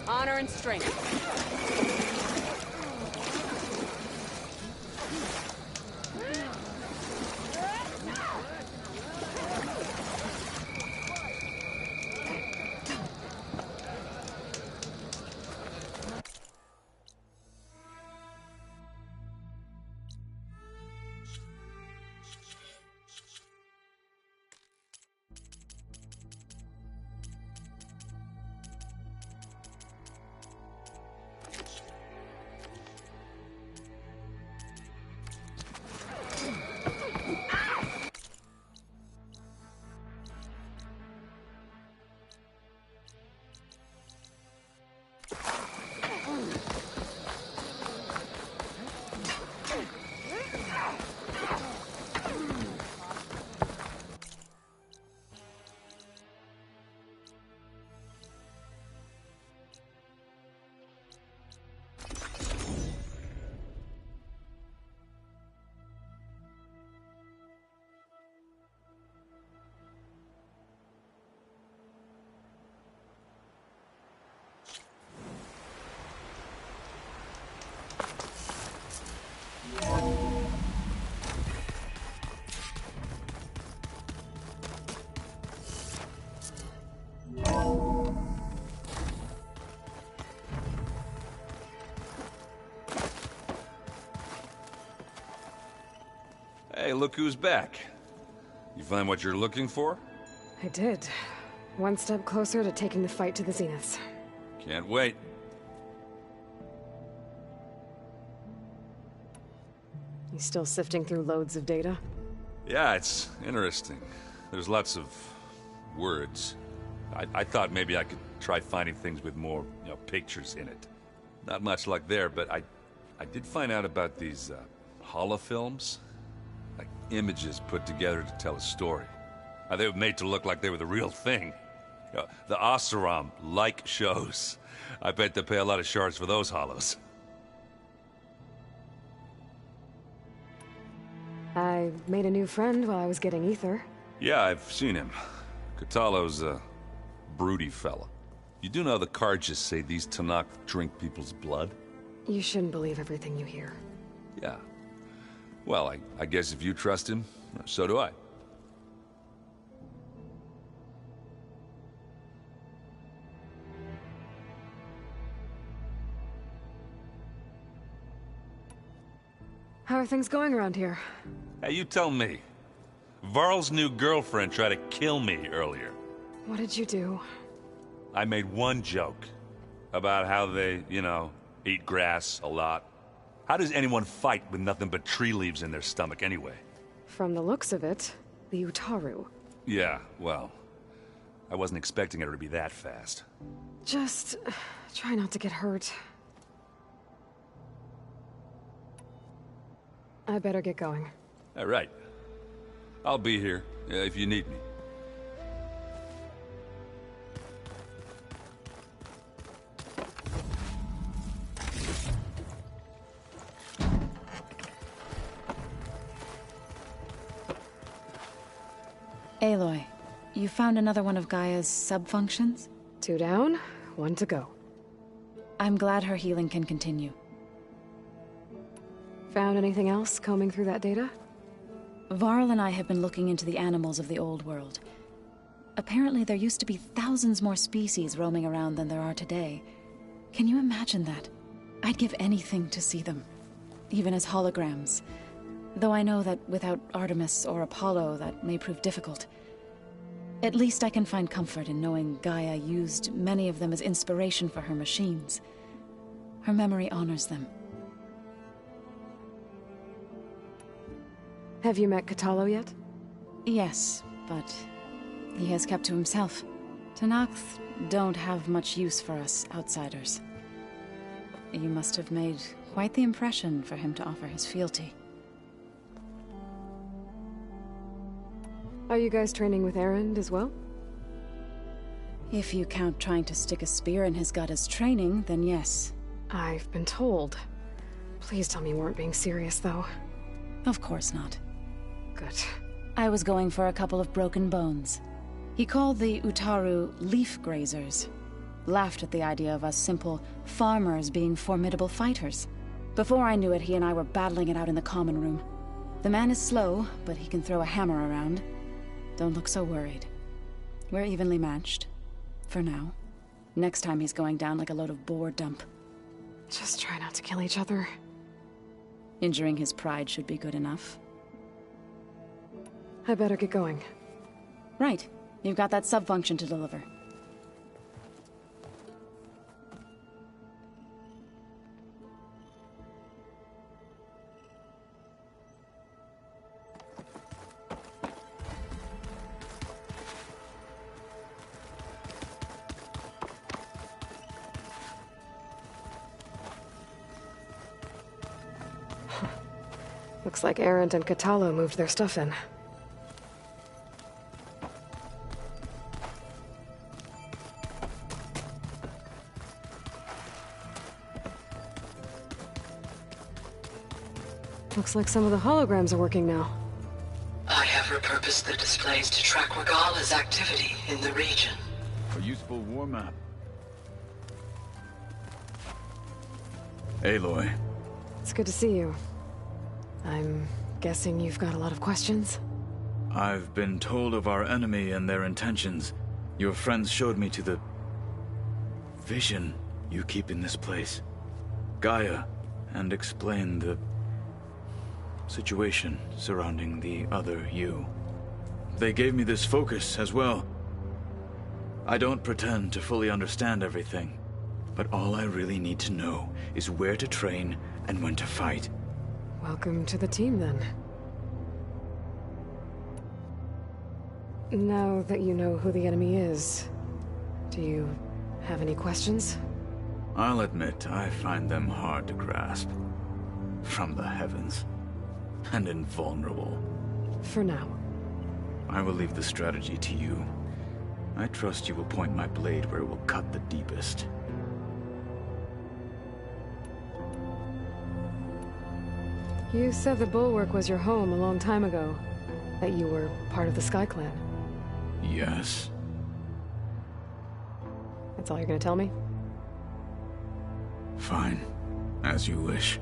Honor and strength. Hey, look who's back. You find what you're looking for? I did. One step closer to taking the fight to the Zeniths. Can't wait. You still sifting through loads of data? Yeah, it's interesting. There's lots of words. I thought maybe I could try finding things with more, pictures in it. Not much luck there, but I did find out about these holofilms. Like images put together to tell a story. They were made to look like they were the real thing. The Oseram like shows. I bet they pay a lot of shards for those hollows. I made a new friend while I was getting ether. Yeah, I've seen him. Kotallo's a broody fella. You do know the Carjas say these Tenakth drink people's blood? You shouldn't believe everything you hear. Yeah. Well, I guess if you trust him, so do I. How are things going around here? Hey, you tell me. Varl's new girlfriend tried to kill me earlier. What did you do? I made one joke about how they, eat grass a lot. How does anyone fight with nothing but tree leaves in their stomach anyway? From the looks of it, the Utaru. Yeah, well, I wasn't expecting her to be that fast. Just try not to get hurt. I better get going. All right. I'll be here if you need me. Aloy, you found another one of Gaia's sub-functions? 2 down, 1 to go. I'm glad her healing can continue. Found anything else combing through that data? Varl and I have been looking into the animals of the old world. Apparently there used to be thousands more species roaming around than there are today. Can you imagine that? I'd give anything to see them, even as holograms. Though I know that without Artemis or Apollo, that may prove difficult. At least I can find comfort in knowing Gaia used many of them as inspiration for her machines. Her memory honors them. Have you met Kotallo yet? Yes, but he has kept to himself. Tenakth don't have much use for us outsiders. You must have made quite the impression for him to offer his fealty. Are you guys training with Erend as well? If you count trying to stick a spear in his gut as training, then yes. I've been told. Please tell me you weren't being serious, though. Of course not. Good. I was going for a couple of broken bones. He called the Utaru leaf grazers. laughed at the idea of us simple farmers being formidable fighters. Before I knew it, he and I were battling it out in the common room. The man is slow, but he can throw a hammer around. Don't look so worried. We're evenly matched. For now. Next time he's going down like a load of boar dump. Just try not to kill each other. Injuring his pride should be good enough. I better get going. Right. You've got that sub-function to deliver. Looks like Arendt and Katalo moved their stuff in. Looks like some of the holograms are working now. I have repurposed the displays to track Regala's activity in the region. A useful war map. Aloy. It's good to see you. I'm guessing you've got a lot of questions? I've been told of our enemy and their intentions. Your friends showed me to the vision you keep in this place. Gaia, and explained the situation surrounding the other you. They gave me this focus as well. I don't pretend to fully understand everything, but all I really need to know is where to train and when to fight. Welcome to the team, then. Now that you know who the enemy is, do you have any questions? I'll admit, I find them hard to grasp. From the heavens. And invulnerable. For now. I will leave the strategy to you. I trust you will point my blade where it will cut the deepest. You said the Bulwark was your home a long time ago. That you were part of the Sky Clan. Yes. That's all you're gonna tell me? Fine. As you wish.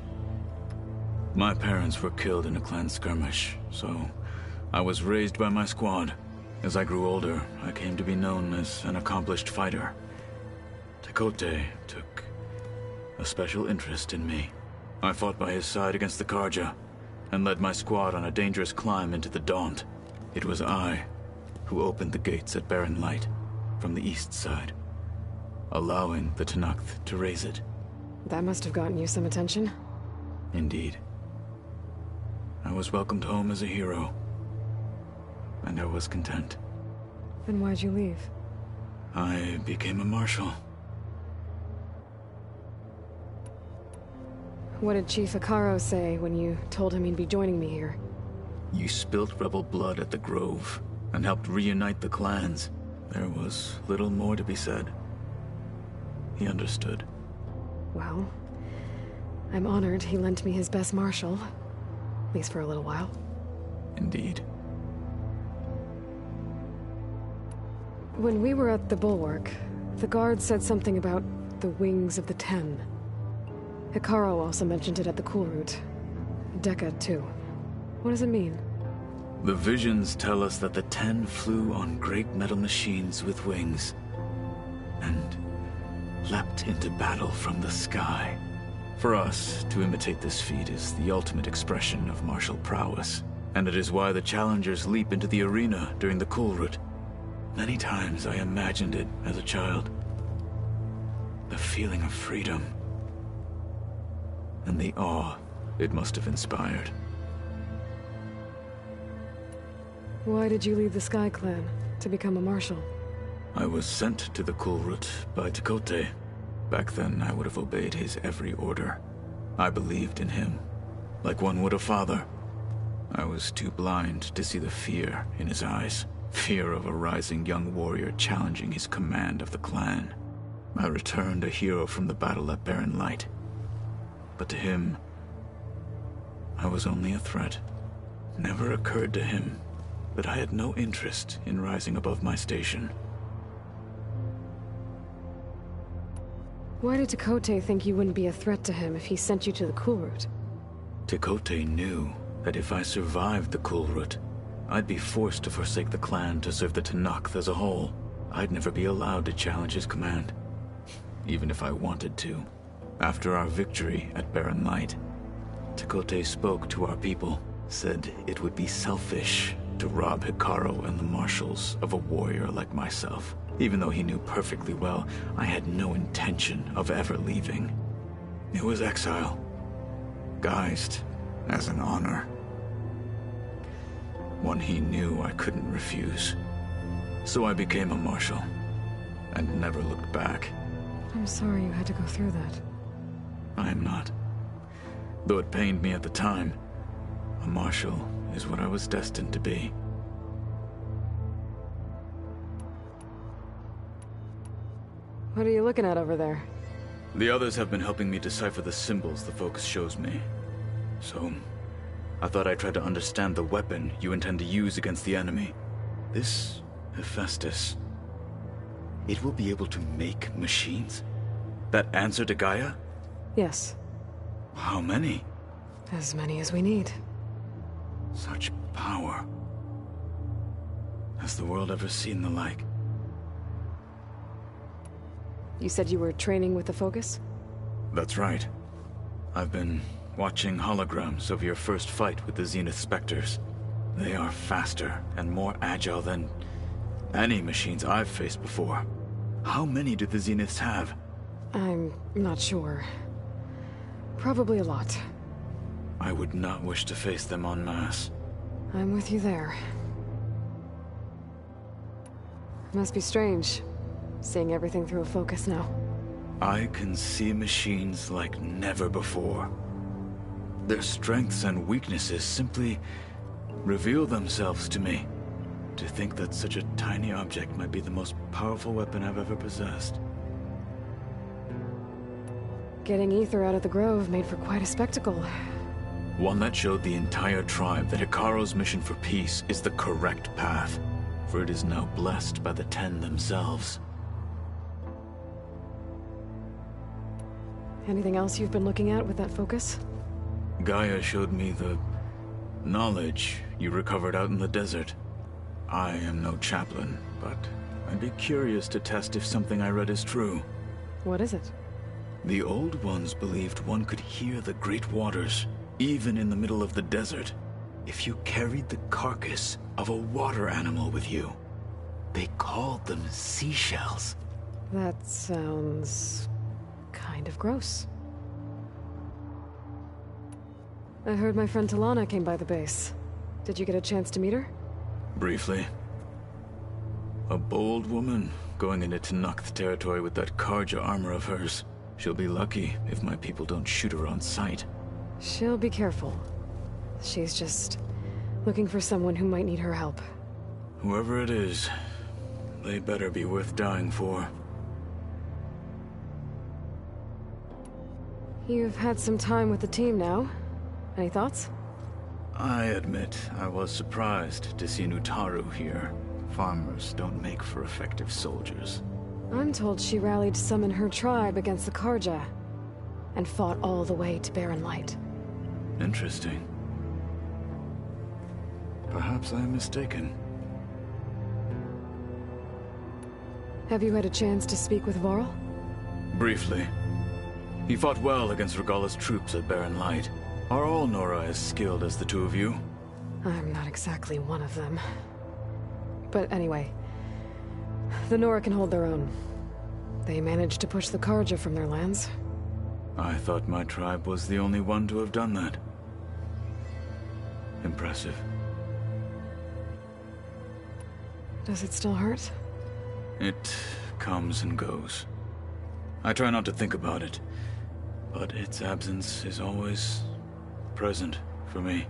My parents were killed in a clan skirmish, so I was raised by my squad. As I grew older, I came to be known as an accomplished fighter. Tekote took a special interest in me. I fought by his side against the Karja, and led my squad on a dangerous climb into the Daunt. It was I who opened the gates at Barren Light, from the east side, allowing the Tenakth to raise it. That must have gotten you some attention. Indeed. I was welcomed home as a hero, and I was content. Then why'd you leave? I became a marshal. What did Chief Hekarro say when you told him he'd be joining me here? You spilt rebel blood at the Grove, and helped reunite the clans. There was little more to be said. He understood. Well, I'm honored he lent me his best marshal. At least for a little while. Indeed. When we were at the Bulwark, the guard said something about the Wings of the Ten. Hekarro also mentioned it at the Cool Route. Dekka, too. What does it mean? The visions tell us that the Ten flew on great metal machines with wings, and leapt into battle from the sky. For us, to imitate this feat is the ultimate expression of martial prowess, and it is why the challengers leap into the arena during the Cool Route. Many times I imagined it as a child. The feeling of freedom, and the awe it must have inspired. Why did you leave the Sky Clan to become a marshal? I was sent to the Cool Route by Tekote. Back then, I would have obeyed his every order. I believed in him, like one would a father. I was too blind to see the fear in his eyes. Fear of a rising young warrior challenging his command of the clan. I returned a hero from the battle at Barren Light. But to him, I was only a threat. Never occurred to him that I had no interest in rising above my station. Why did Tekote think you wouldn't be a threat to him if he sent you to the Kulrut? Tekote knew that if I survived the Kulrut, I'd be forced to forsake the clan to serve the Tenakth as a whole. I'd never be allowed to challenge his command, even if I wanted to. After our victory at Barren Light, Tekote spoke to our people, said it would be selfish to rob Hikaru and the marshals of a warrior like myself. Even though he knew perfectly well I had no intention of ever leaving. It was exile, guised as an honor. One he knew I couldn't refuse. So I became a marshal, and never looked back. I'm sorry you had to go through that. I am not. Though it pained me at the time, a marshal is what I was destined to be. What are you looking at over there? The others have been helping me decipher the symbols the Focus shows me. So, I thought I'd try to understand the weapon you intend to use against the enemy. This Hephaestus, it will be able to make machines? That answer to Gaia? Yes. How many? As many as we need. Such power. Has the world ever seen the like? You said you were training with the Focus? That's right. I've been watching holograms of your first fight with the Zenith Spectres. They are faster and more agile than any machines I've faced before. How many do the Zeniths have? I'm not sure. Probably a lot. I would not wish to face them en masse. I'm with you there. Must be strange, seeing everything through a Focus now. I can see machines like never before. Their strengths and weaknesses simply reveal themselves to me. To think that such a tiny object might be the most powerful weapon I've ever possessed. Getting Ether out of the Grove made for quite a spectacle. One that showed the entire tribe that Hikaru's mission for peace is the correct path, for it is now blessed by the Ten themselves. Anything else you've been looking at with that Focus? Gaia showed me the knowledge you recovered out in the desert. I am no chaplain, but I'd be curious to test if something I read is true. What is it? The Old Ones believed one could hear the great waters, even in the middle of the desert, if you carried the carcass of a water animal with you. They called them seashells. That sounds kind of gross. I heard my friend Talana came by the base. Did you get a chance to meet her? Briefly. A bold woman going into Tenakth territory with that Karja armor of hers. She'll be lucky if my people don't shoot her on sight. She'll be careful. She's just looking for someone who might need her help. Whoever it is, they better be worth dying for. You've had some time with the team now. Any thoughts? I admit I was surprised to see Nutaru here. Farmers don't make for effective soldiers. I'm told she rallied to summon her tribe against the Karja, and fought all the way to Barren Light. Interesting. Perhaps I am mistaken. Have you had a chance to speak with Varl? Briefly. He fought well against Regalla's troops at Barren Light. Are all Nora as skilled as the two of you? I'm not exactly one of them. But anyway, the Nora can hold their own. They managed to push the Karja from their lands. I thought my tribe was the only one to have done that. Impressive. Does it still hurt? It comes and goes. I try not to think about it, but its absence is always present for me.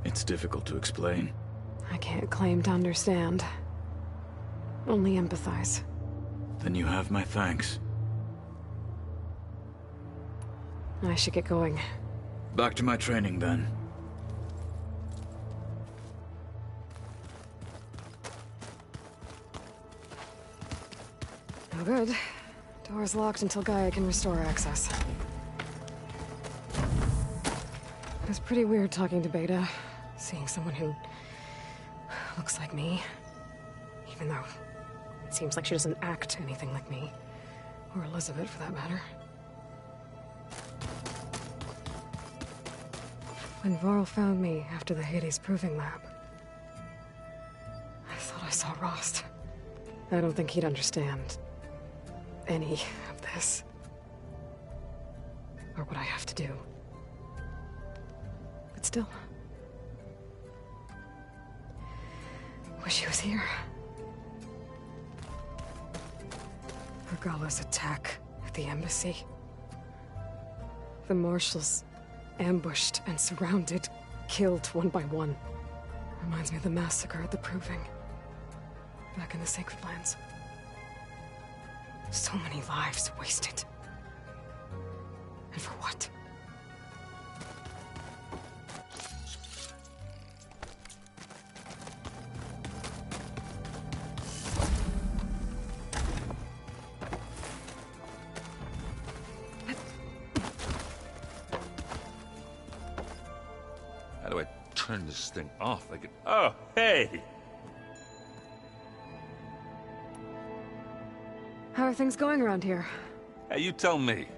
It's difficult to explain. I can't claim to understand. Only empathize. Then you have my thanks. I should get going. Back to my training, then. Oh, good. Door's locked until Gaia can restore access. It was pretty weird talking to Beta, seeing someone who looks like me. Even though it seems like she doesn't act anything like me. Or Elizabeth, for that matter. When Varl found me after the Hades Proving Lab, I thought I saw Rost. I don't think he'd understand any of this. Or what I have to do. But still... wish he was here. Regala's attack at the embassy. The marshals ambushed and surrounded, killed one by one. Reminds me of the massacre at the Proving. Back in the Sacred Lands. So many lives wasted. And for what? How do I turn this thing off? I could... Oh, hey! How are things going around here? Hey, you tell me.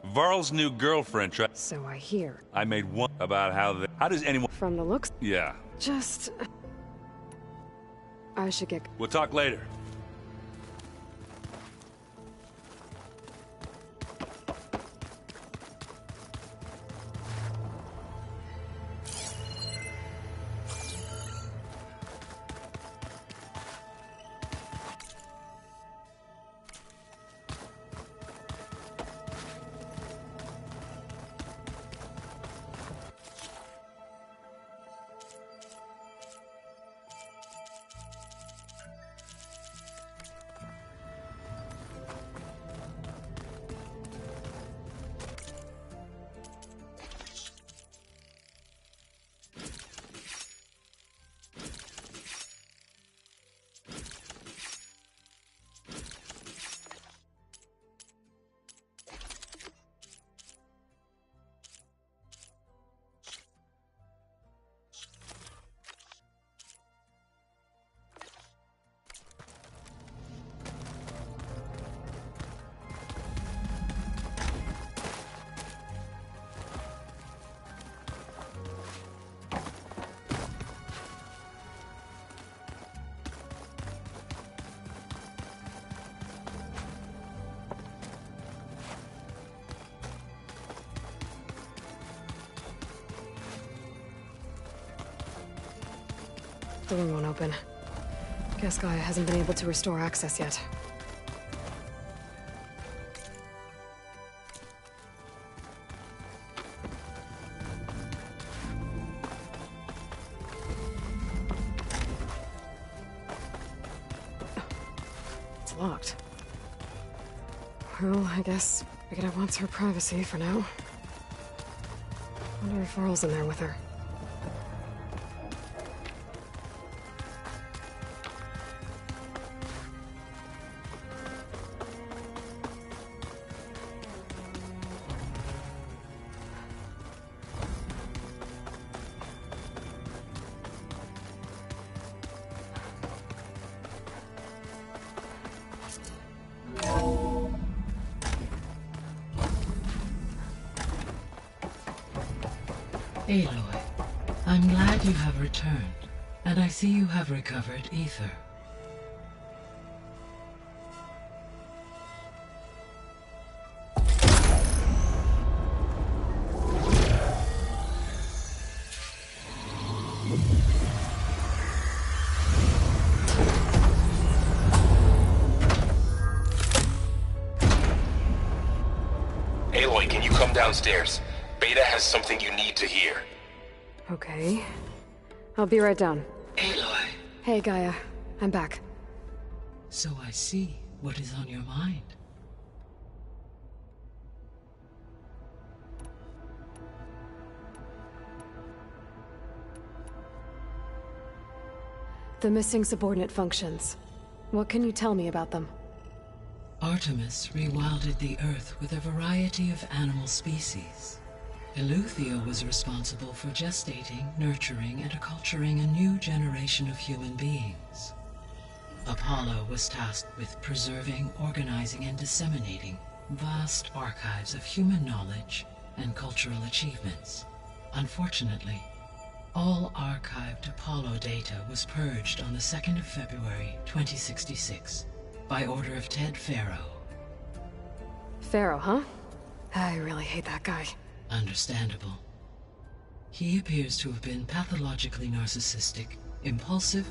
Varl's new girlfriend tried... So I hear. I made one about how the... How does anyone... From the looks, Yeah. just... I should get... We'll talk later. The door won't open. Guess Gaia hasn't been able to restore access yet. It's locked. Well, I guess Beta wants her privacy for now. Wonder if Varl's in there with her. Aloy, I'm glad you have returned, and I see you have recovered Ether. Aloy, can you come downstairs? Beta has something you need to hear. Okay. I'll be right down. Aloy, Hey, Gaia. I'm back. so I see what is on your mind. The missing subordinate functions. What can you tell me about them? Artemis rewilded the Earth with a variety of animal species. Eleuthia was responsible for gestating, nurturing, and acculturating a new generation of human beings. Apollo was tasked with preserving, organizing, and disseminating vast archives of human knowledge and cultural achievements. Unfortunately, all archived Apollo data was purged on the 2nd of February, 2066, by order of Ted Faro. Pharaoh, huh? I really hate that guy. Understandable. He appears to have been pathologically narcissistic, impulsive,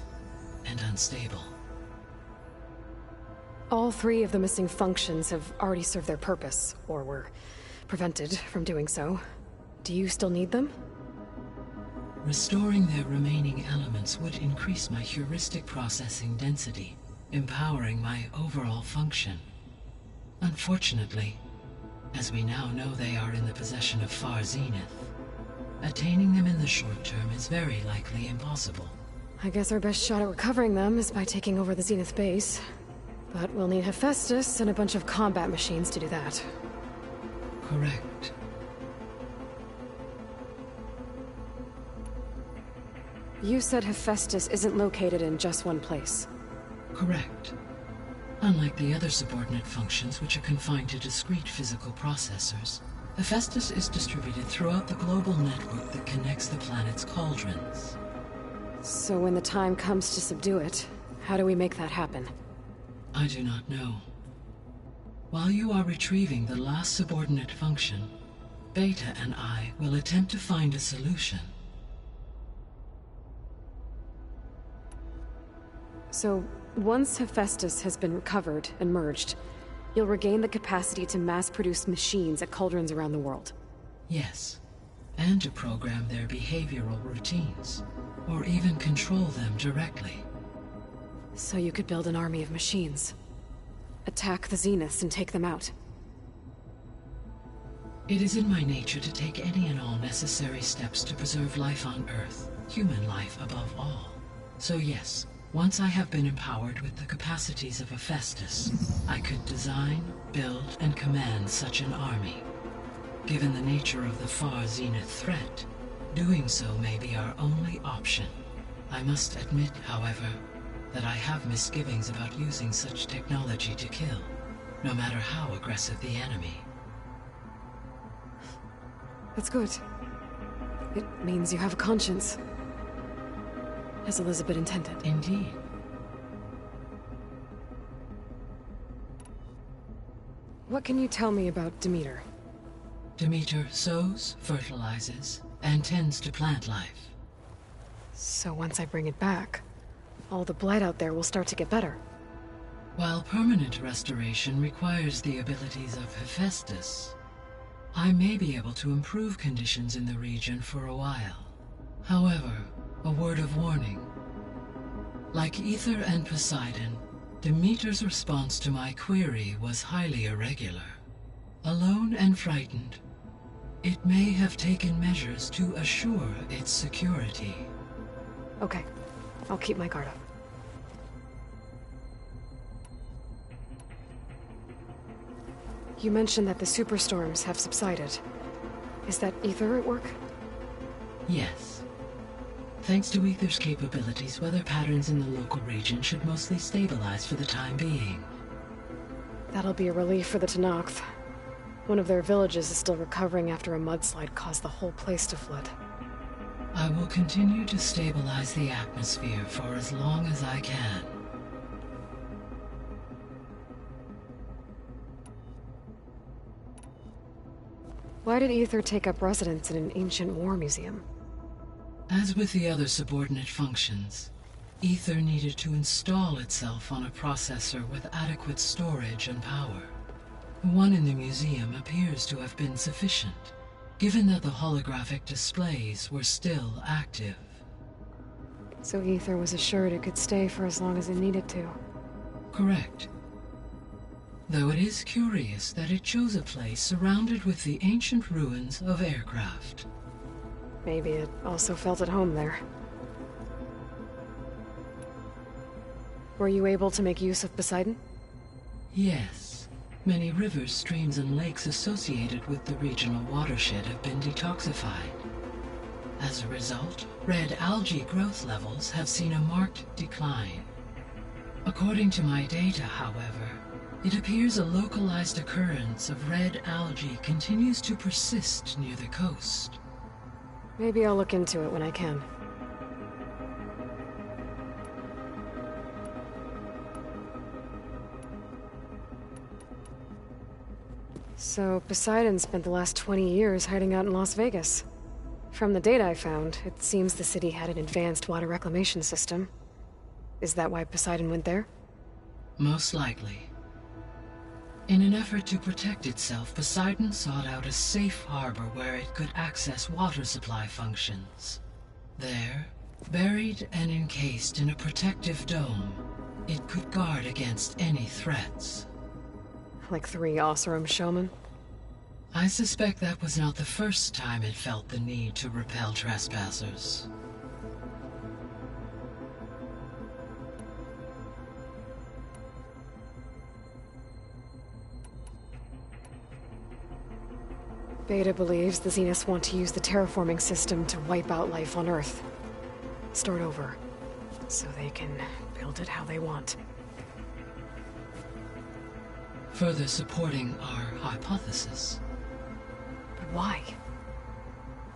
and unstable. All 3 of the missing functions have already served their purpose, or were prevented from doing so. Do you still need them? Restoring their remaining elements would increase my heuristic processing density, empowering my overall function. Unfortunately, as we now know they are in the possession of Far Zenith, attaining them in the short term is very likely impossible. I guess our best shot at recovering them is by taking over the Zenith base. But we'll need Hephaestus and a bunch of combat machines to do that. Correct. You said Hephaestus isn't located in just one place. Correct. Unlike the other subordinate functions, which are confined to discrete physical processors, Hephaestus is distributed throughout the global network that connects the planet's cauldrons. So when the time comes to subdue it, how do we make that happen? I do not know. While you are retrieving the last subordinate function, Beta and I will attempt to find a solution. So, once Hephaestus has been recovered and merged, you'll regain the capacity to mass-produce machines at cauldrons around the world. Yes, and to program their behavioral routines, or even control them directly. So you could build an army of machines. Attack the Zeniths and take them out. It is in my nature to take any and all necessary steps to preserve life on Earth, human life above all. So yes, once I have been empowered with the capacities of Hephaestus, I could design, build, and command such an army. Given the nature of the Far Zenith threat, doing so may be our only option. I must admit, however, that I have misgivings about using such technology to kill, no matter how aggressive the enemy. That's good. It means you have a conscience. As Elizabeth intended. Indeed. What can you tell me about Demeter? Demeter sows, fertilizes, and tends to plant life. So once I bring it back, all the blight out there will start to get better. While permanent restoration requires the abilities of Hephaestus, I may be able to improve conditions in the region for a while. However, a word of warning. Like Aether and Poseidon, Demeter's response to my query was highly irregular. Alone and frightened, it may have taken measures to assure its security. Okay, I'll keep my guard up. You mentioned that the superstorms have subsided. Is that Aether at work? Yes. Thanks to Aether's capabilities, weather patterns in the local region should mostly stabilize for the time being. That'll be a relief for the Tenakth. One of their villages is still recovering after a mudslide caused the whole place to flood. I will continue to stabilize the atmosphere for as long as I can. Why did Aether take up residence in an ancient war museum? As with the other subordinate functions, Aether needed to install itself on a processor with adequate storage and power. The one in the museum appears to have been sufficient, given that the holographic displays were still active. So Aether was assured it could stay for as long as it needed to. Correct. Though it is curious that it chose a place surrounded with the ancient ruins of aircraft. Maybe it also felt at home there. Were you able to make use of Poseidon? Yes. Many rivers, streams, and lakes associated with the regional watershed have been detoxified. As a result, red algae growth levels have seen a marked decline. According to my data, however, it appears a localized occurrence of red algae continues to persist near the coast. Maybe I'll look into it when I can. So, Poseidon spent the last 20 years hiding out in Las Vegas. From the data I found, it seems the city had an advanced water reclamation system. Is that why Poseidon went there? Most likely. In an effort to protect itself, Poseidon sought out a safe harbor where it could access water supply functions. There, buried and encased in a protective dome, it could guard against any threats. Like 3 Oseram showmen? I suspect that was not the first time it felt the need to repel trespassers. Beta believes the Zeniths want to use the terraforming system to wipe out life on Earth. Start over, so they can build it how they want. Further supporting our hypothesis. But why?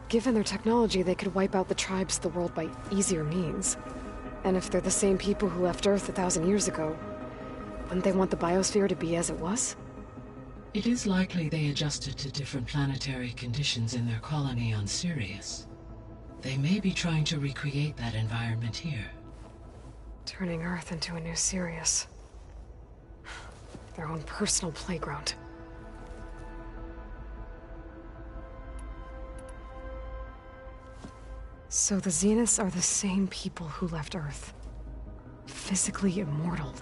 Given their technology, they could wipe out the tribes of the world by easier means. And if they're the same people who left Earth 1,000 years ago, wouldn't they want the biosphere to be as it was? It is likely they adjusted to different planetary conditions in their colony on Sirius. They may be trying to recreate that environment here. Turning Earth into a new Sirius. Their own personal playground. So the Zeniths are the same people who left Earth. Physically immortal.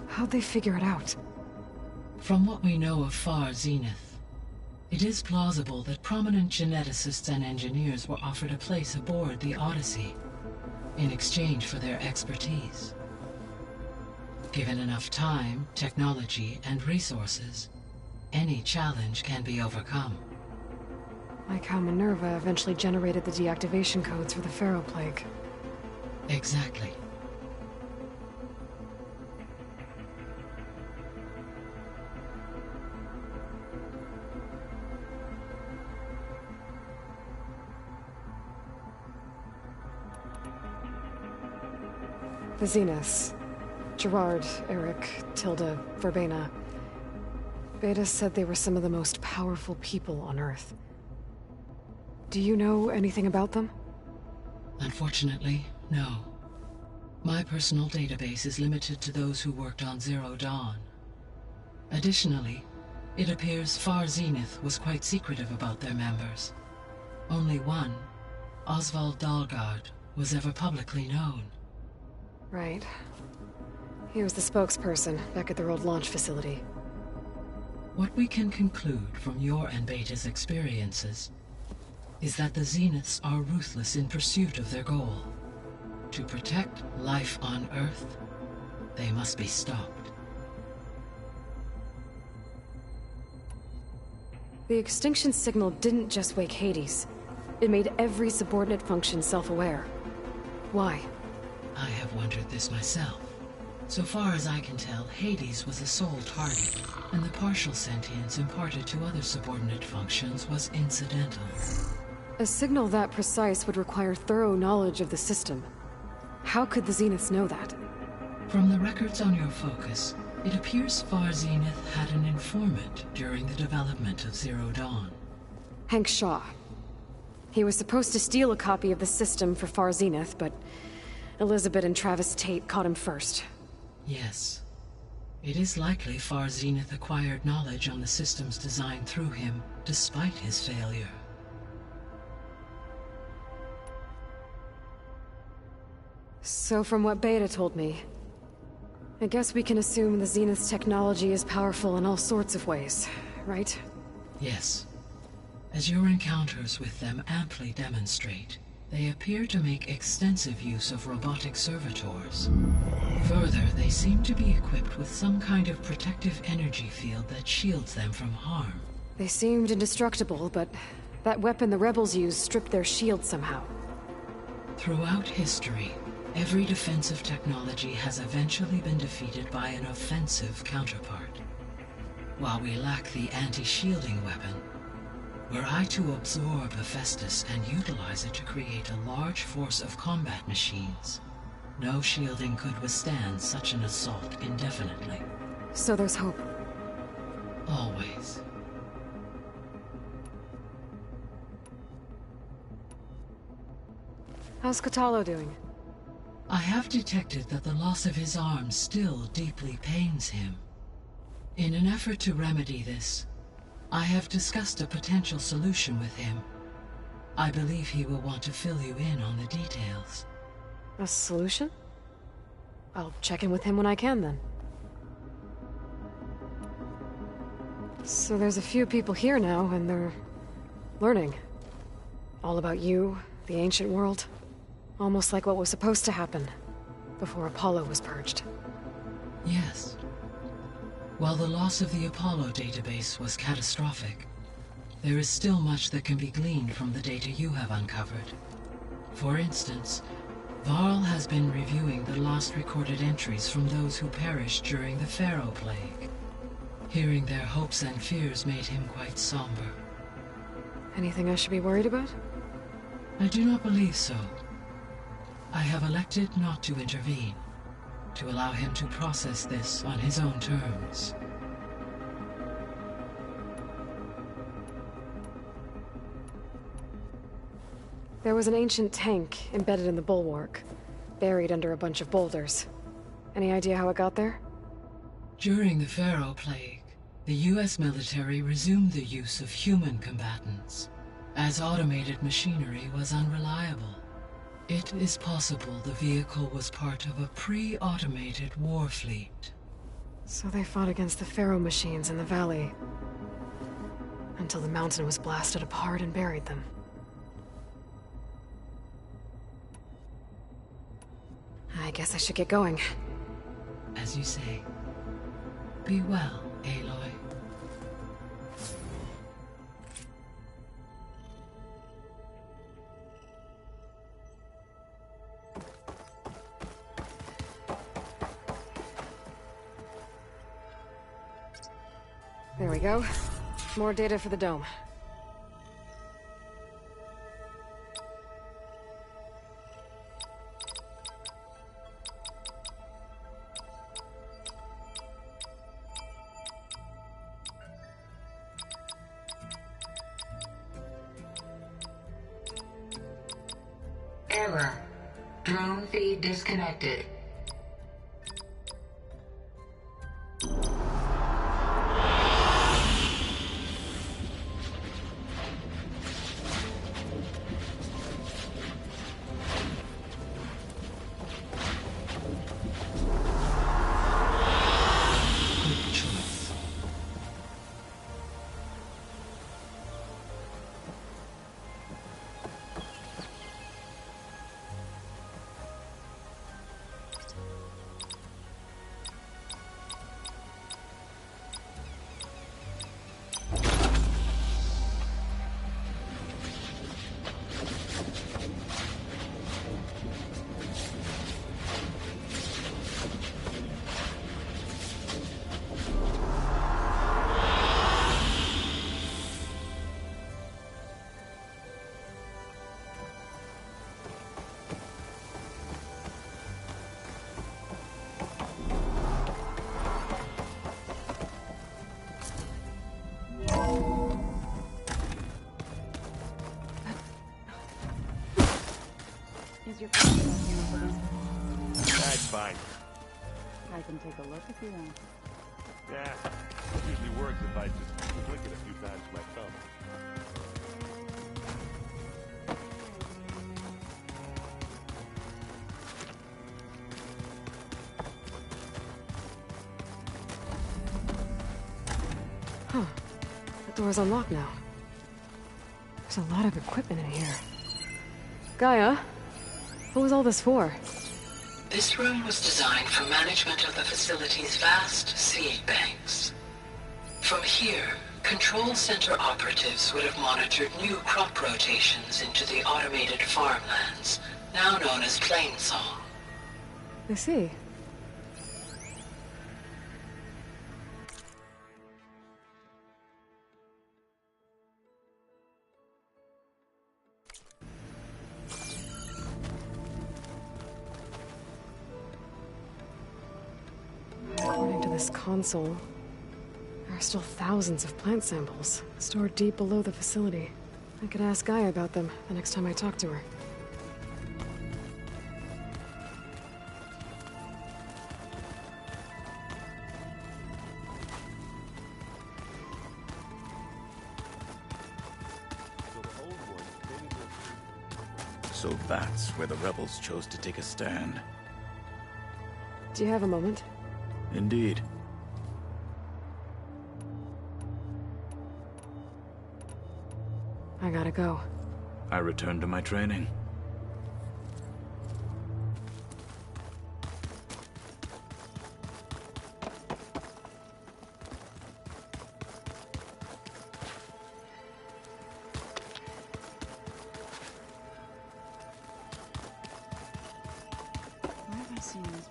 How'd they figure it out? From what we know of Far Zenith, it is plausible that prominent geneticists and engineers were offered a place aboard the Odyssey in exchange for their expertise. Given enough time, technology, and resources, any challenge can be overcome. Like how Minerva eventually generated the deactivation codes for the Pharaoh Plague. Exactly. The Zeniths. Gerard, Eric, Tilda, Verbena. Beta said they were some of the most powerful people on Earth. Do you know anything about them? Unfortunately, no. My personal database is limited to those who worked on Zero Dawn. Additionally, it appears Far Zenith was quite secretive about their members. Only one, Oswald Dahlgard, was ever publicly known. Right. He was the spokesperson back at their old launch facility. What we can conclude from your and Beta's experiences is that the Zeniths are ruthless in pursuit of their goal. To protect life on Earth, they must be stopped. The extinction signal didn't just wake Hades. It made every subordinate function self-aware. Why? I have wondered this myself. So far as I can tell, Hades was a sole target, and the partial sentience imparted to other subordinate functions was incidental. A signal that precise would require thorough knowledge of the system. How could the Zeniths know that? From the records on your focus, it appears Far Zenith had an informant during the development of Zero Dawn. Hank Shaw. He was supposed to steal a copy of the system for Far Zenith, but Elizabeth and Travis Tate caught him first. Yes. It is likely Far Zenith acquired knowledge on the system's design through him, despite his failure. So from what Beta told me, I guess we can assume the Zenith's technology is powerful in all sorts of ways, right? Yes. As your encounters with them amply demonstrate, They appear to make extensive use of robotic servitors. Further, they seem to be equipped with some kind of protective energy field that shields them from harm. They seemed indestructible, but that weapon the rebels used stripped their shield somehow. Throughout history, every defensive technology has eventually been defeated by an offensive counterpart. While we lack the anti-shielding weapon, were I to absorb Hephaestus and utilize it to create a large force of combat machines, no shielding could withstand such an assault indefinitely. So there's hope. Always. How's Kotallo doing? I have detected that the loss of his arm still deeply pains him. In an effort to remedy this, I have discussed a potential solution with him. I believe he will want to fill you in on the details. A solution? I'll check in with him when I can, then. So there's a few people here now, and they're learning. All about you, the ancient world. Almost like what was supposed to happen before Apollo was purged. Yes. While the loss of the Apollo database was catastrophic, there is still much that can be gleaned from the data you have uncovered. For instance, Varl has been reviewing the last recorded entries from those who perished during the Pharaoh Plague. Hearing their hopes and fears made him quite somber. Anything I should be worried about? I do not believe so. I have elected not to intervene, to allow him to process this on his own terms. There was an ancient tank embedded in the bulwark, buried under a bunch of boulders. Any idea how it got there? During the Pharaoh Plague, the US military resumed the use of human combatants, as automated machinery was unreliable. It is possible the vehicle was part of a pre-automated war fleet. So they fought against the Pharaoh machines in the valley, until the mountain was blasted apart and buried them. I guess I should get going. As you say. Be well, Aloy. There we go. More data for the dome. Error. Drone feed disconnected. Good choice. Is your phone acting up again? That's fine. I can take a look if you want. Yeah, it usually works if I just flick it a few times with my thumb. Huh. The door's unlocked now. There's a lot of equipment in here. Gaia, what was all this for? This room was designed for management of the facility's vast seed banks. From here, Control Center operatives would have monitored new crop rotations into the automated farmlands, now known as Plainsong. I see. According to this console, there are still thousands of plant samples stored deep below the facility. I could ask Gaia about them the next time I talk to her. So that's where the rebels chose to take a stand. Do you have a moment? Indeed. I gotta go. I returned to my training. Where have I seen this?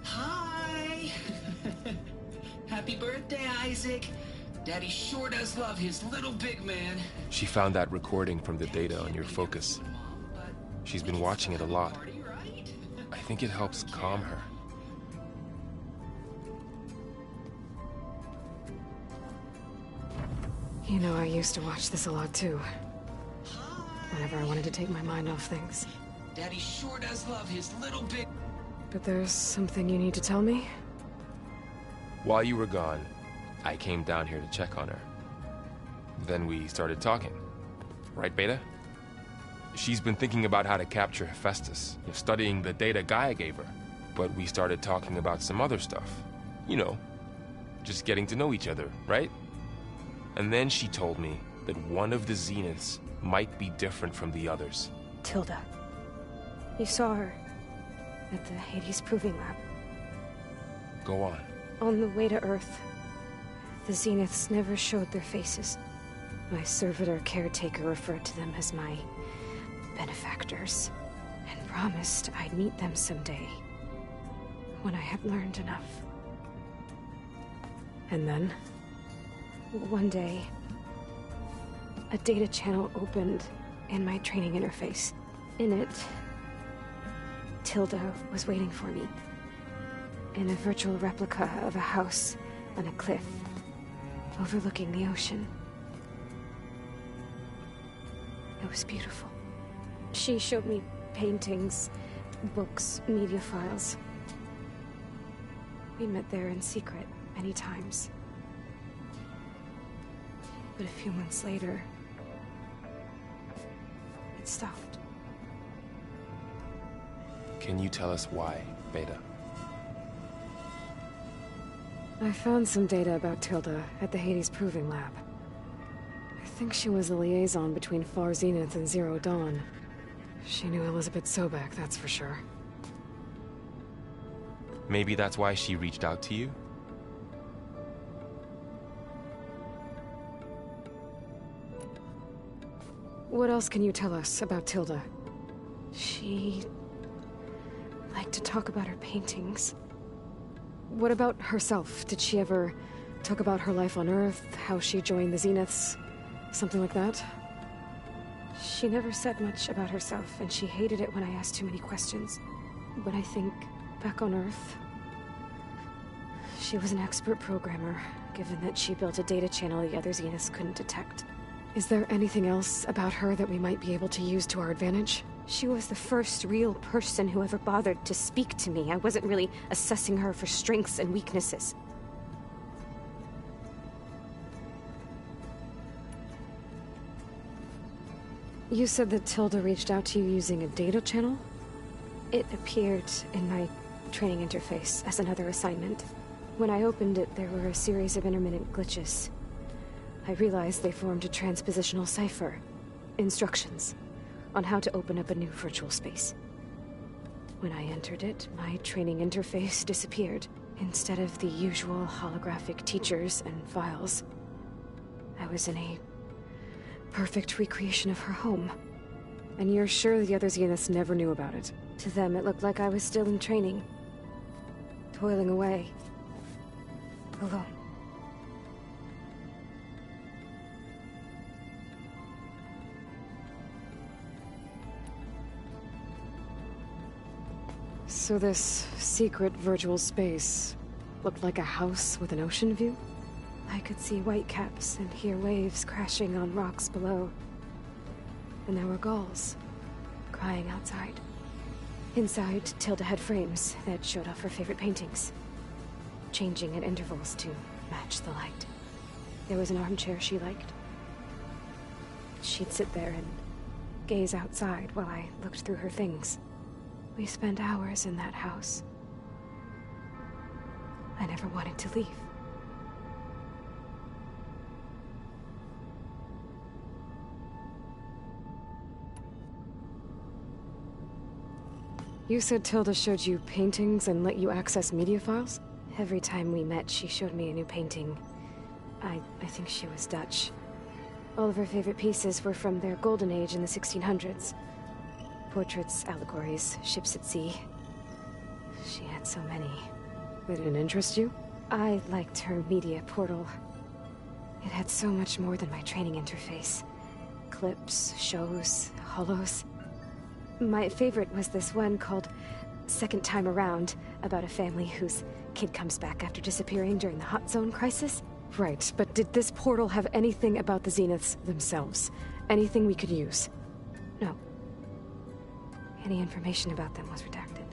Hi! Happy birthday, Isaac. Daddy sure does love his little big man. She found that recording from the data on your focus. She's been watching it a lot. I think it helps calm her. You know, I used to watch this a lot too. Whenever I wanted to take my mind off things. Daddy sure does love his little big... But there's something you need to tell me? While you were gone, I came down here to check on her. Then we started talking. Right, Beta? She's been thinking about how to capture Hephaestus, studying the data Gaia gave her. But we started talking about some other stuff. You know, just getting to know each other, right? And then she told me that one of the Zeniths might be different from the others. Tilda. You saw her at the Hades Proving Lab. Go on. On the way to Earth, the Zeniths never showed their faces. My servitor caretaker referred to them as my benefactors, and promised I'd meet them someday, when I had learned enough. And then? One day, a data channel opened in my training interface. In it, Tilda was waiting for me, in a virtual replica of a house on a cliff, overlooking the ocean. It was beautiful. She showed me paintings, books, media files. We met there in secret many times. But a few months later, it stopped. Can you tell us why, Beta? I found some data about Tilda at the Hades Proving Lab. I think she was a liaison between Far Zenith and Zero Dawn. She knew Elizabeth Sobek, that's for sure. Maybe that's why she reached out to you? What else can you tell us about Tilda? She liked to talk about her paintings. What about herself? Did she ever talk about her life on Earth, how she joined the Zeniths? Something like that? She never said much about herself, and she hated it when I asked too many questions. But I think, back on Earth, she was an expert programmer, given that she built a data channel the other Zeniths couldn't detect. Is there anything else about her that we might be able to use to our advantage? She was the first real person who ever bothered to speak to me. I wasn't really assessing her for strengths and weaknesses. You said that Tilda reached out to you using a data channel? It appeared in my training interface as another assignment. When I opened it, there were a series of intermittent glitches. I realized they formed a transpositional cipher. Instructions on how to open up a new virtual space. When I entered it, my training interface disappeared. Instead of the usual holographic teachers and files, I was in a perfect recreation of her home. And you're sure the other Zeniths never knew about it? To them, it looked like I was still in training. Toiling away. Alone. So this secret virtual space looked like a house with an ocean view? I could see whitecaps and hear waves crashing on rocks below. And there were gulls crying outside. Inside, Tilda had frames that showed off her favorite paintings, changing at intervals to match the light. There was an armchair she liked. She'd sit there and gaze outside while I looked through her things. We spent hours in that house. I never wanted to leave. You said Tilda showed you paintings and let you access media files? Every time we met, she showed me a new painting. I think she was Dutch. All of her favorite pieces were from their golden age in the 1600s. Portraits, allegories, ships at sea. She had so many. They didn't interest you? I liked her media portal. It had so much more than my training interface. Clips, shows, holos. My favorite was this one called Second Time Around, about a family whose kid comes back after disappearing during the Hot Zone crisis. Right, but did this portal have anything about the Zeniths themselves? Anything we could use? No. Any information about them was redacted.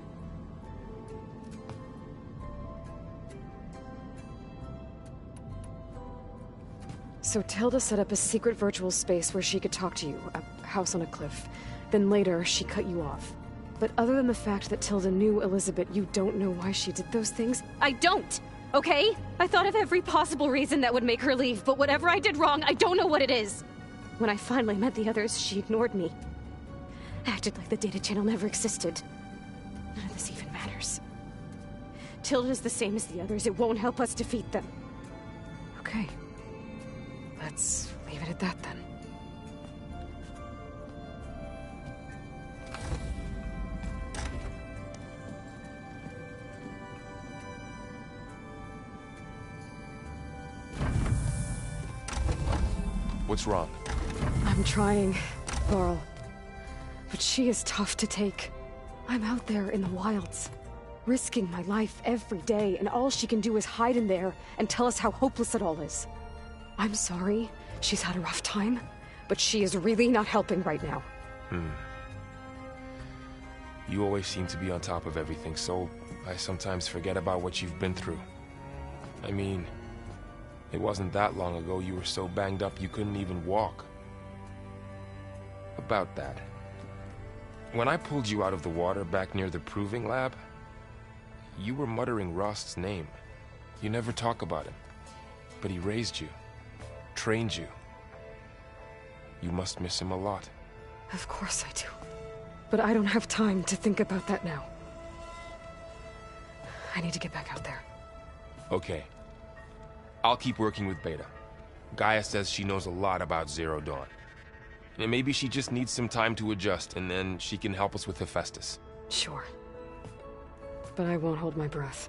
So Tilda set up a secret virtual space where she could talk to you, a house on a cliff. Then later, she cut you off. But other than the fact that Tilda knew Elizabeth, you don't know why she did those things? I don't! Okay? I thought of every possible reason that would make her leave, but whatever I did wrong, I don't know what it is. When I finally met the others, she ignored me. Acted like the data channel never existed. None of this even matters. Tilda's the same as the others. It won't help us defeat them. Okay. Let's leave it at that then. What's wrong? I'm trying, Varl. But she is tough to take. I'm out there in the wilds, risking my life every day, and all she can do is hide in there and tell us how hopeless it all is. I'm sorry, she's had a rough time, but she is really not helping right now. You always seem to be on top of everything, so I sometimes forget about what you've been through. I mean, it wasn't that long ago you were so banged up you couldn't even walk. About that. When I pulled you out of the water back near the proving lab, you were muttering Rost's name. You never talk about him. But he raised you, trained you. You must miss him a lot. Of course I do. But I don't have time to think about that now. I need to get back out there. Okay. I'll keep working with Beta. Gaia says she knows a lot about Zero Dawn. And maybe she just needs some time to adjust, and then she can help us with Hephaestus. Sure. But I won't hold my breath.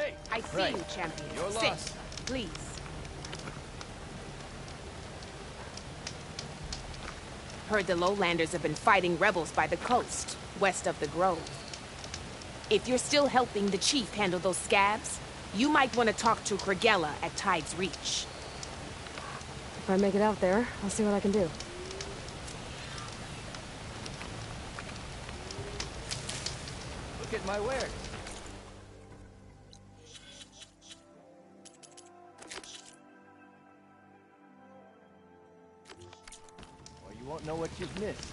Hey! I see you, champion. Your Sit, loss. please. Heard the Lowlanders have been fighting rebels by the coast, west of the Grove. If you're still helping the chief handle those scabs, you might want to talk to Kragella at Tide's Reach. If I make it out there, I'll see what I can do. Look at my wares. Or you won't know what you've missed.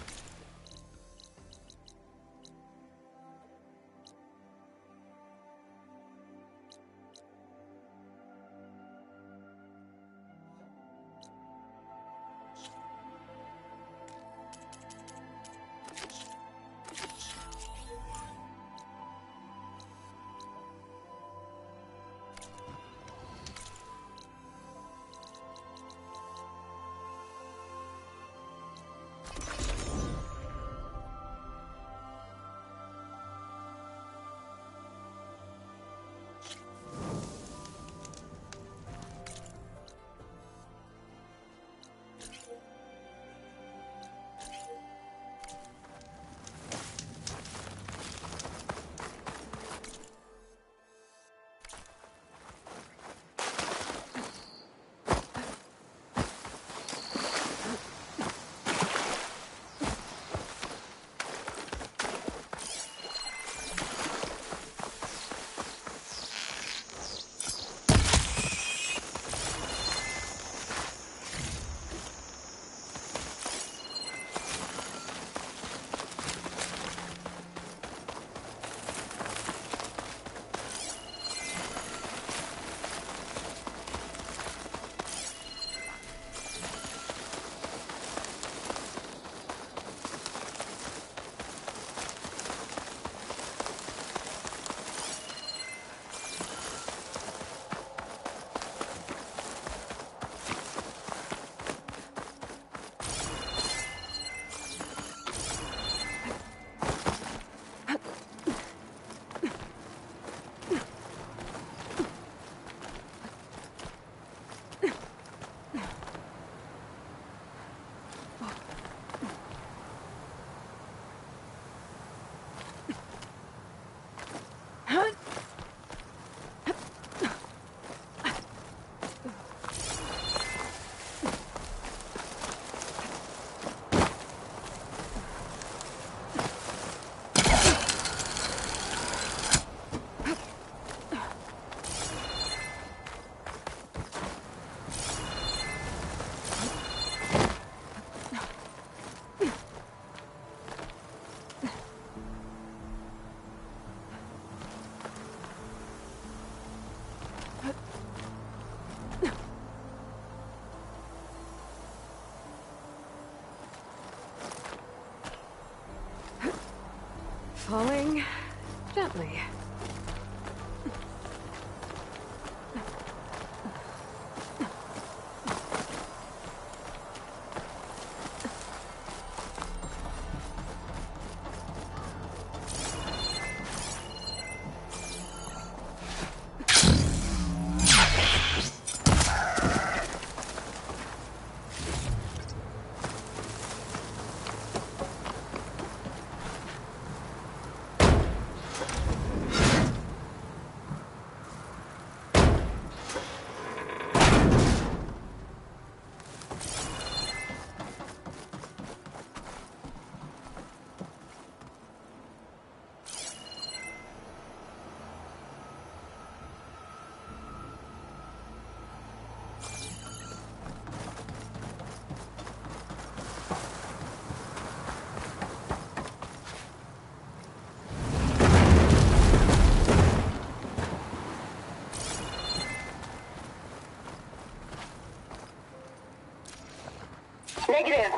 Falling gently.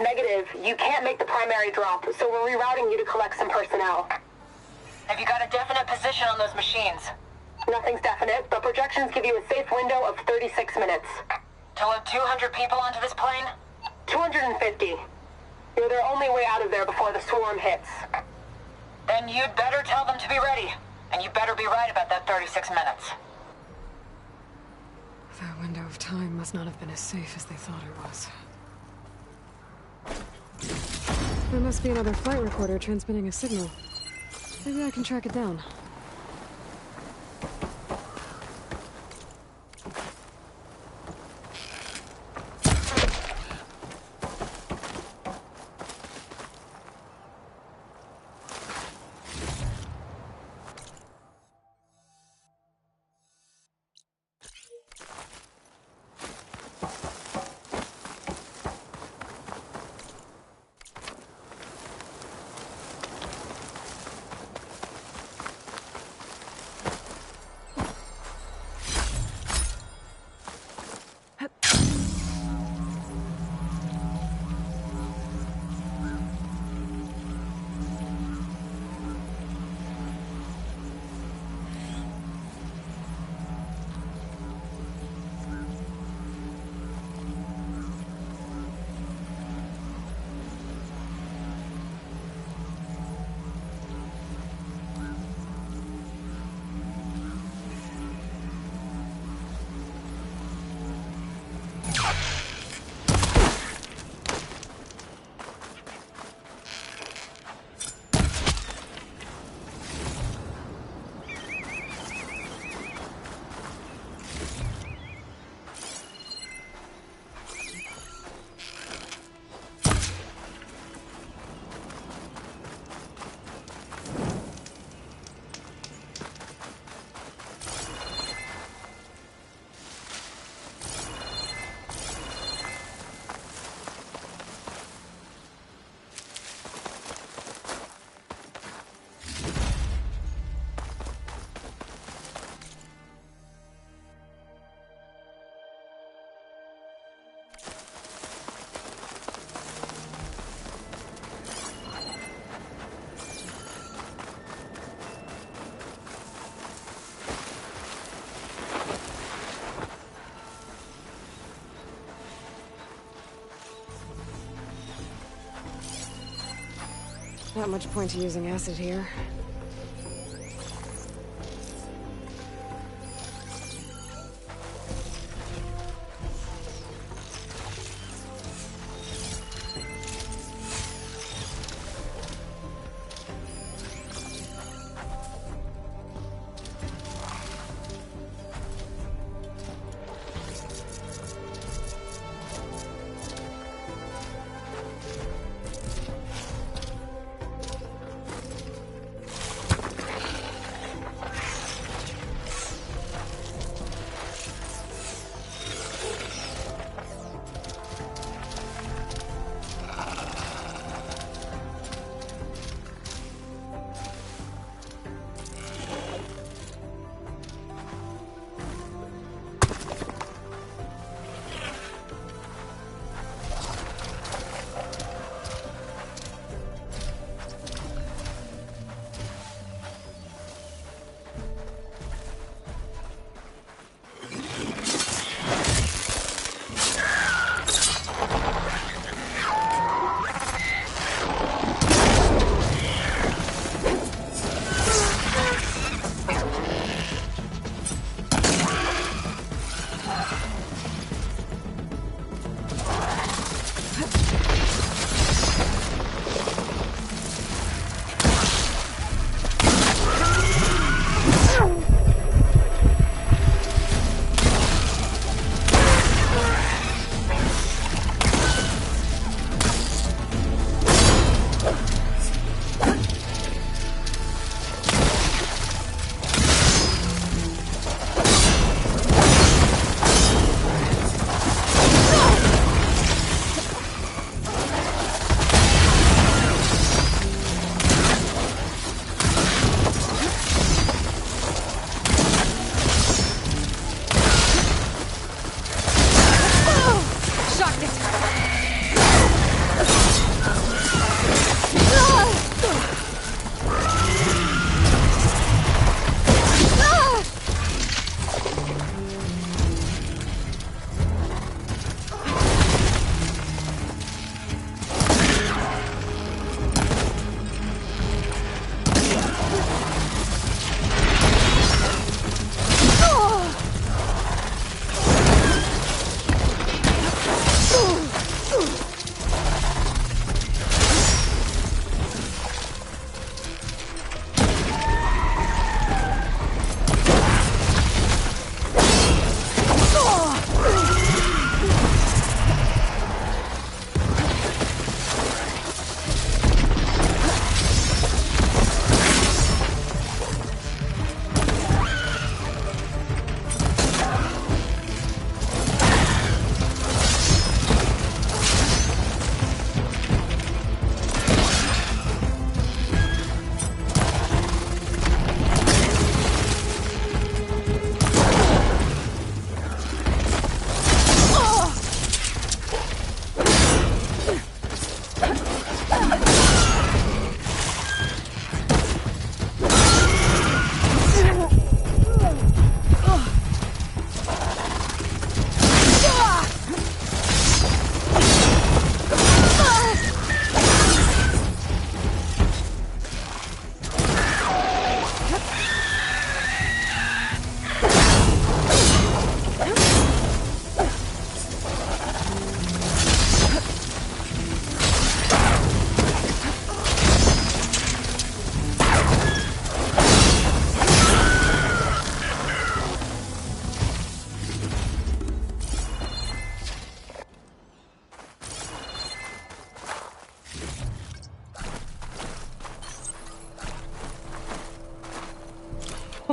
Negative. You can't make the primary drop, so we're rerouting you to collect some personnel. Have you got a definite position on those machines? Nothing's definite, but projections give you a safe window of 36 minutes. To load 200 people onto this plane? 250. You're their only way out of there before the swarm hits. Then you'd better tell them to be ready. And you better be right about that 36 minutes. That window of time must not have been as safe as they thought it was. There must be another flight recorder transmitting a signal. Maybe I can track it down. Not much point to using acid here.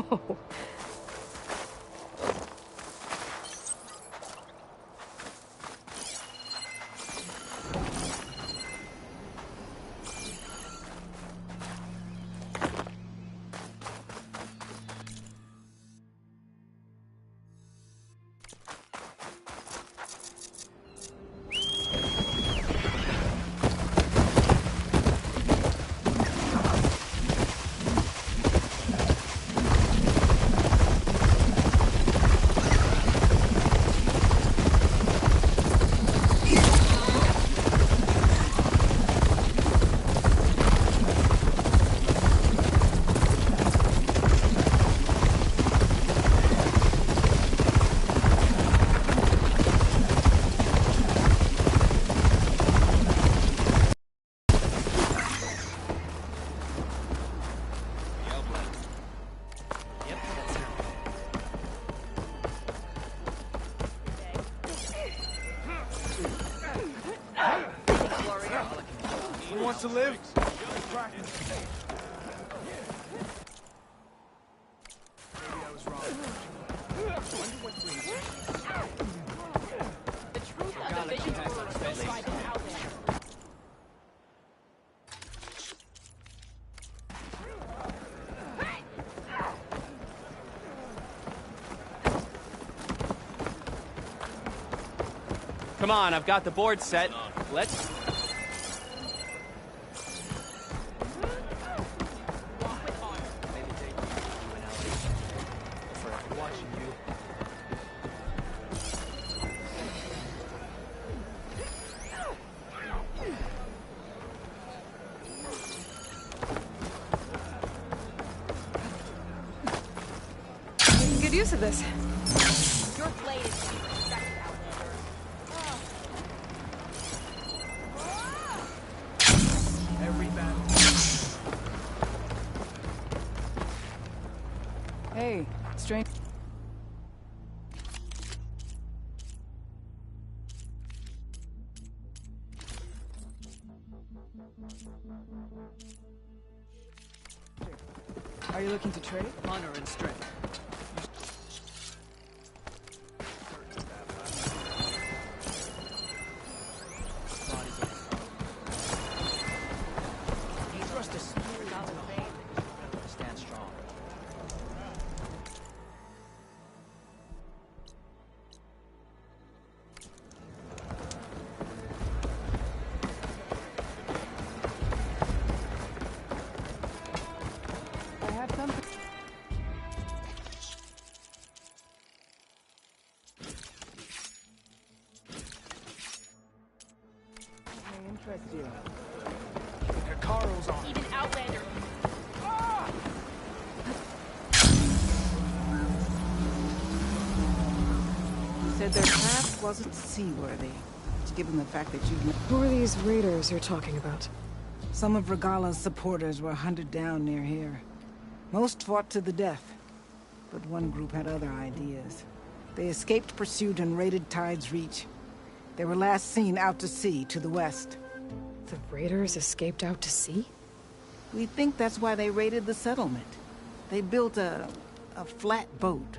Whoa. To live? Come on, I've got the board set. Let's... Good use of this. Your blade is respected, Outlander. Every battle. Hey, strange. Are you looking to trade? Honor and strength. Stand strong. I have something. May interest you. Hikaru's on. Even Outlander. You said their path wasn't seaworthy, given the fact that you've... Who are these raiders you're talking about? Some of Regala's supporters were hunted down near here. Most fought to the death, but one group had other ideas. They escaped pursuit and raided Tide's Reach. They were last seen out to sea, to the west. The raiders escaped out to sea? We think that's why they raided the settlement. They built a flat boat.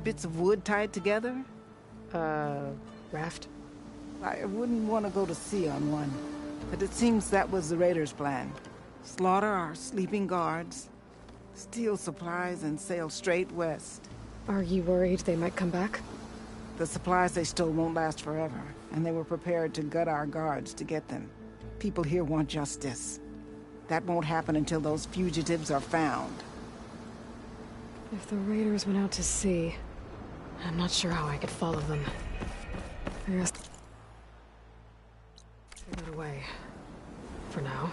Bits of wood tied together. Raft? I wouldn't want to go to sea on one, but it seems that was the raiders' plan. Slaughter our sleeping guards, steal supplies, and sail straight west. Are you worried they might come back? The supplies they stole won't last forever, and they were prepared to gut our guards to get them. People here want justice. That won't happen until those fugitives are found. If the raiders went out to sea, I'm not sure how I could follow them. I guess... Take it away. For now.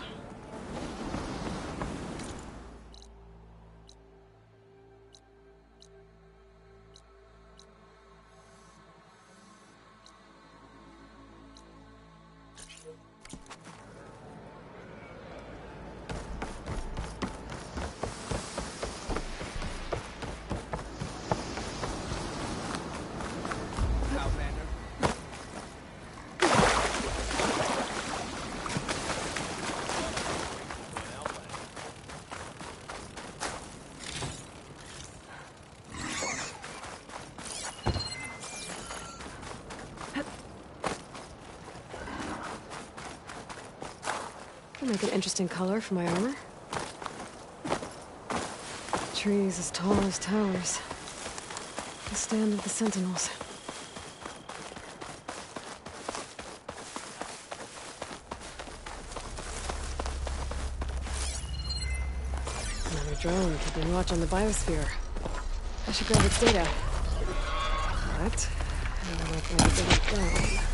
make an interesting color for my armor. Trees as tall as towers. The stand of the sentinels. Another drone keeping watch on the biosphere. I should grab its data. But I'm not going to get it down.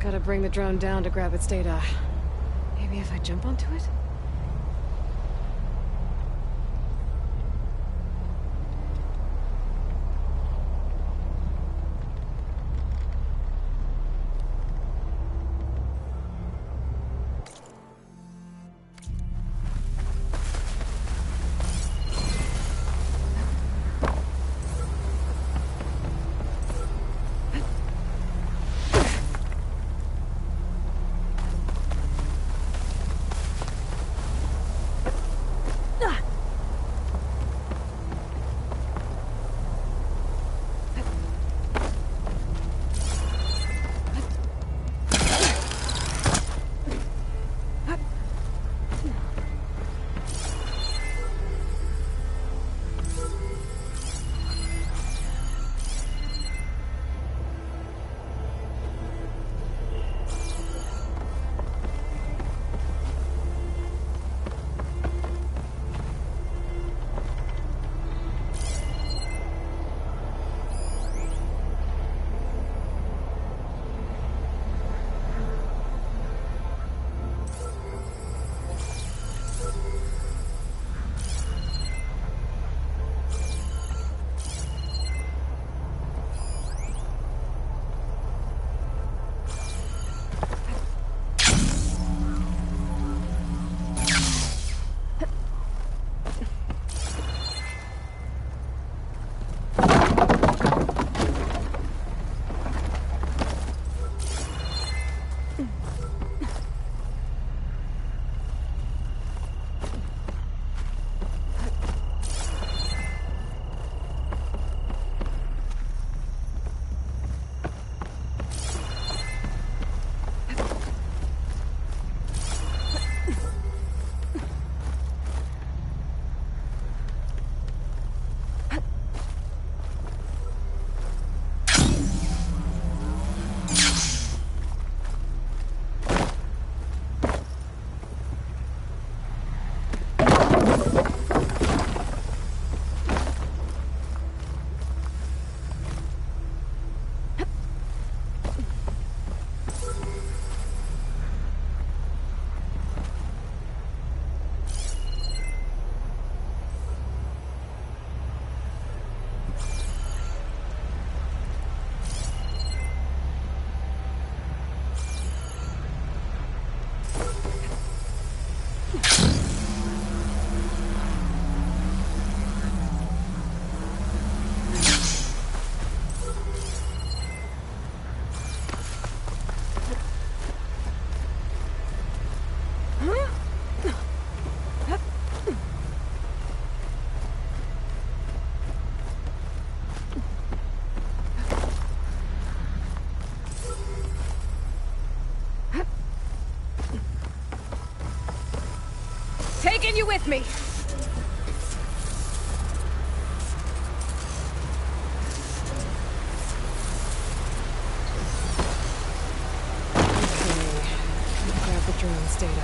Gotta bring the drone down to grab its data. Maybe if I jump onto it? Taking you with me. Okay, grab the drone's data.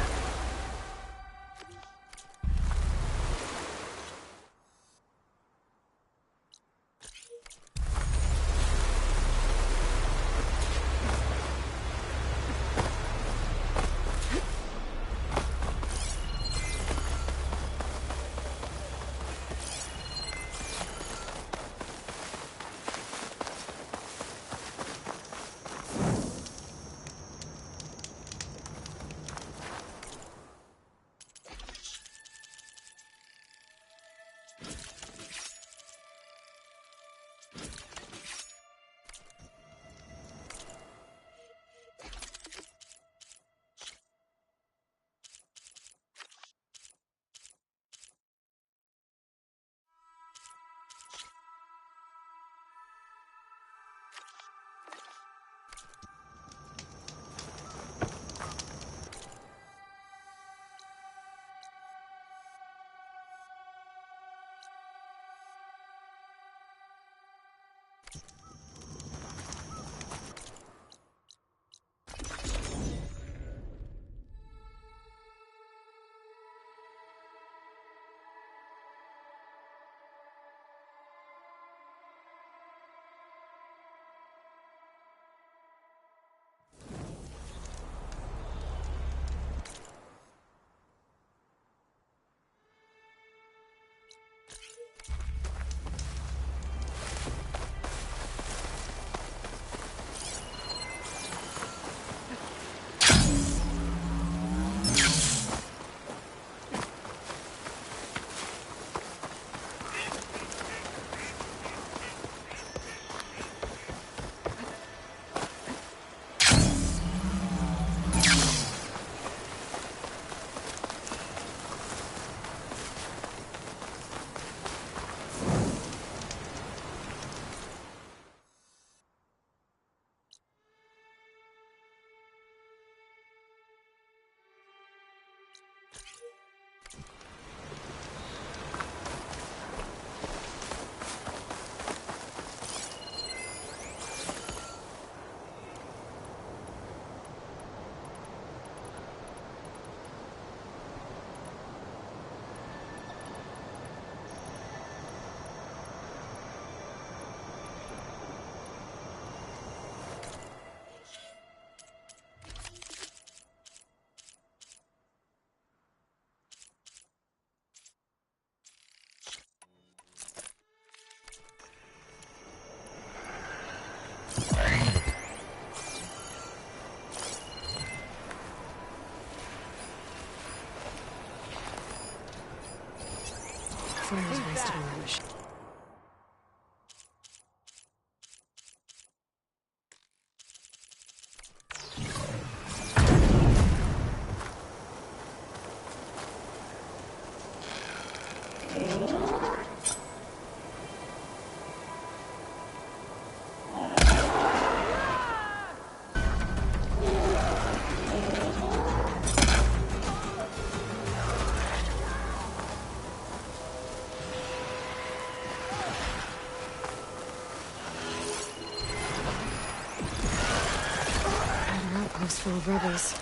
cove's full of rebels.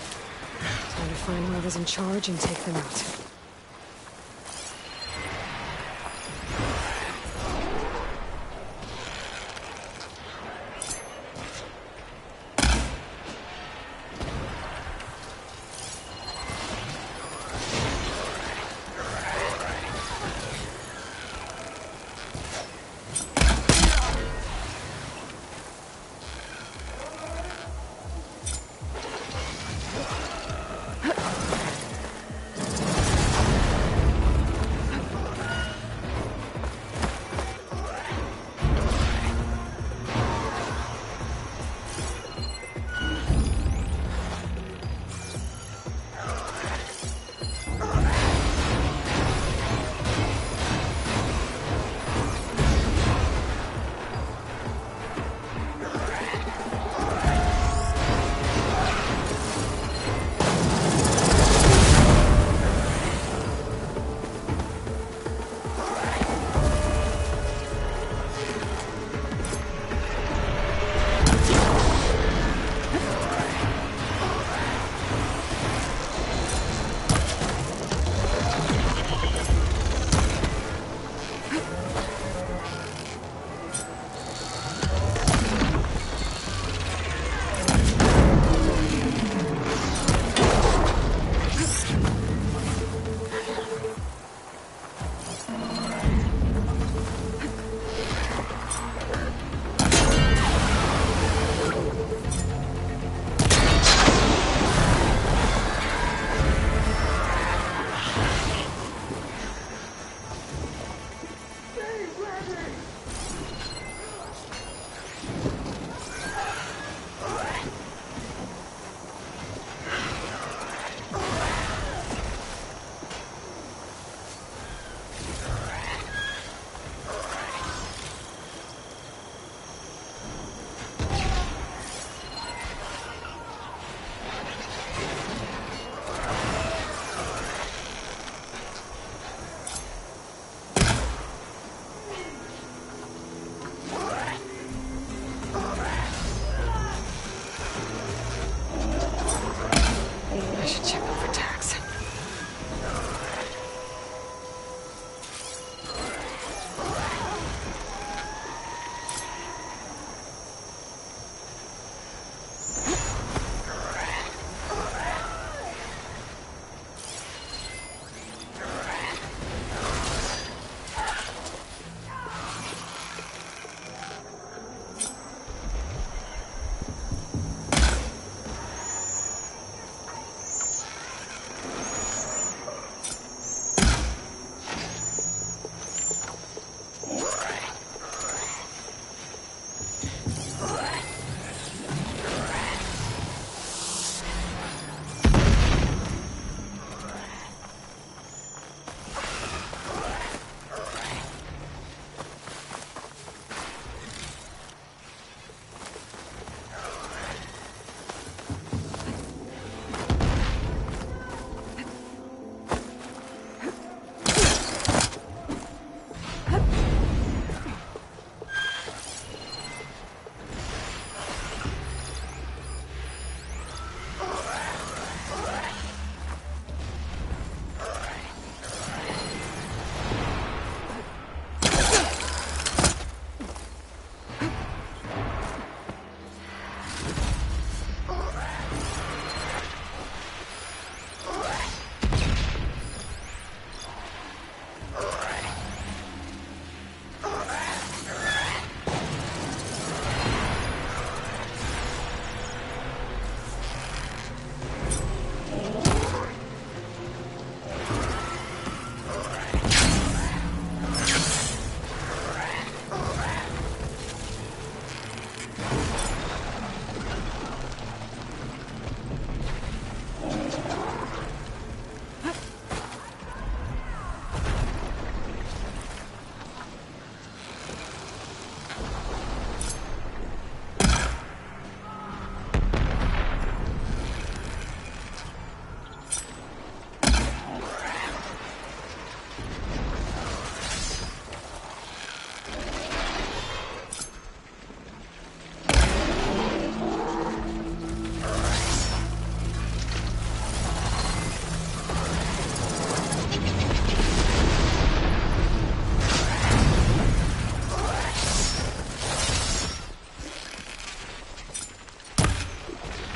Time to find whoever's in charge and take them out.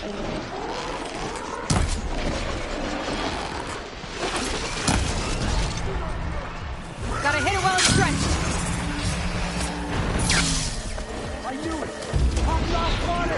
Gotta hit it while it's stretched. I knew it! Pop off on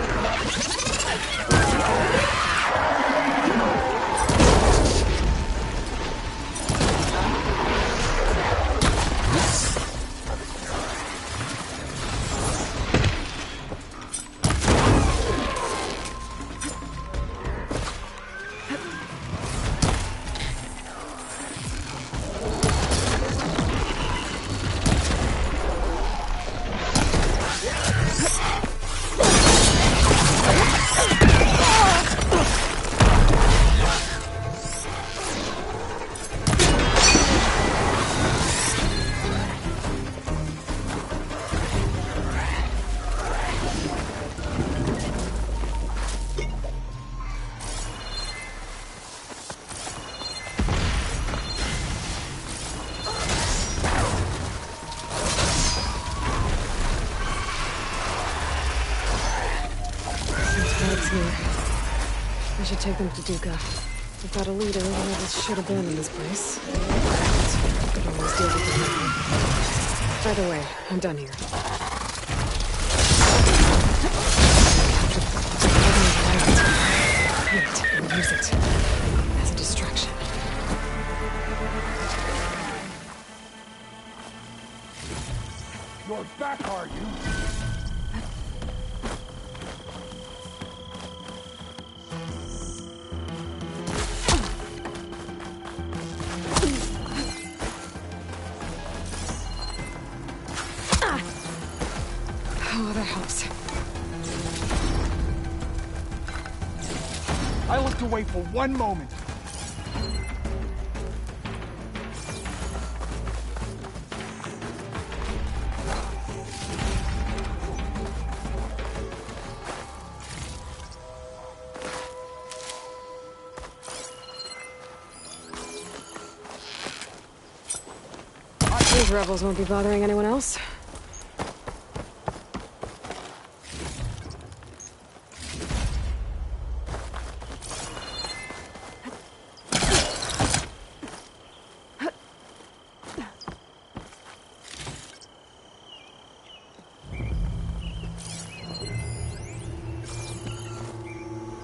I should take them to Duca. Without a leader, the rebels should abandon this place. Could always deal with them later. By the way, I'm done here. Wait, and use it as a distraction. You're back, are you? Oh, that helps. I looked away for one moment. These rebels won't be bothering anyone else.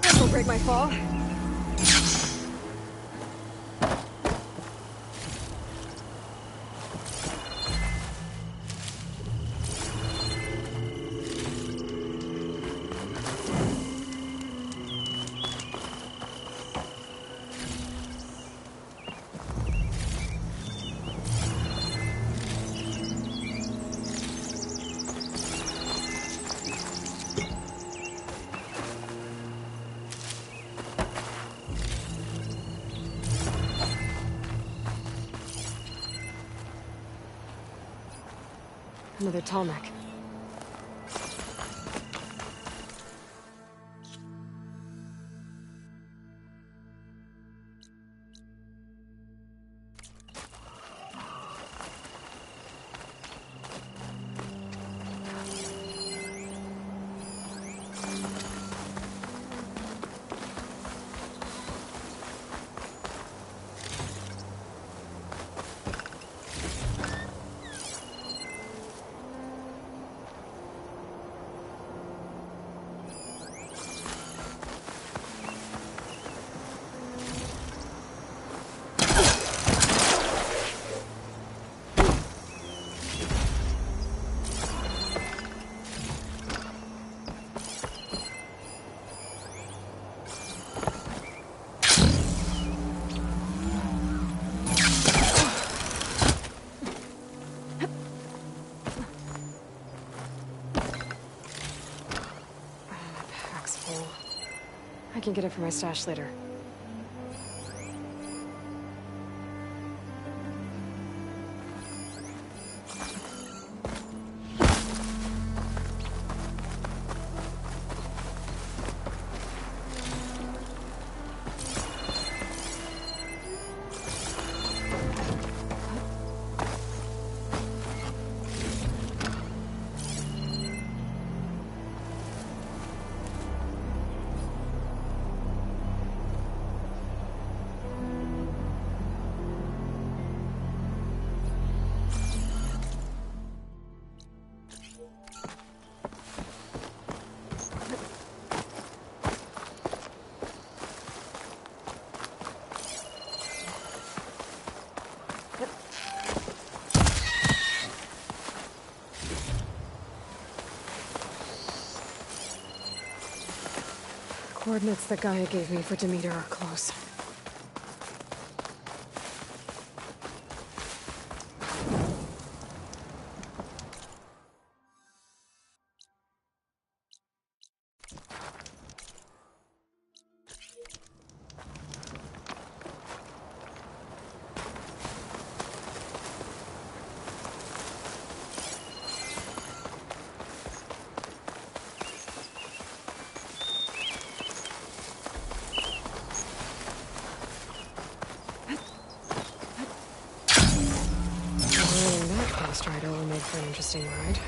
This will break my fall. Another Tallneck. I can get it from my stash later. Coordinates that Gaia gave me for Demeter are close. Strider will make for an interesting ride.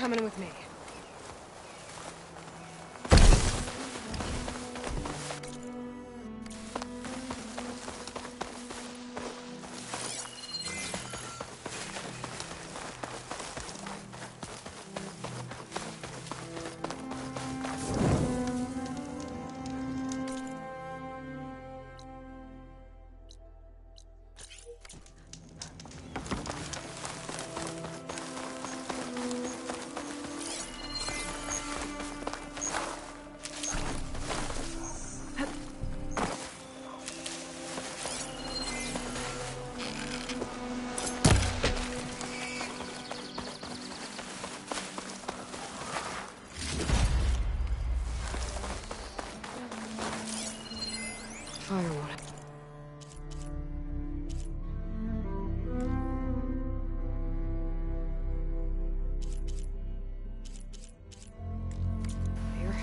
Coming with me. Firewood. Here.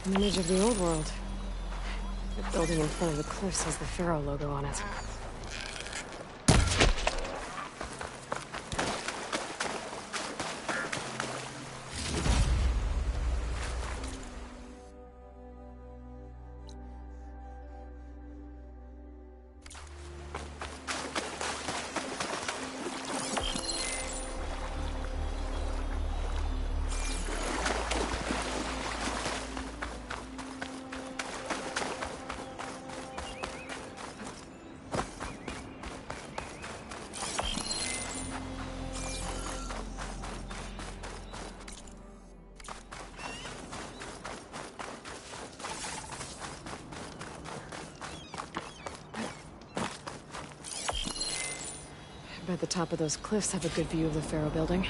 An image of the old world. The building in front of the cliffs has the Pharaoh logo on it. I bet the top of those cliffs have a good view of the Pharaoh building.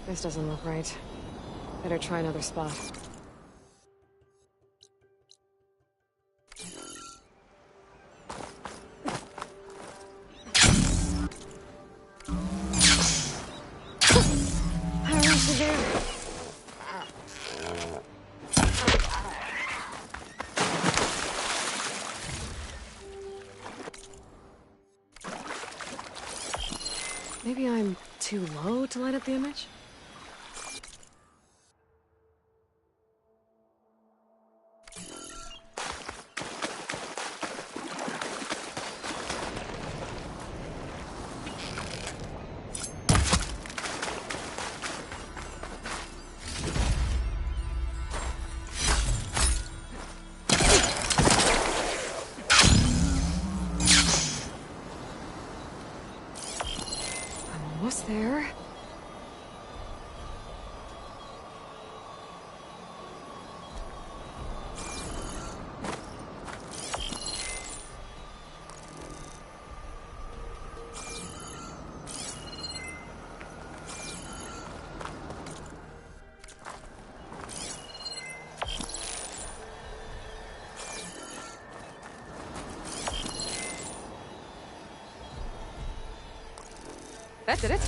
This doesn't look right. Better try another spot. Maybe I'm too low to light up the image? Almost there. That did it.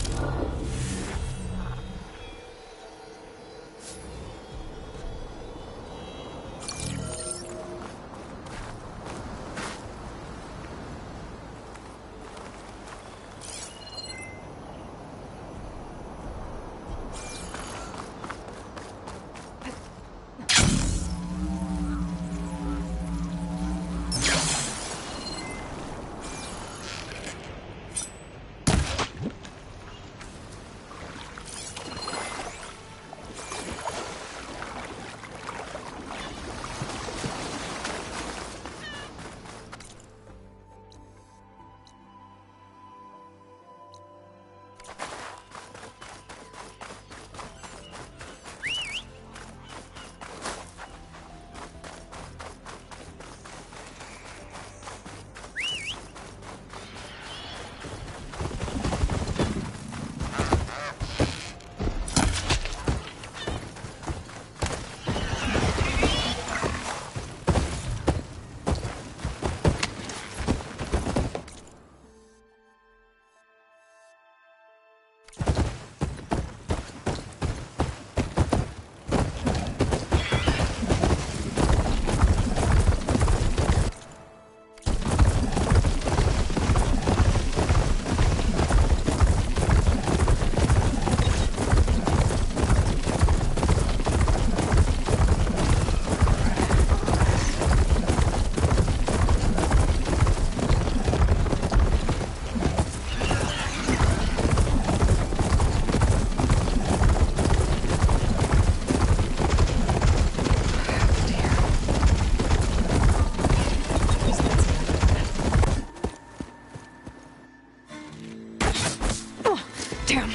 Damn.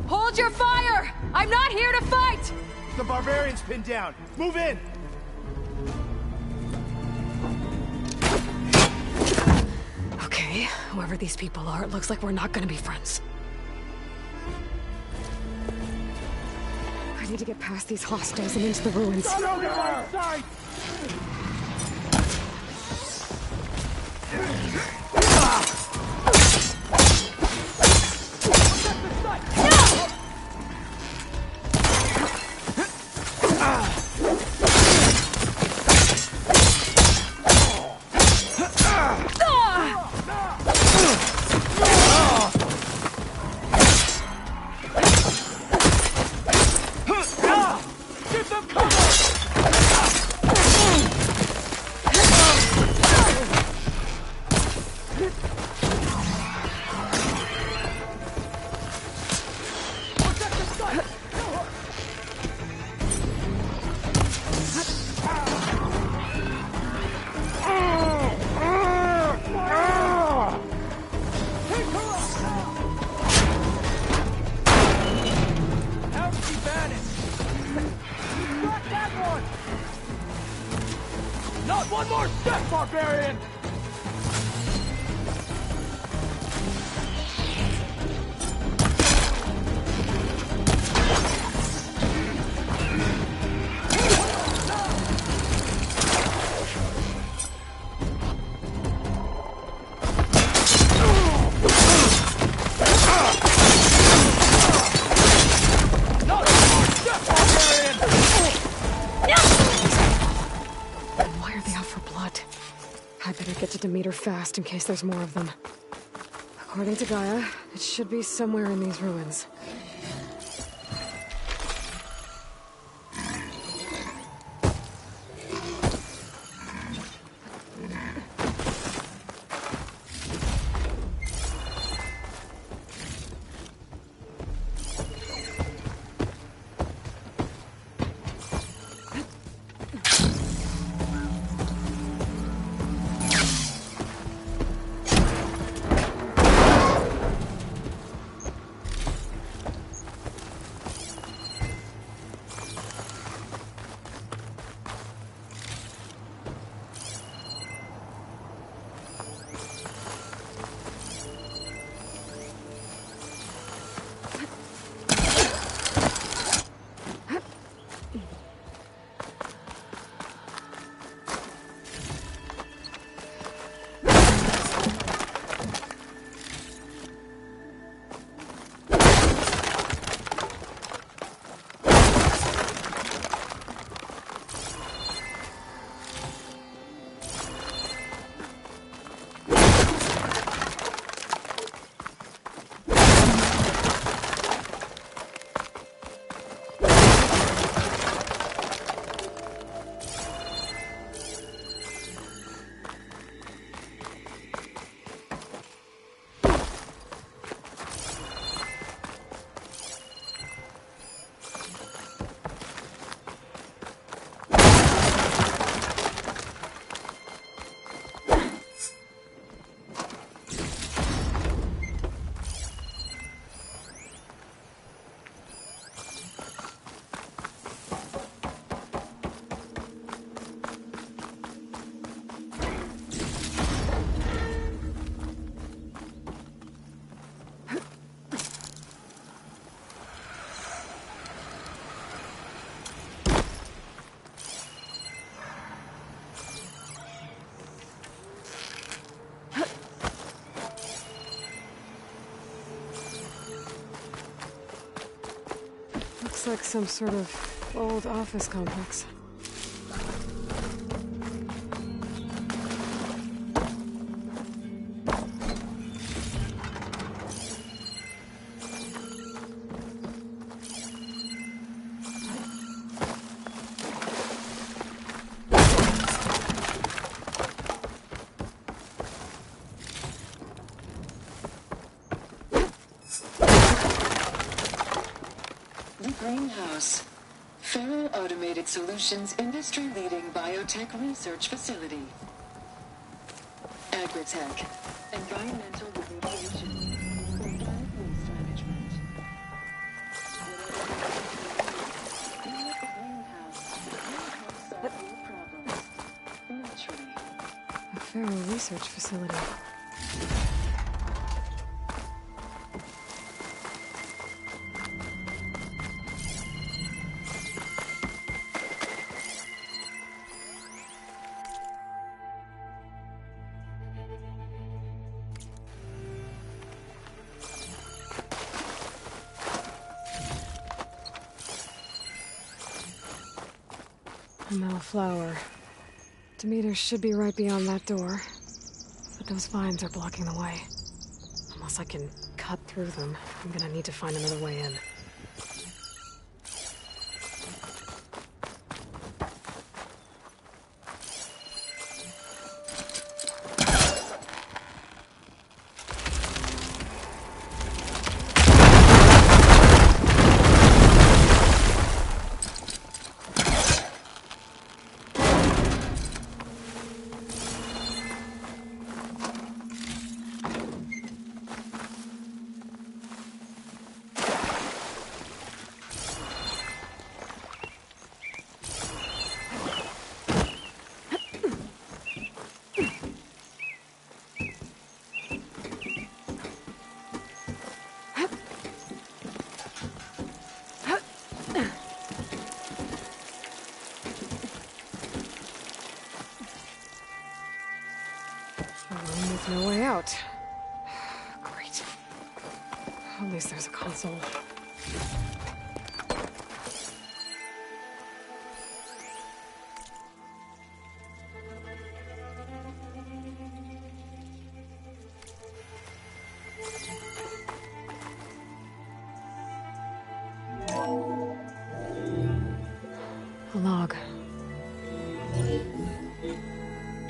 Hold your fire! I'm not here to fight! The barbarian's pinned down. Move in! Okay, whoever these people are, it looks like we're not gonna be friends. I need to get past these hostiles and into the ruins. Don't get my sight! Demeter fast in case there's more of them. According to Gaia, it should be somewhere in these ruins. Looks like some sort of old office complex. Greenhouse. Faro Automated Solutions industry-leading biotech research facility. Agritech. Environmental remediation. Organic waste management. A Faro research facility. A Malflower. Demeter should be right beyond that door. But those vines are blocking the way. Unless I can cut through them, I'm gonna need to find another way in. With no way out. Great. At least there's a console.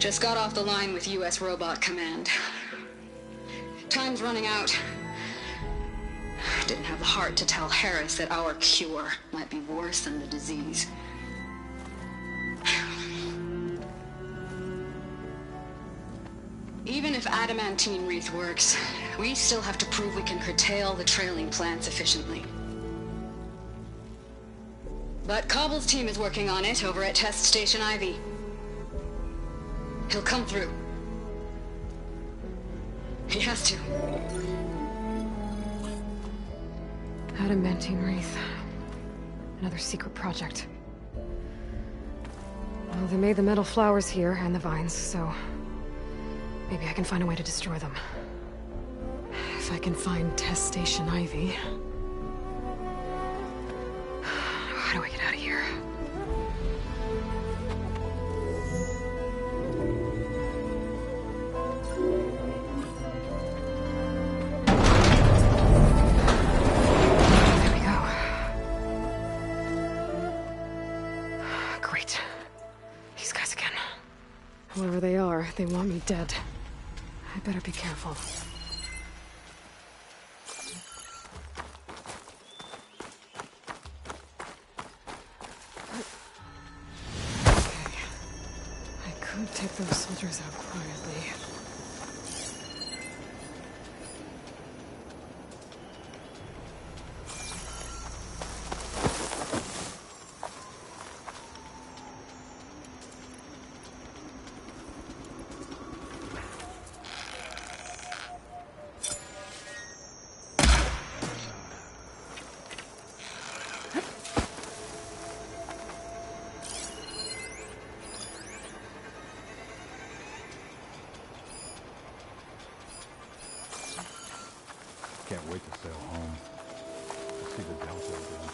Just got off the line with U.S. Robot Command. Time's running out. Didn't have the heart to tell Harris that our cure might be worse than the disease. Even if adamantine wreath works, we still have to prove we can curtail the trailing plants efficiently. But Cobble's team is working on it over at Test Station Ivy. He'll come through. He has to. Adamantine wreath. Another secret project. Well, they made the metal flowers here and the vines, so maybe I can find a way to destroy them. If I can find Test Station Ivy. How do I get out of here? There we go. Great. These guys again. Whoever they are, they want me dead. I better be careful. Take those soldiers out quietly. Can't wait to sail home. To see the Delta again.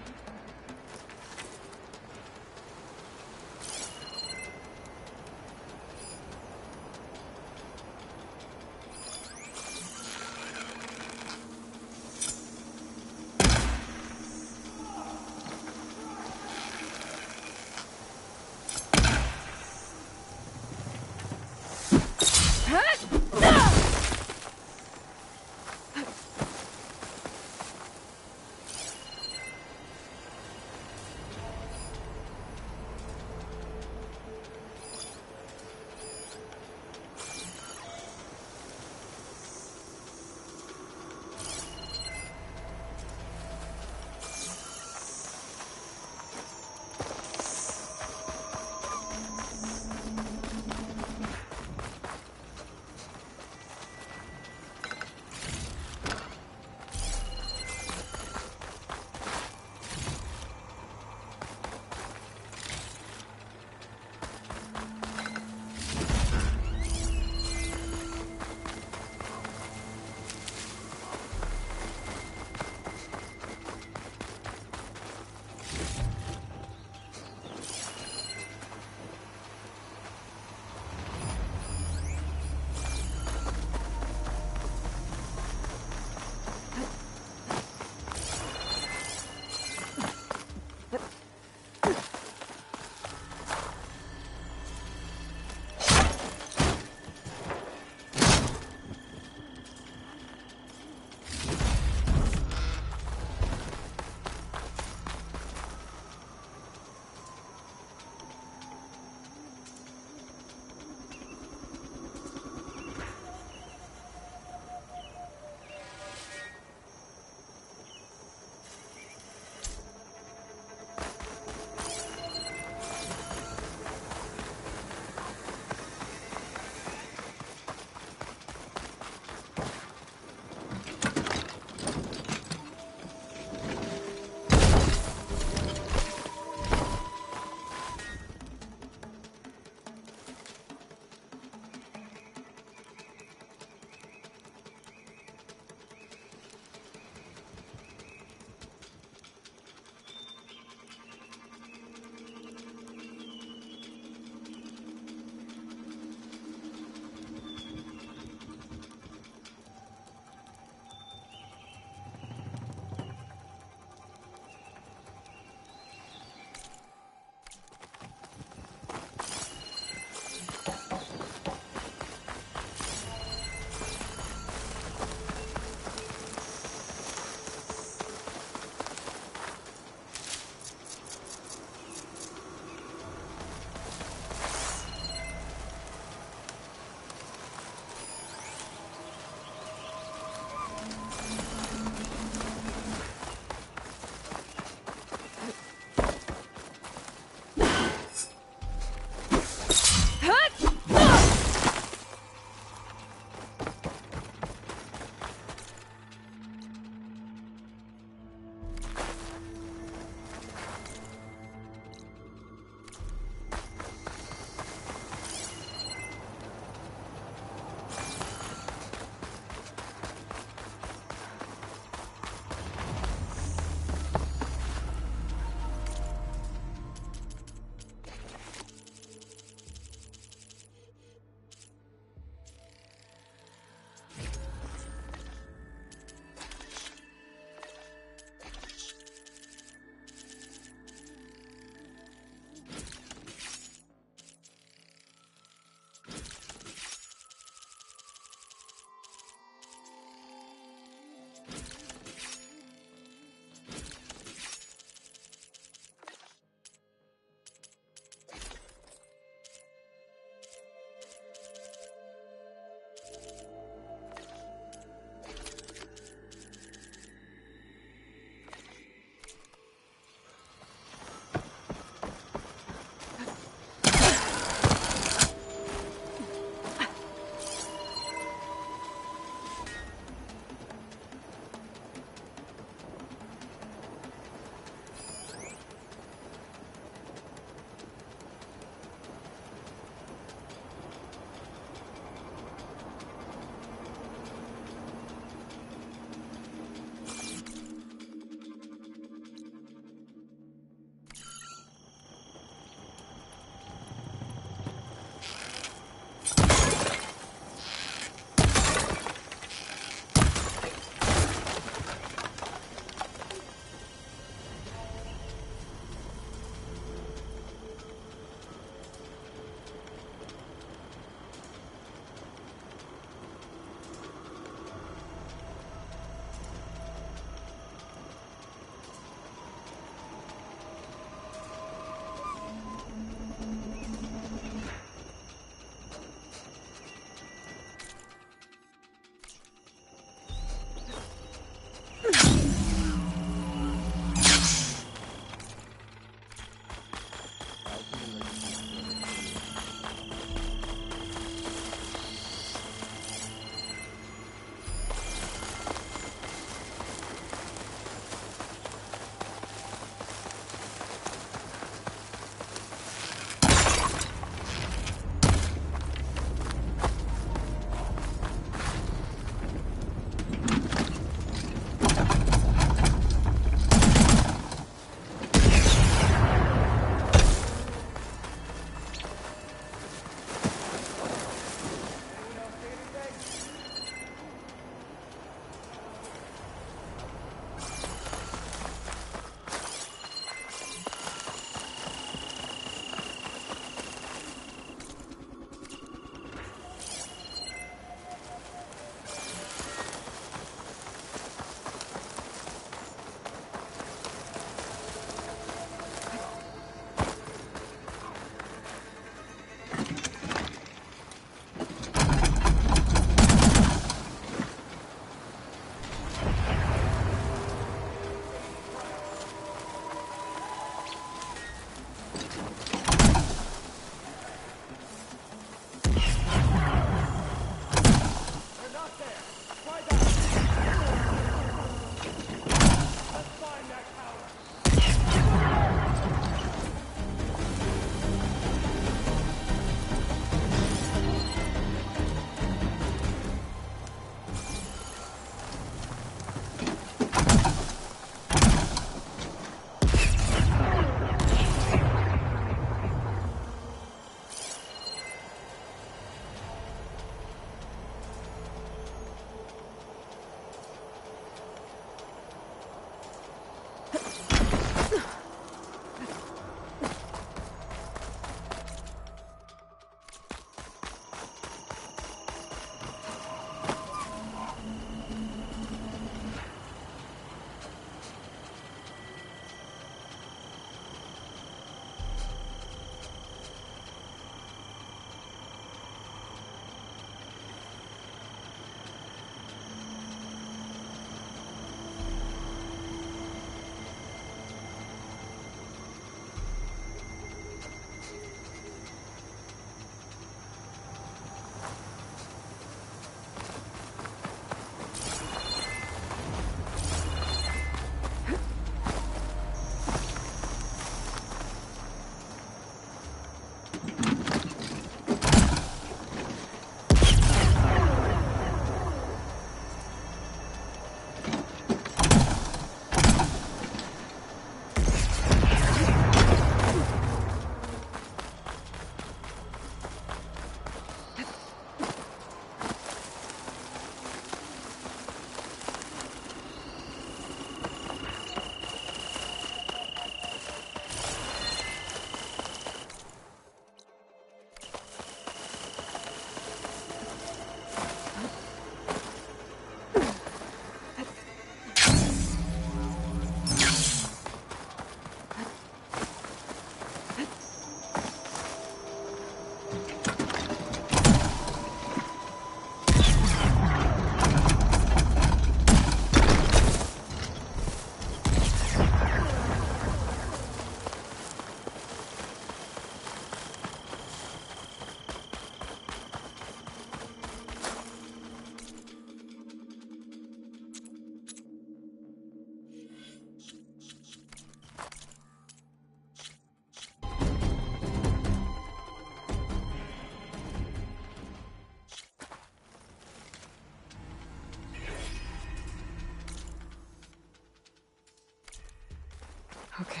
Okay.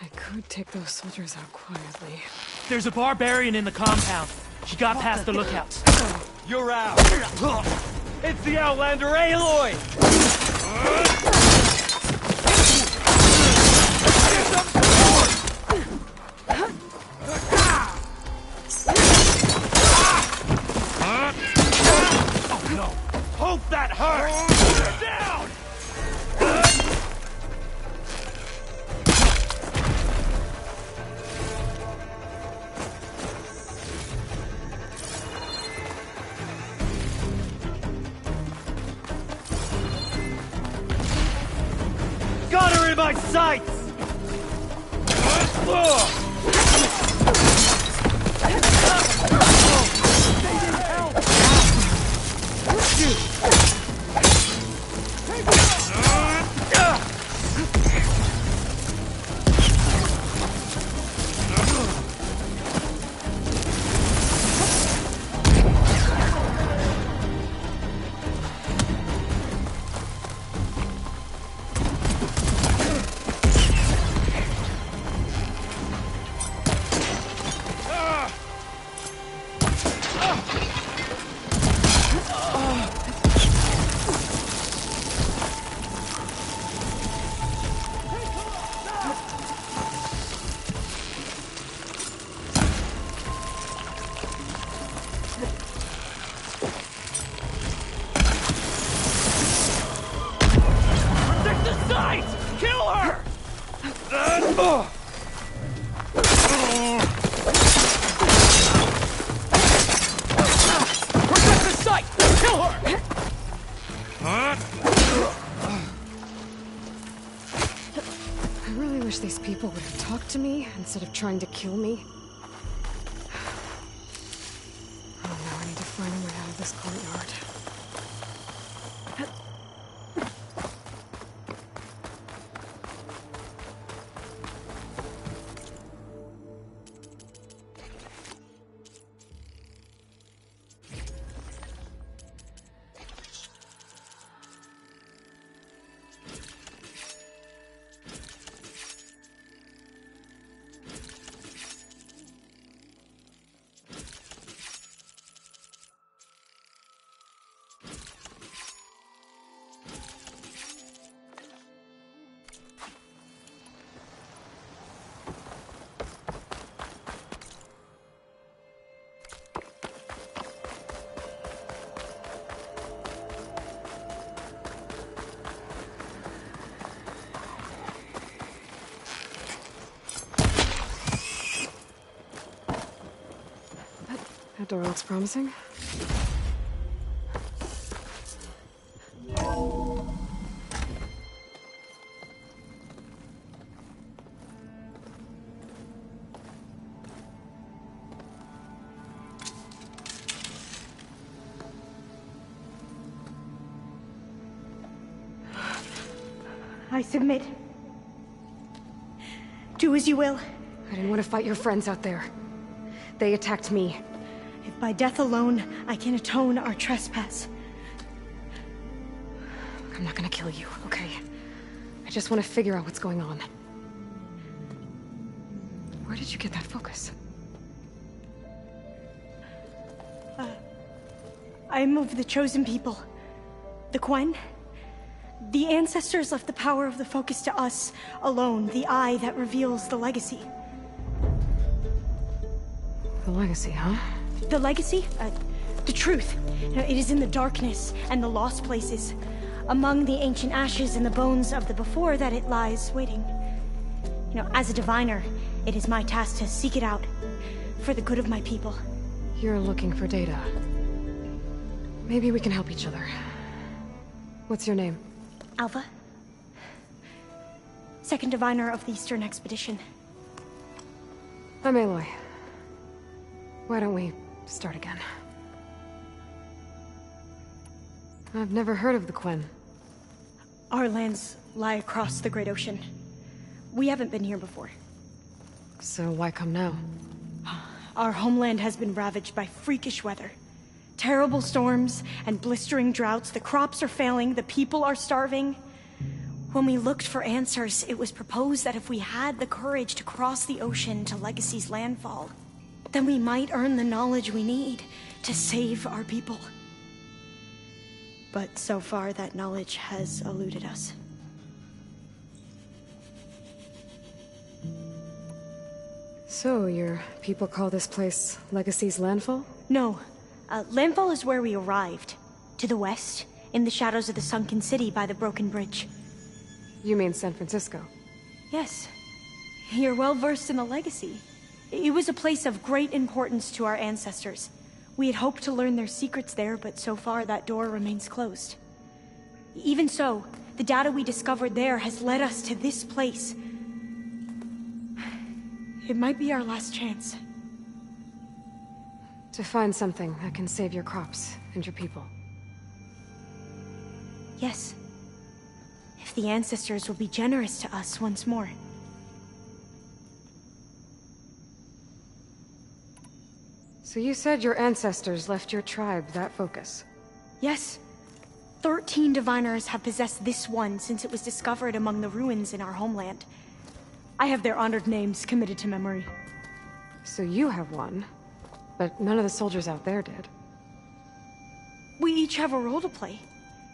I could take those soldiers out quietly. There's a barbarian in the compound. She got past the lookouts. You're out. It's the Outlander Aloy! Oh no! Hope that hurts! Down! Got her in my sights! talk to me instead of trying to kill me? Oh no, I need to find a way out of this courtyard. That door looks promising. I submit. Do as you will. I didn't want to fight your friends out there. They attacked me. If by death alone I can atone our trespass. I'm not gonna kill you, okay? I just want to figure out what's going on. Where did you get that focus? I am of the chosen people. The Quen. The ancestors left the power of the focus to us alone, the eye that reveals the legacy. The legacy, huh? The legacy? The truth. It is in the darkness and the lost places, among the ancient ashes and the bones of the before that it lies waiting. As a diviner, it is my task to seek it out, for the good of my people. You're looking for data. Maybe we can help each other. What's your name? Alva. Second diviner of the Eastern Expedition. I'm Aloy. Why don't we start again? I've never heard of the Quen. Our lands lie across the Great Ocean. We haven't been here before. So why come now? Our homeland has been ravaged by freakish weather. Terrible storms and blistering droughts. The crops are failing, the people are starving. When we looked for answers, it was proposed that if we had the courage to cross the ocean to Legacy's landfall, then we might earn the knowledge we need to save our people. But so far, that knowledge has eluded us. So, your people call this place Legacy's landfall? No. Landfall is where we arrived. To the west, in the shadows of the sunken city by the broken bridge. You mean San Francisco? Yes. You're well versed in the Legacy. It was a place of great importance to our ancestors. We had hoped to learn their secrets there, but so far that door remains closed. Even so, the data we discovered there has led us to this place. It might be our last chance. To find something that can save your crops and your people. Yes. If the ancestors will be generous to us once more. So you said your ancestors left your tribe that focus? Yes. 13 diviners have possessed this one since it was discovered among the ruins in our homeland. I have their honored names committed to memory. So you have one, but none of the soldiers out there did. We each have a role to play.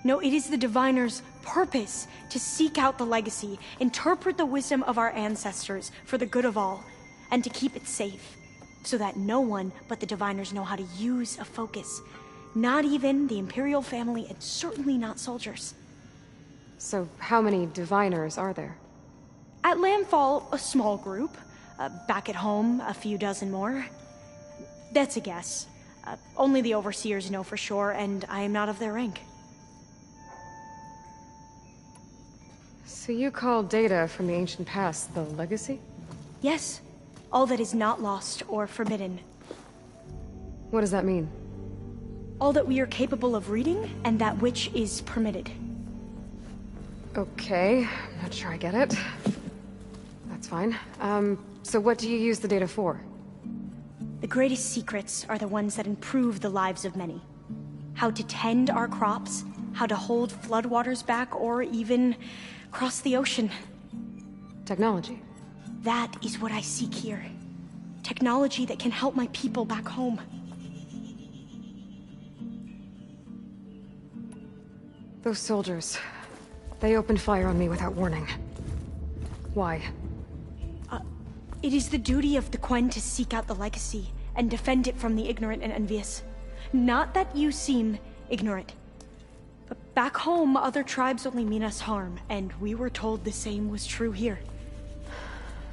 No, it is the diviner's purpose to seek out the legacy, interpret the wisdom of our ancestors for the good of all, and to keep it safe, so that no one but the diviners know how to use a focus. Not even the Imperial family, and certainly not soldiers. So how many diviners are there? At Landfall, a small group. Back at home, a few dozen more. That's a guess. Only the overseers know for sure, and I am not of their rank. So you call data from the ancient past the legacy? Yes. All that is not lost or forbidden. What does that mean? All that we are capable of reading, and that which is permitted. Okay, I'm not sure I get it. That's fine. So what do you use the data for? The greatest secrets are the ones that improve the lives of many. How to tend our crops, how to hold floodwaters back, or even cross the ocean. Technology. That is what I seek here. Technology that can help my people back home. Those soldiers, they opened fire on me without warning. Why? It is the duty of the Quen to seek out the legacy and defend it from the ignorant and envious. Not that you seem ignorant. But back home, other tribes only mean us harm, and we were told the same was true here.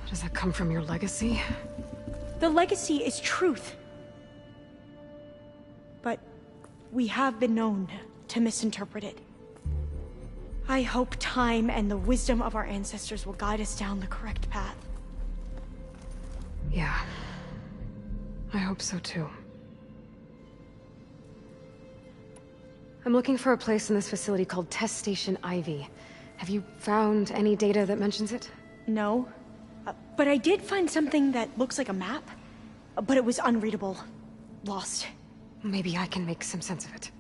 Does that come from your legacy? The legacy is truth. But we have been known to misinterpret it. I hope time and the wisdom of our ancestors will guide us down the correct path. Yeah. I hope so too. I'm looking for a place in this facility called Test Station Ivy. Have you found any data that mentions it? No. But I did find something that looks like a map. But it was unreadable. Lost. Maybe I can make some sense of it.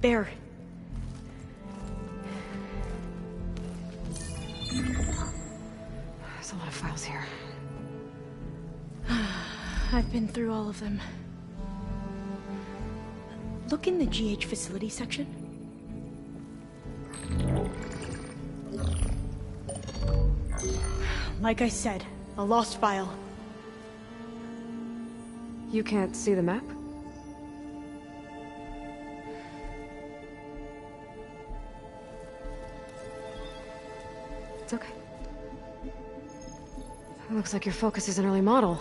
There. There's a lot of files here. I've been through all of them. Look in the GH facility section. Like I said, a lost file. You can't see the map? It's okay. It looks like your focus is an early model.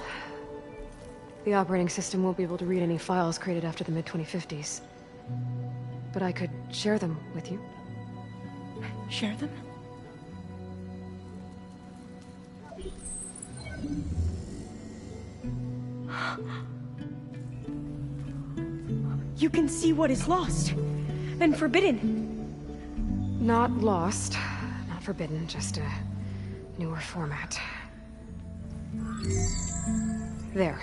The operating system won't be able to read any files created after the mid-2050s. But I could share them with you. Share them? You can see what is lost and forbidden. Not lost, not forbidden, just a newer format. There.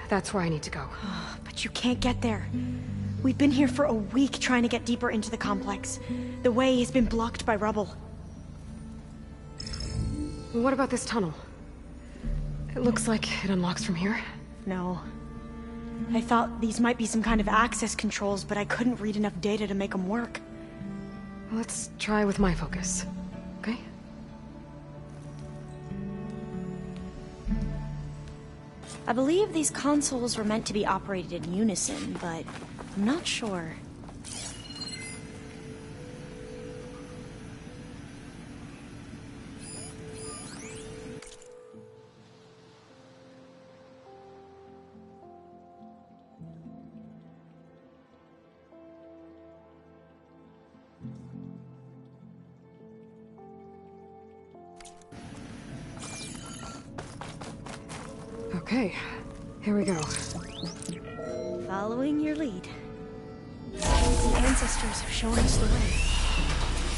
That's where I need to go. But you can't get there. We've been here for a week trying to get deeper into the complex. The way has been blocked by rubble. What about this tunnel? It looks like it unlocks from here. No. I thought these might be some kind of access controls, but I couldn't read enough data to make them work. Let's try with my focus, okay? I believe these consoles were meant to be operated in unison, but I'm not sure. Okay, here we go. Following your lead. The ancestors have shown us the way.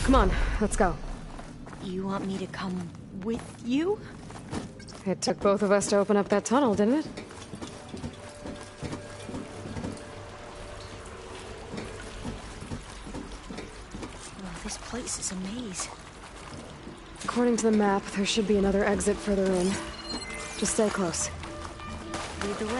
Come on, let's go. You want me to come with you? It took both of us to open up that tunnel, didn't it? Oh, this place is a maze. According to the map, there should be another exit further in. Just stay close. Lead the way. I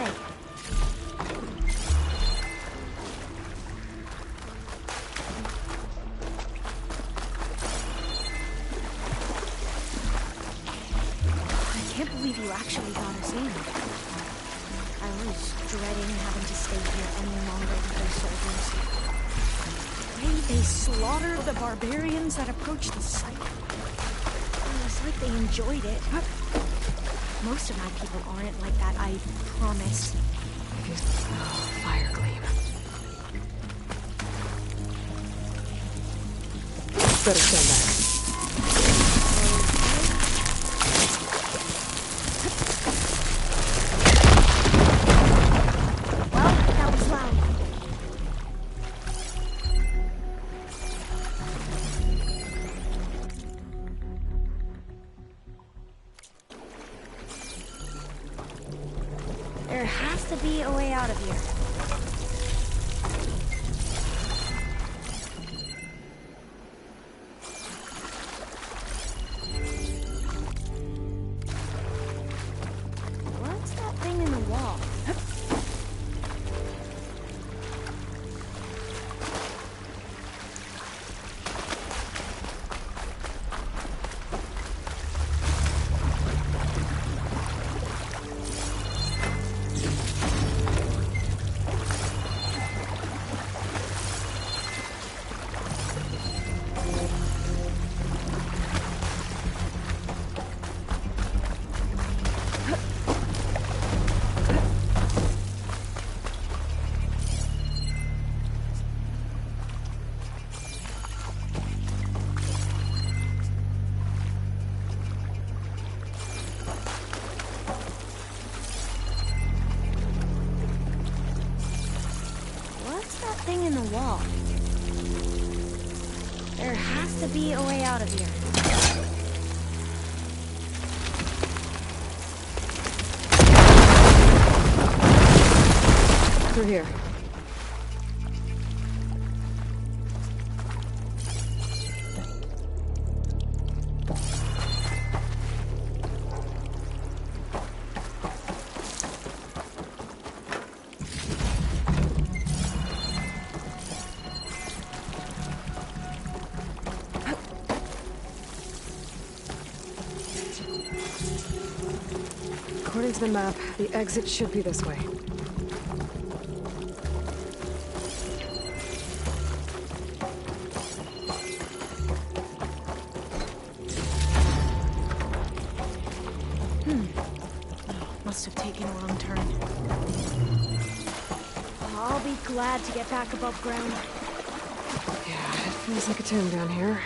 can't believe you actually got us in. I was dreading having to stay here any longer with those soldiers. The way they slaughtered the barbarians that approached the site. It was like they enjoyed it. Most of my people aren't like that, I promise. Fire gleam. Better stand back. There has to be a way out of here. What's that thing in the wall? Thing in the wall. There has to be a way out of here. Through here. According to the map, the exit should be this way. Must have taken a wrong turn. I'll be glad to get back above ground. Yeah, it feels like a tomb down here.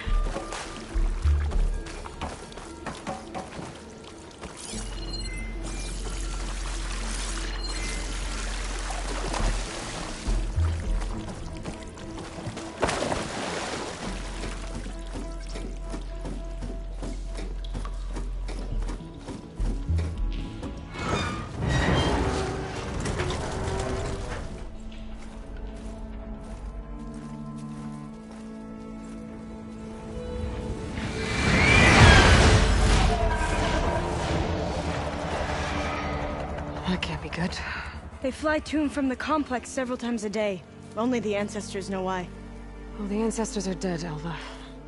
That can't be good. They fly to and from the complex several times a day. Only the ancestors know why. Well, the ancestors are dead, Elva.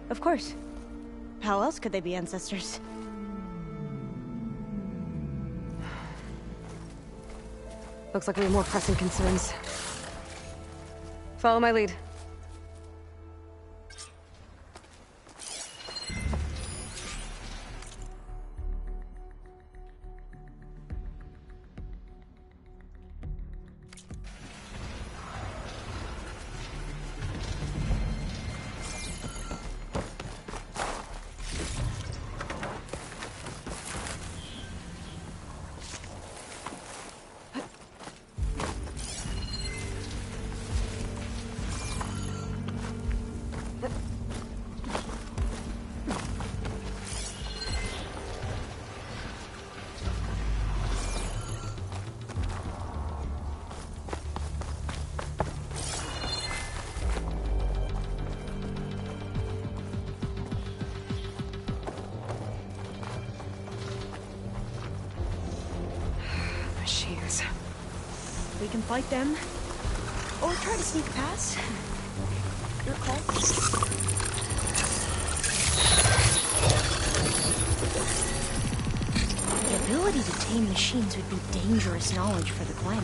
Of course. How else could they be ancestors? Looks like we have more pressing concerns. Follow my lead. Machines. We can fight them, or try to sneak past. Your call. The ability to tame machines would be dangerous knowledge for the Glen.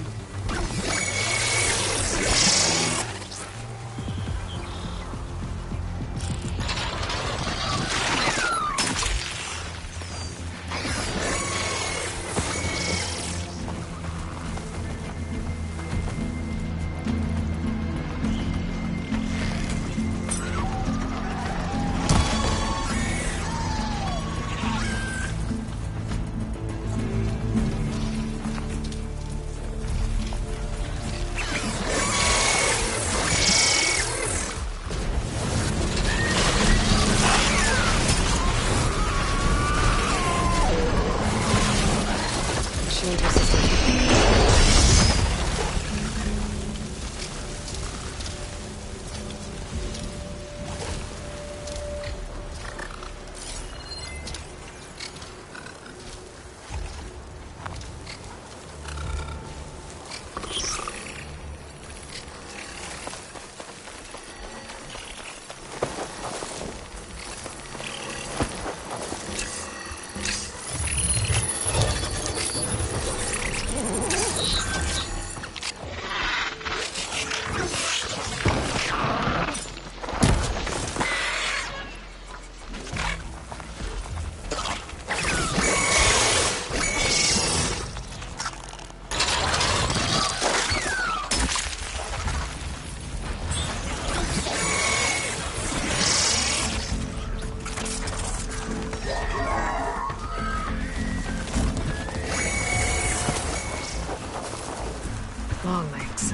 Long legs.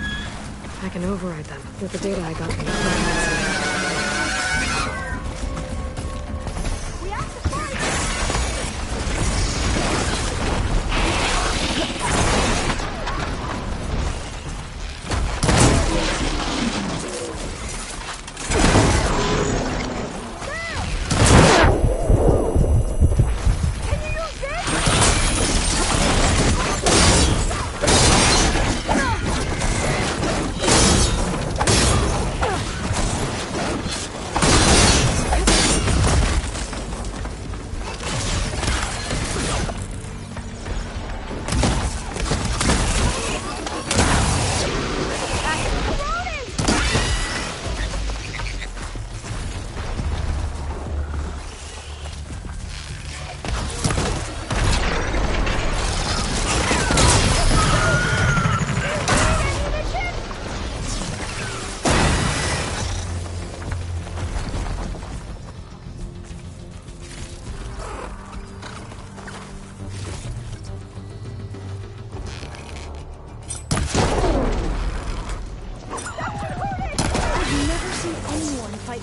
I can override them with the data I got from the plans.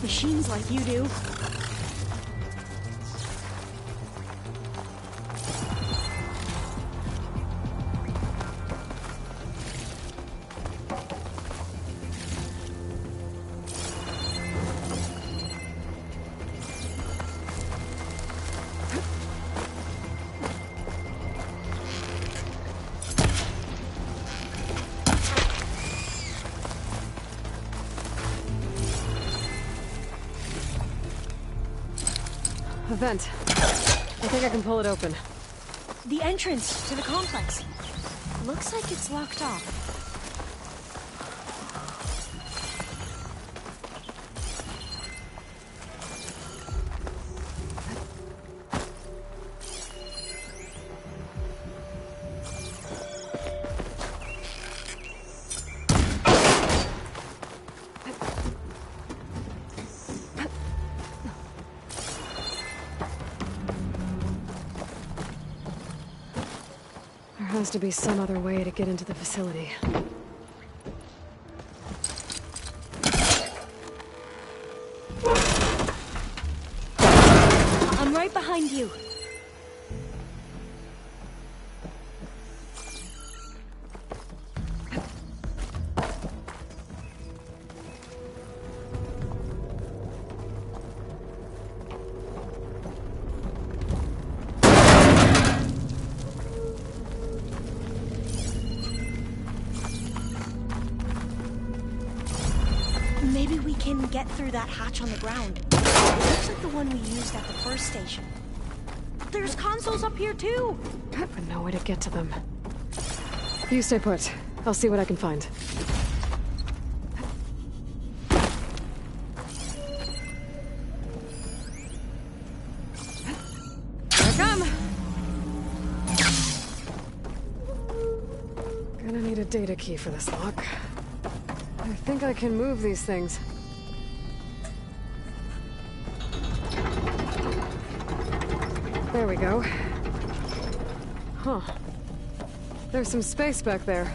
Machines like you do. A vent. I think I can pull it open. The entrance to the complex. Looks like it's locked off. There has to be some other way to get into the facility. I'm right behind you. Maybe we can get through that hatch on the ground. It looks like the one we used at the first station. There's consoles up here too! But no way to get to them. You stay put. I'll see what I can find. Here I come! Gonna need a data key for this lock. I think I can move these things. There we go. Huh. There's some space back there.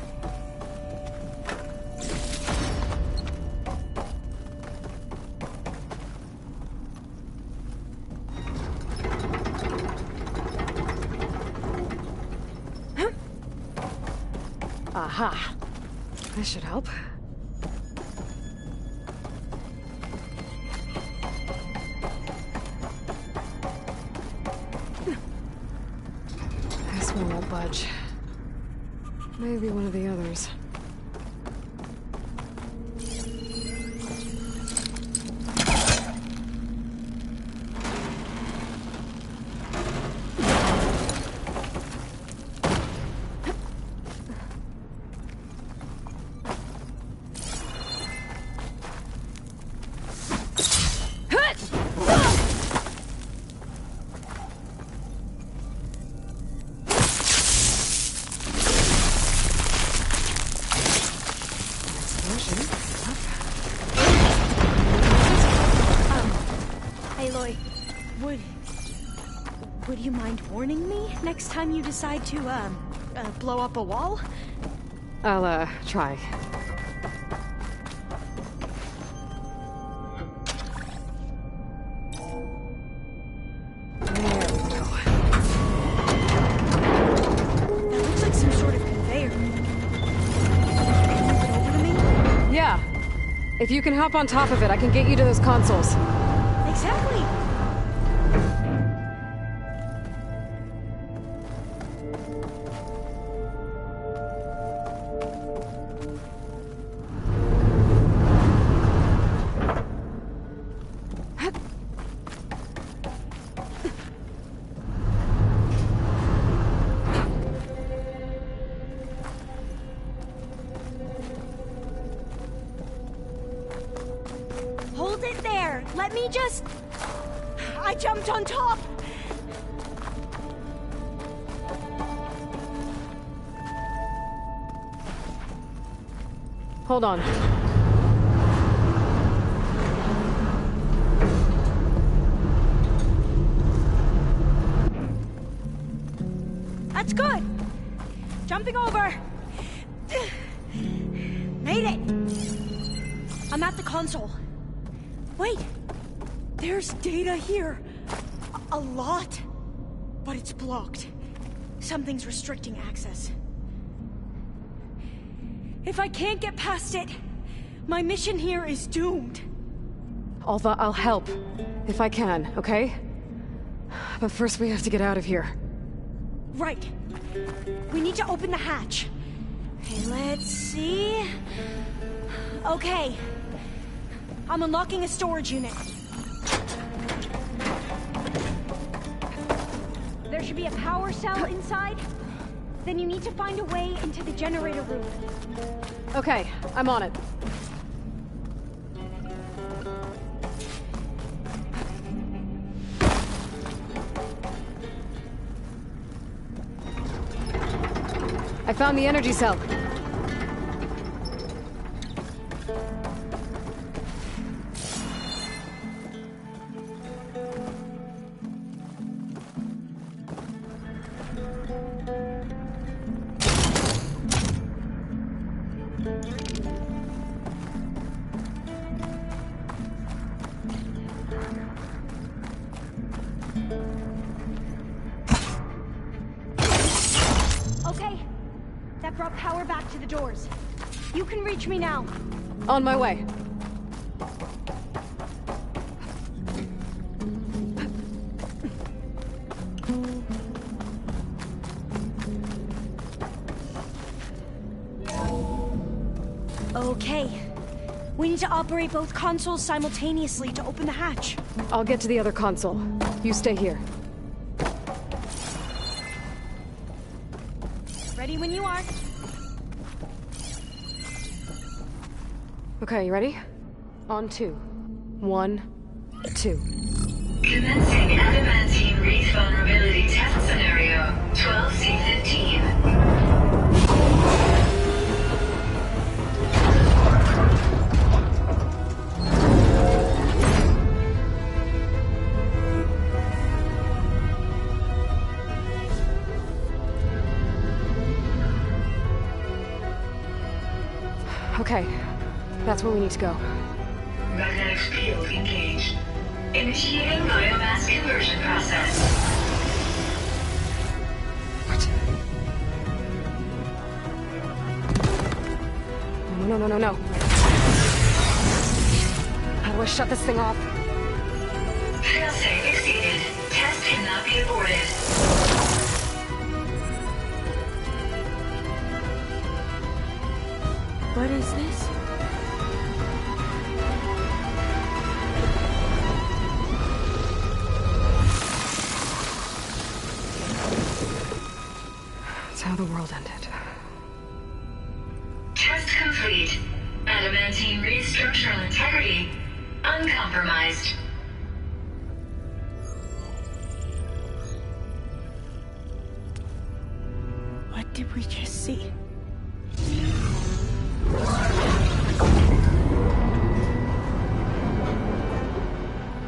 Aha. This should help. This one won't budge. Maybe one of the others. Would you mind warning me next time you decide to, blow up a wall? I'll, try. That looks like some sort of conveyor. Can you move it over to me? Yeah. If you can hop on top of it, I can get you to those consoles. Exactly. Hold it there. Let me just... I jumped on top. Hold on. That's good. Jumping over. Made it. I'm at the console. Wait. There's data here. A lot. But it's blocked. Something's restricting access. If I can't get past it, my mission here is doomed. Alva, I'll help. If I can, okay? But first we have to get out of here. Right. We need to open the hatch. Okay, let's see... Okay. I'm unlocking a storage unit. There should be a power cell inside. Then you need to find a way into the generator room. Okay, I'm on it. I found the energy cell. Okay. That brought power back to the doors. You can reach me now. On my way. Okay. We need to operate both consoles simultaneously to open the hatch. I'll get to the other console. You stay here. Ready when you are. Okay, you ready? On 2. 1, 2. Commencing adamantine reef vulnerability test scenario 12C15. Okay, that's where we need to go. Magnetic field engaged. Initiating biomass conversion process. What? No. How do I shut this thing off? Failsafe exceeded. Test cannot be aborted. What is this? It's how the world ended. Test complete. Adamantine reef structural integrity uncompromised. What did we just see?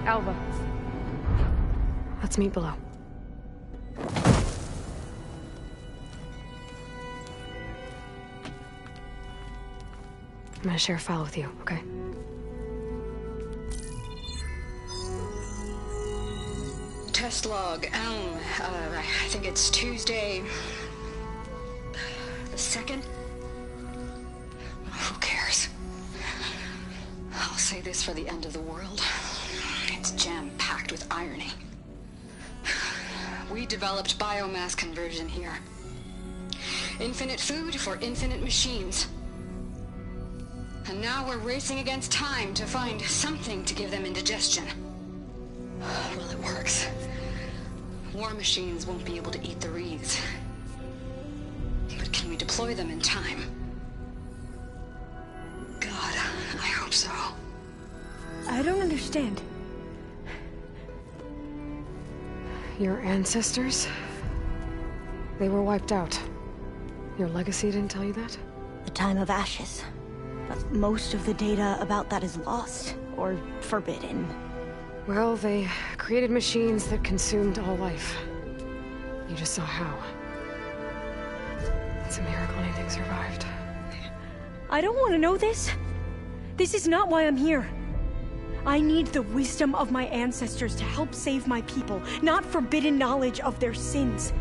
Alva. Let's meet below. I'm gonna share a file with you, okay? Test log, Elm. I think it's Tuesday... the 2nd? Who cares? I'll say this for the end of the world. It's jam-packed with irony. We developed biomass conversion here. Infinite food for infinite machines. And now we're racing against time to find something to give them indigestion. Well, it works. War machines won't be able to eat the wreaths. But can we deploy them in time? God, I hope so. I don't understand. Your ancestors? They were wiped out. Your legacy didn't tell you that? The time of ashes. But most of the data about that is lost, or forbidden. Well, they created machines that consumed all life. You just saw how. It's a miracle anything survived. I don't want to know this. This is not why I'm here. I need the wisdom of my ancestors to help save my people, not forbidden knowledge of their sins.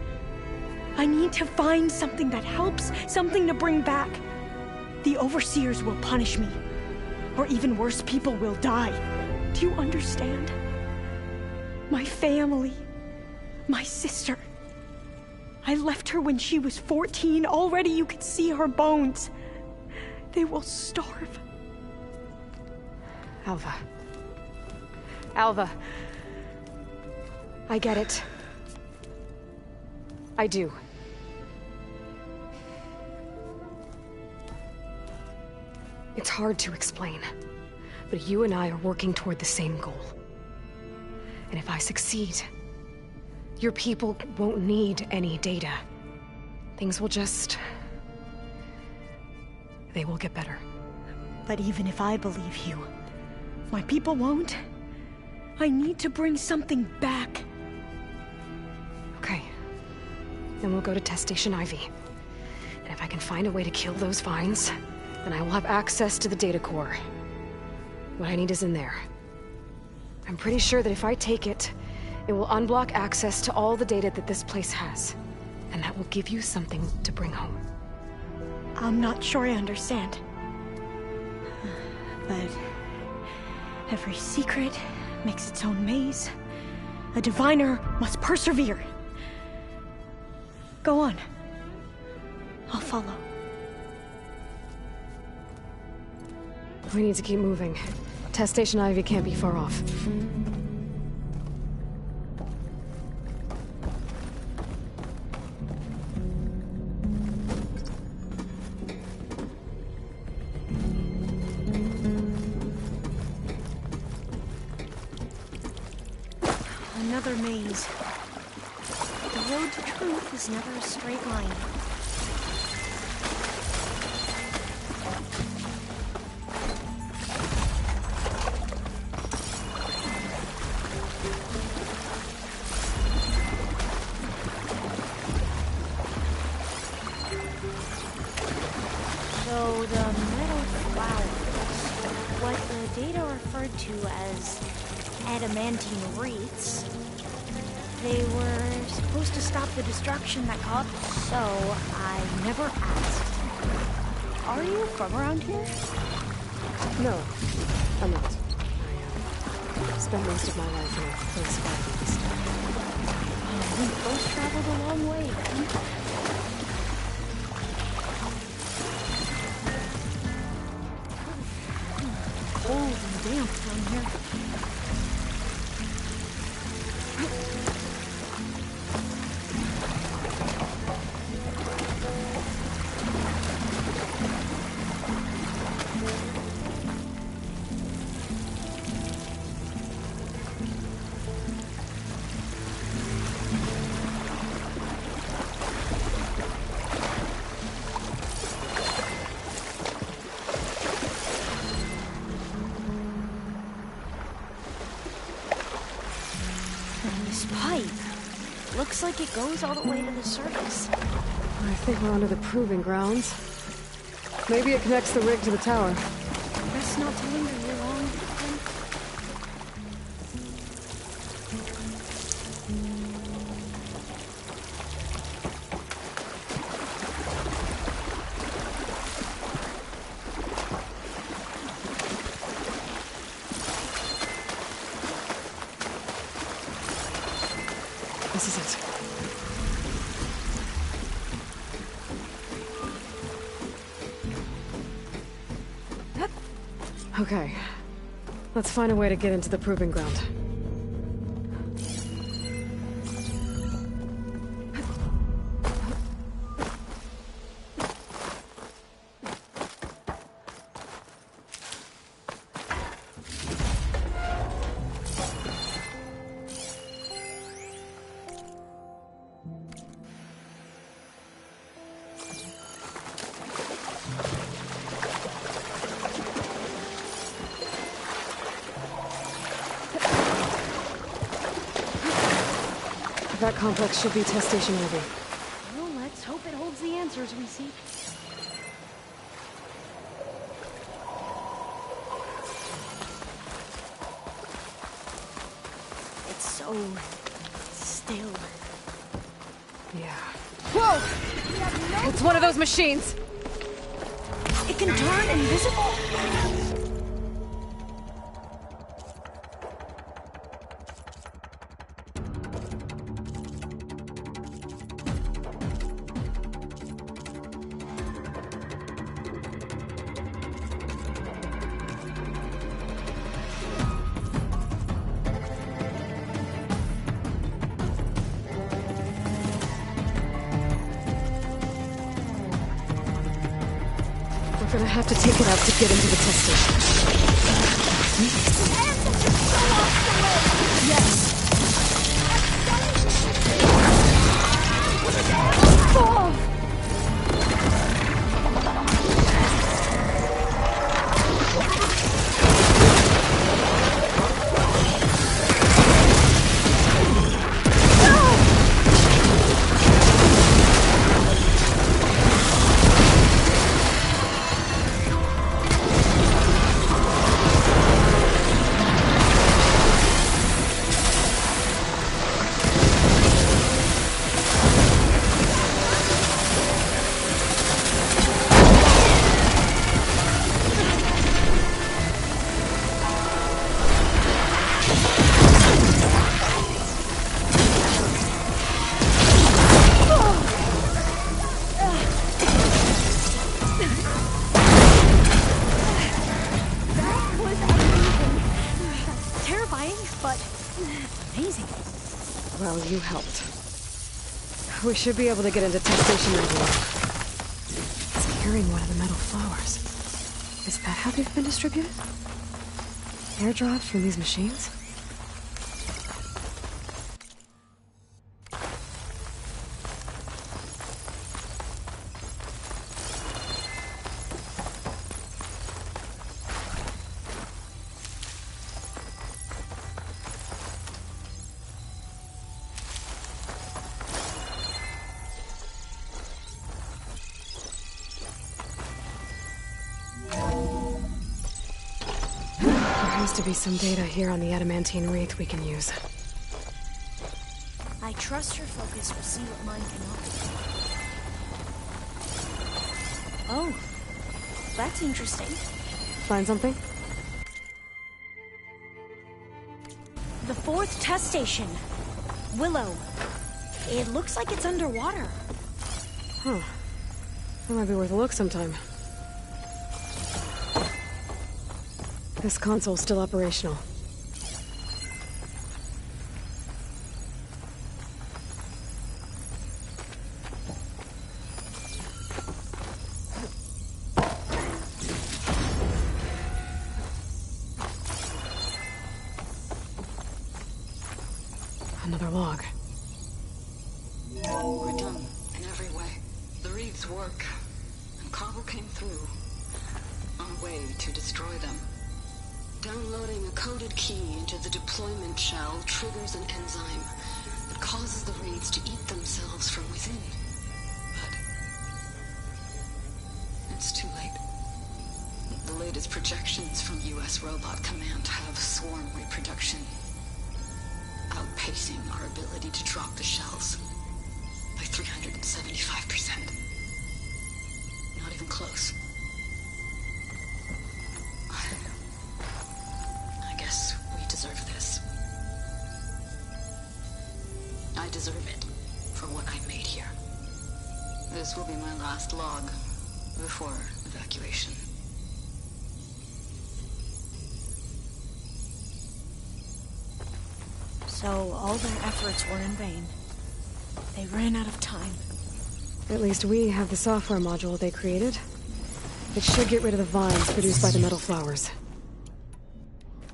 I need to find something that helps, something to bring back. The Overseers will punish me. Or even worse, people will die. Do you understand? My family. My sister. I left her when she was 14. Already you could see her bones. They will starve. Alva. Alva. I get it. I do. It's hard to explain, but you and I are working toward the same goal. And if I succeed, your people won't need any data. Things will just... they will get better. But even if I believe you, my people won't. I need to bring something back. Okay. Then we'll go to Test Station Ivy. And if I can find a way to kill those vines, then I will have access to the data core. What I need is in there. I'm pretty sure that if I take it, it will unblock access to all the data that this place has. And that will give you something to bring home. I'm not sure I understand. But every secret makes its own maze. A diviner must persevere. Go on. I'll follow. We need to keep moving. Test Station Ivy can't be far off. Another maze. The road to truth is never a straight line. So the metal flowers, what the data referred to as adamantine wreaths, they were supposed to stop the destruction that caused, so I never asked. Are you from around here? No, I'm not. I spent most of my life in a place far east. We both traveled a long way then. Cold and damp down here. Looks like it goes all the way to the surface. I think we're under the proving grounds. Maybe it connects the rig to the tower. Best not to linger here long. This is it. Okay. Let's find a way to get into the proving ground. That complex should be test station worthy. Well, let's hope it holds the answers we seek. It's so still. Yeah. Whoa! It's one of those machines! It can turn invisible? We're gonna have to take it out to get into the test station. Yes. Well, you helped. We should be able to get into test station now. It's carrying one of the metal flowers. Is that how they've been distributed? Airdrops from these machines? There has to be some data here on the adamantine wreath we can use. I trust your focus will see what mine can offer. Oh, that's interesting. Find something? The 4th test station. Willow. It looks like it's underwater. Huh. That might be worth a look sometime. This console's still operational. Another log. We're done in every way. The reeds work, and Cobble came through on a way to destroy them. Downloading a coded key into the deployment shell triggers an enzyme that causes the reeds to eat themselves from within. But it's too late. The latest projections from U.S. Robot Command have swarm reproduction outpacing our ability to drop the shells by 375%. Not even close. I guess we deserve this. I deserve it for what I made here. This will be my last log before evacuation. So all their efforts were in vain. They ran out of time. At least we have the software module they created. It should get rid of the vines produced by the metal flowers.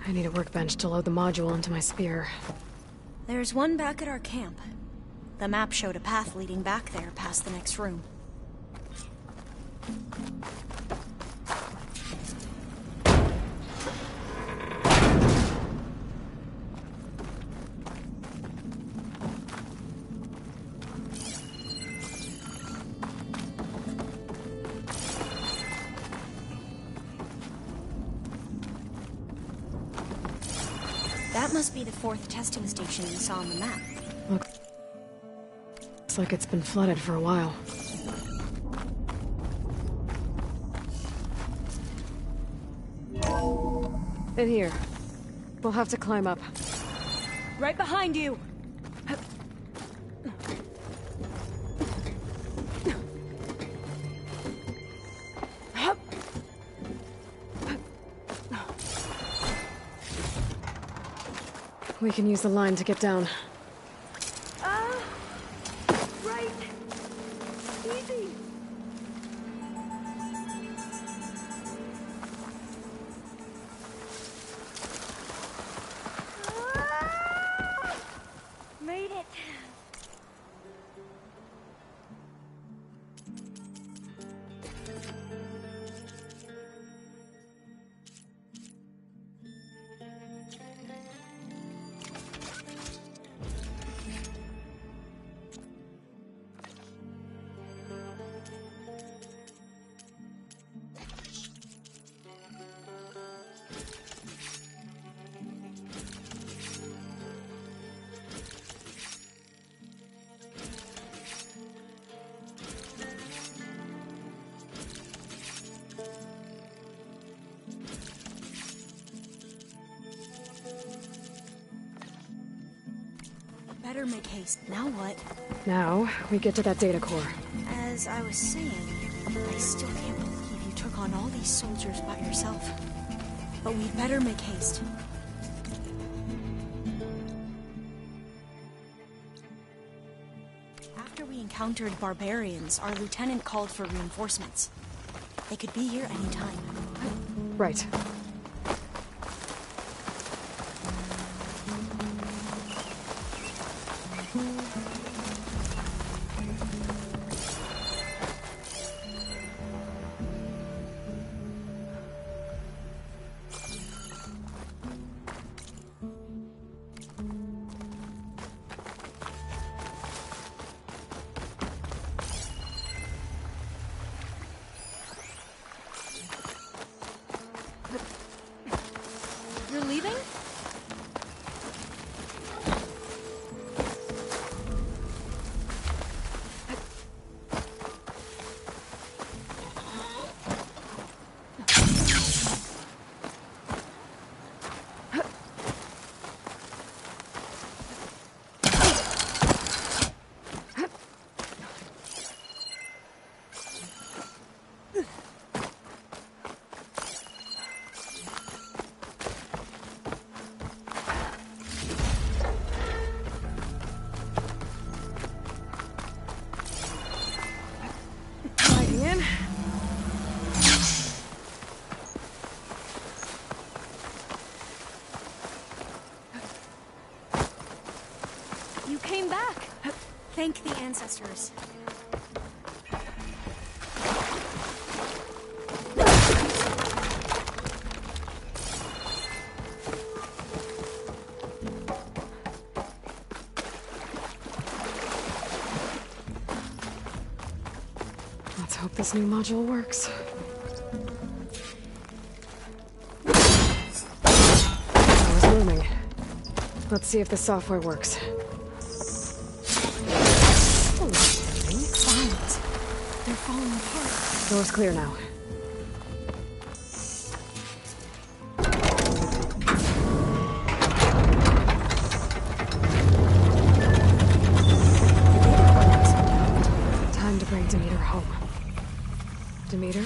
I need a workbench to load the module into my spear. There's one back at our camp. The map showed a path leading back there past the next room. That must be the 4th testing station we saw on the map. Looks like it's been flooded for a while. In here. We'll have to climb up. Right behind you! We can use the line to get down. Right! Easy! Made it! Better make haste. Now what? Now, we get to that data core. As I was saying, I still can't believe you took on all these soldiers by yourself. But we'd better make haste. After we encountered barbarians, our lieutenant called for reinforcements. They could be here any time. Right. You're leaving? You came back! Thank the ancestors. Let's hope this new module works. Let's see if the software works. Silence. They're falling apart. Door's clear now. Time to bring Demeter home. Demeter?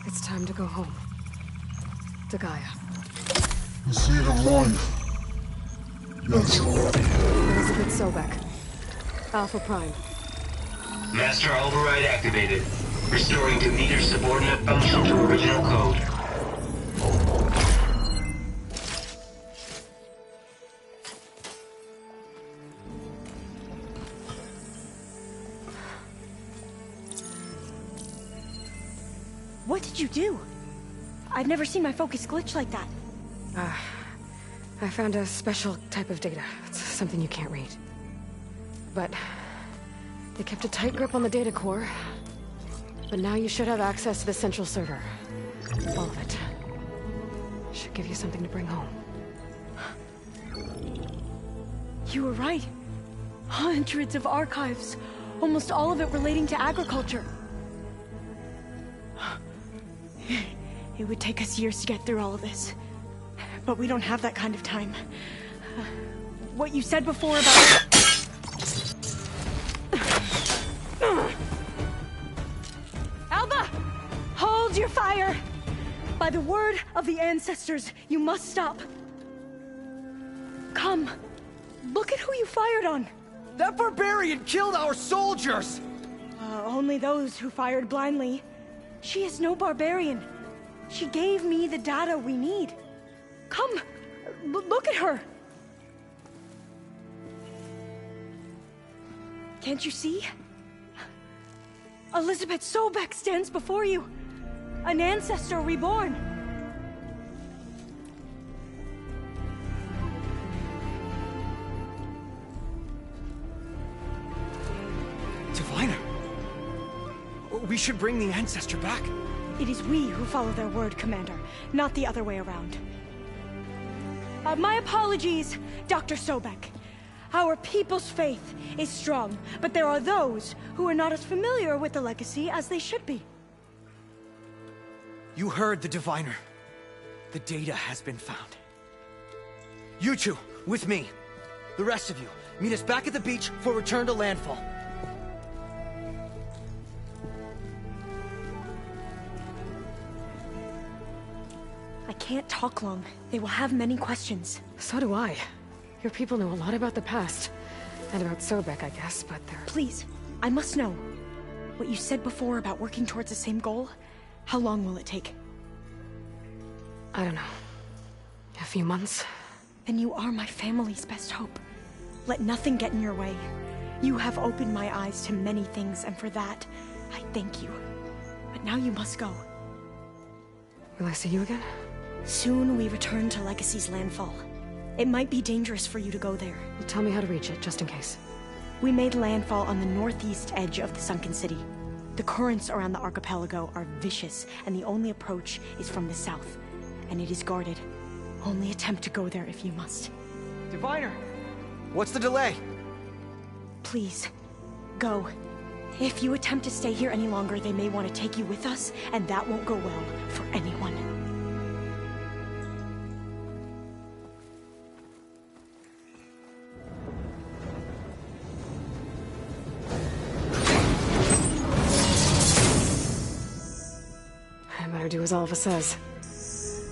It's time to go home. To Gaia. The seed of life. Yes, Lord. Elizabeth Sobek. Alpha Prime. Master override activated. Restoring Demeter's subordinate function to original code. What did you do? I've never seen my focus glitch like that. I found a special type of data. It's something you can't read. But they kept a tight grip on the data core. But now you should have access to the central server. All of it. Should give you something to bring home. You were right. Hundreds of archives. Almost all of it relating to agriculture. It would take us years to get through all of this. But we don't have that kind of time. What you said before about... Alba! Hold your fire! By the word of the ancestors, you must stop. Come. Look at who you fired on. That barbarian killed our soldiers! Only those who fired blindly. She is no barbarian. She gave me the data we need. Come, look at her. Can't you see? Elizabeth Sobek stands before you. An ancestor reborn. Diviner. We should bring the ancestor back. It is we who follow their word, Commander, not the other way around. My apologies, Dr. Sobek. Our people's faith is strong, but there are those who are not as familiar with the legacy as they should be. You heard the Diviner. The data has been found. You two, with me. The rest of you, meet us back at the beach for return to landfall. I can't talk long. They will have many questions. So do I. Your people know a lot about the past. And about Sobek, I guess, but they're... Please, I must know. What you said before about working towards the same goal, how long will it take? I don't know. A few months? And you are my family's best hope. Let nothing get in your way. You have opened my eyes to many things, and for that, I thank you. But now you must go. Will I see you again? Soon we return to Legacy's landfall. It might be dangerous for you to go there. Well, tell me how to reach it, just in case. We made landfall on the northeast edge of the sunken city. The currents around the archipelago are vicious, and the only approach is from the south. And it is guarded. Only attempt to go there if you must. Diviner! What's the delay? Please, go. If you attempt to stay here any longer, they may want to take you with us, and that won't go well for anyone. I better do as Alva says.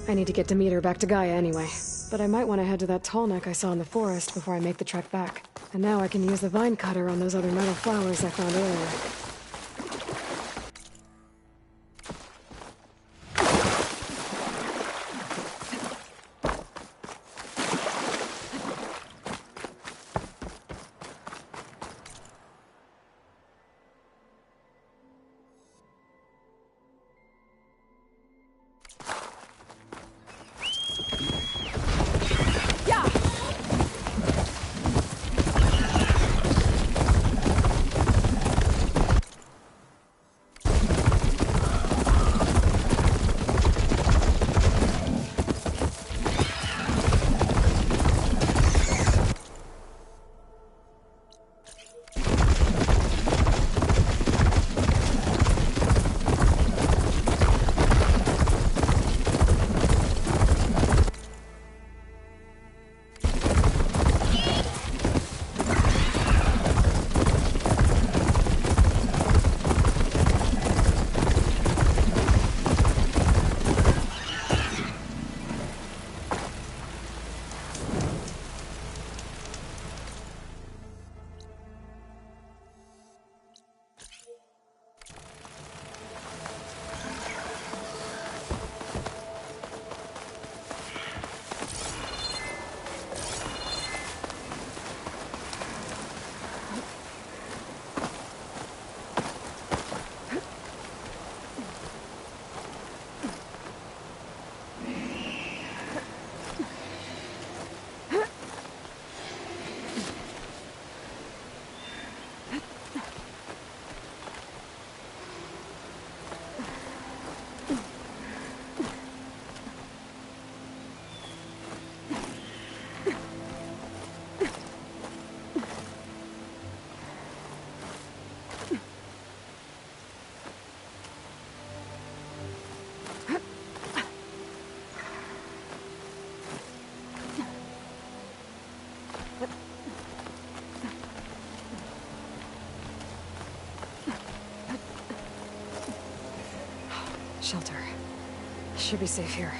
I need to get Demeter back to Gaia anyway. But I might want to head to that tall neck I saw in the forest before I make the trek back. And now I can use the vine cutter on those other metal flowers I found earlier. Shelter. Should be safe here.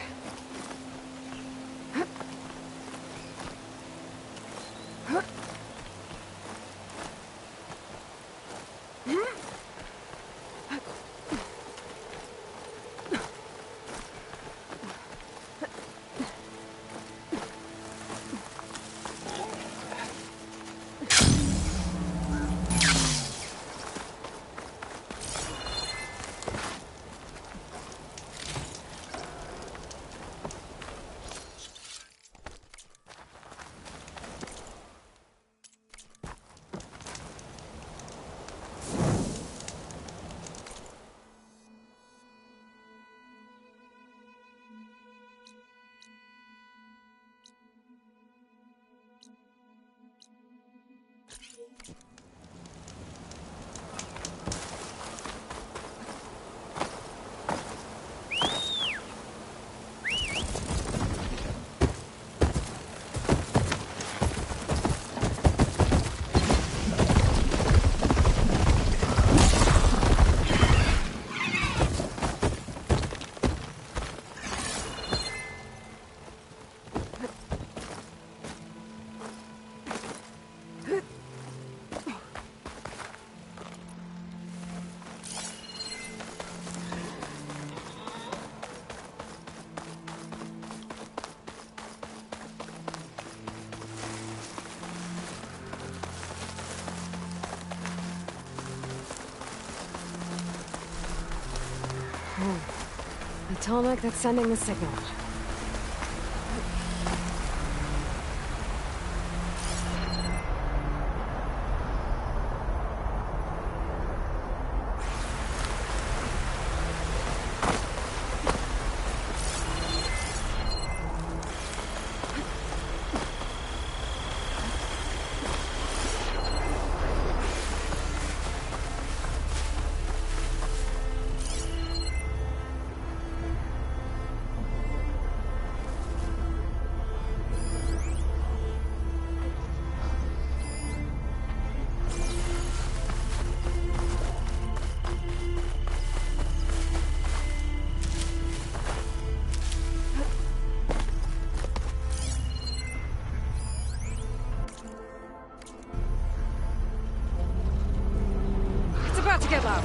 The Tallneck that's sending the signal. To get loud.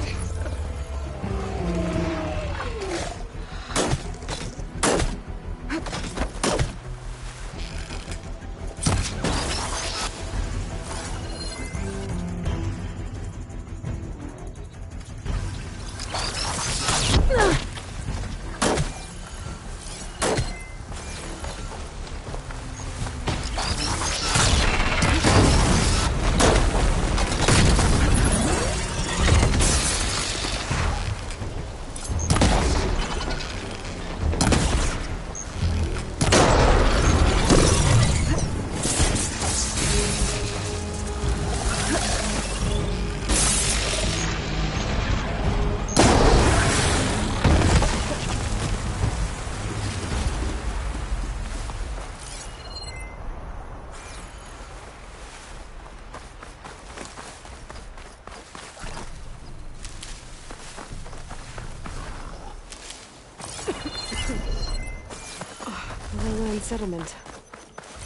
Settlement.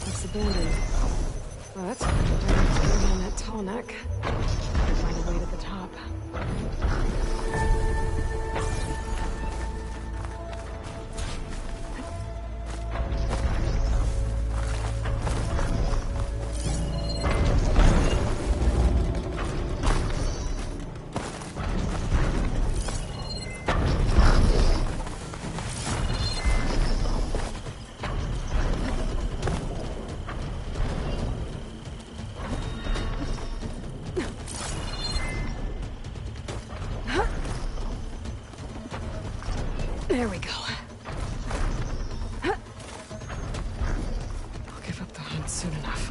Looks abandoned. But, on that Tallneck, I'll find a way to the top. There we go. I'll give up the hunt soon enough.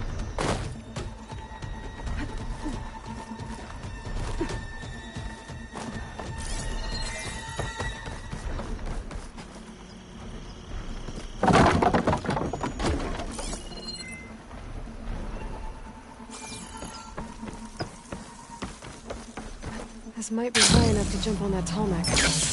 This might be high enough to jump on that Tallneck.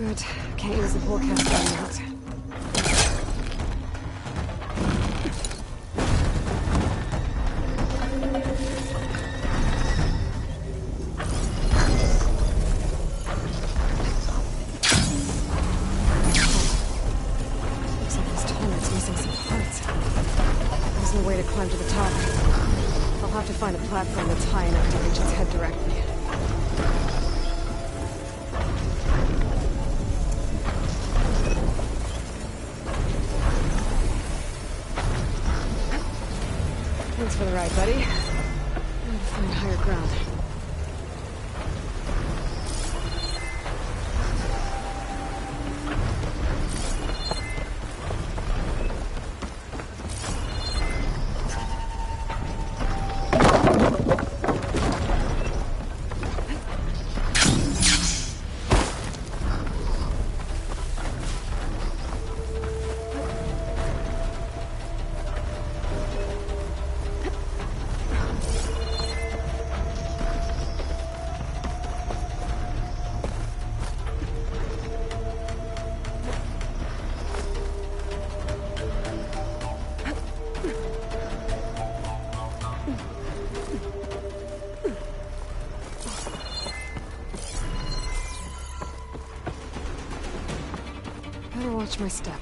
Good. Can't use the forecast on that. Looks like this toilet's missing some parts. There's no way to climb to the top. I'll have to find a platform that's high enough to reach its head directly. Thanks for the ride, buddy. I'm gonna find higher ground. Better watch my step.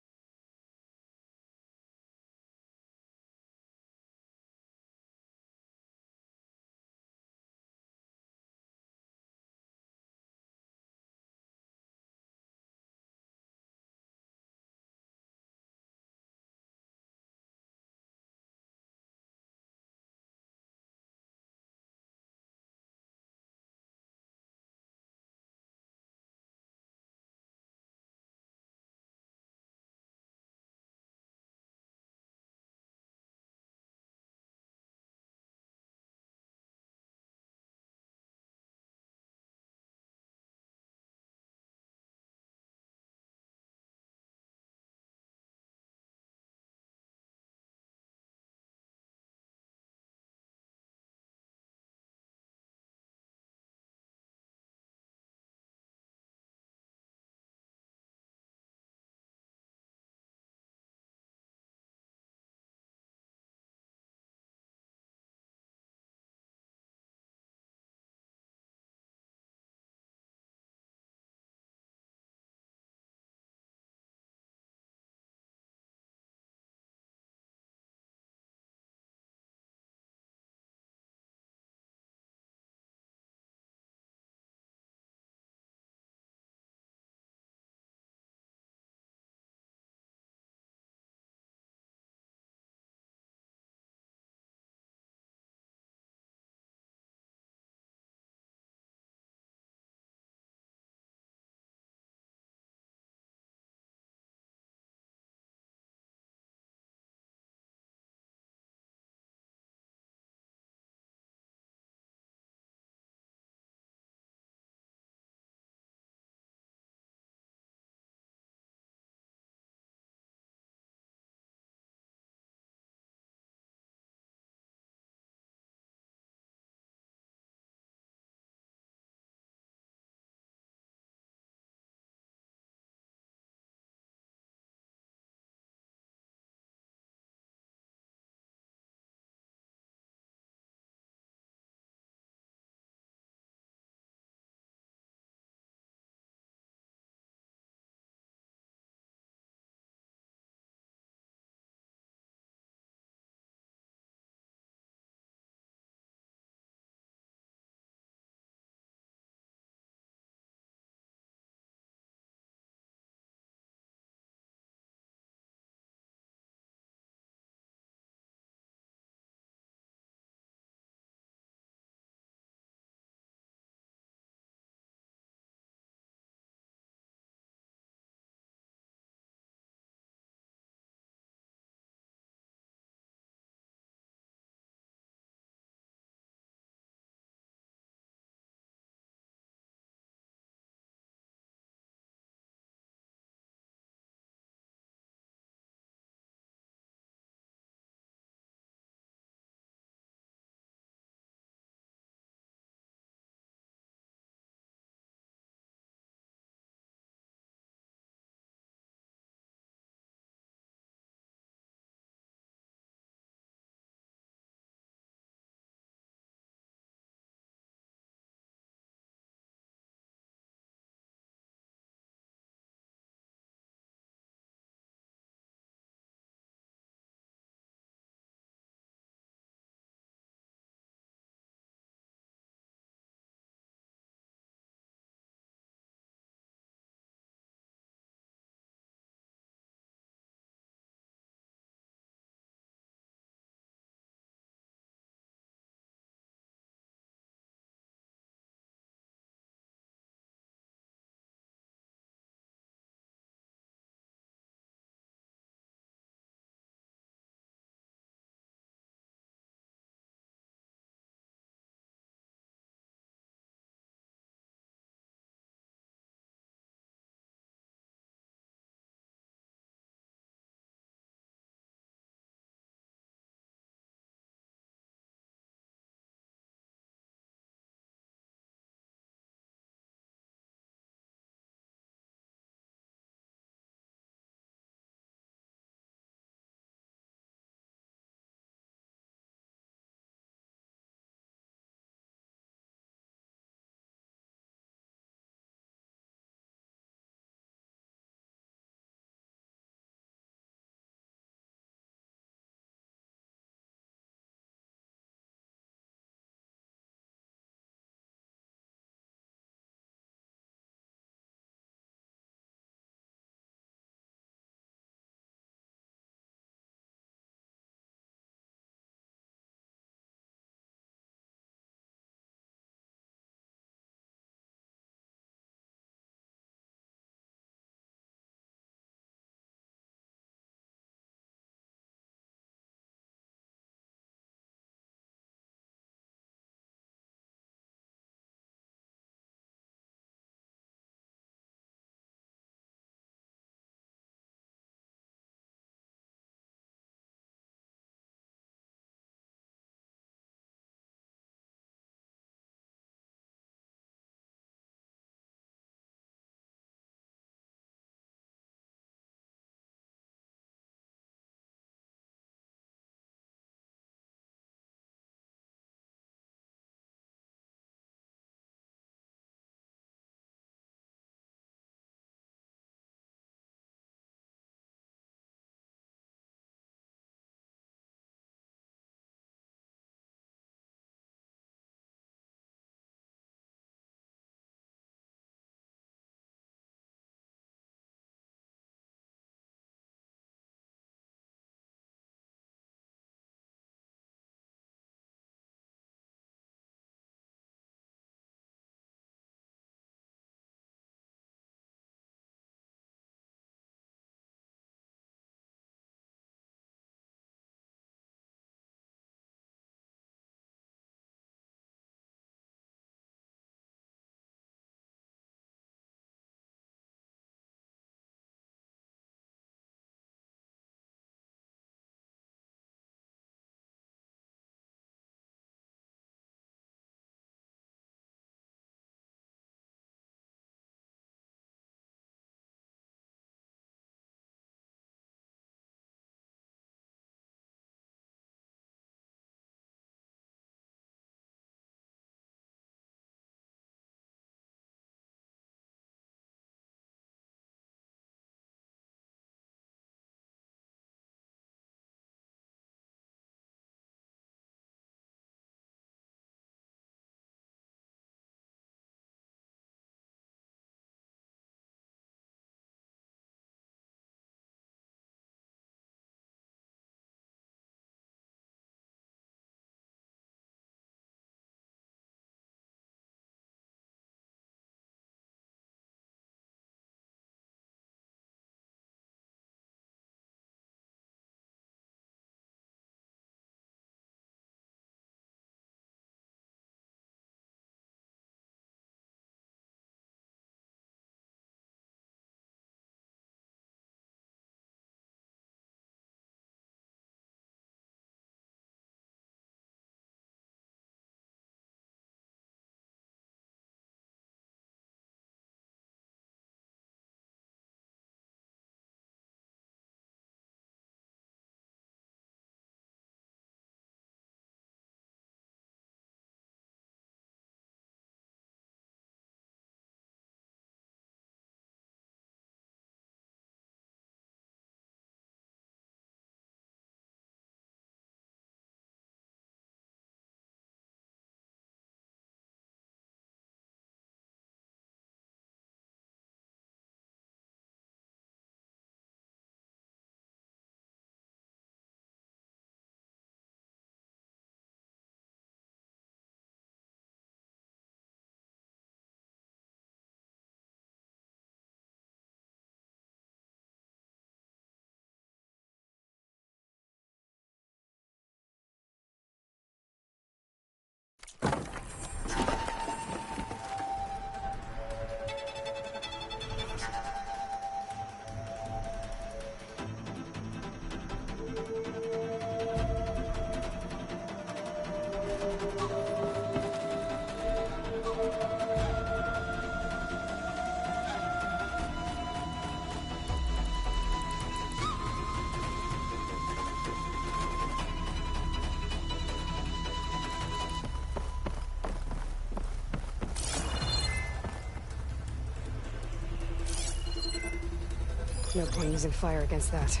No point using fire against that.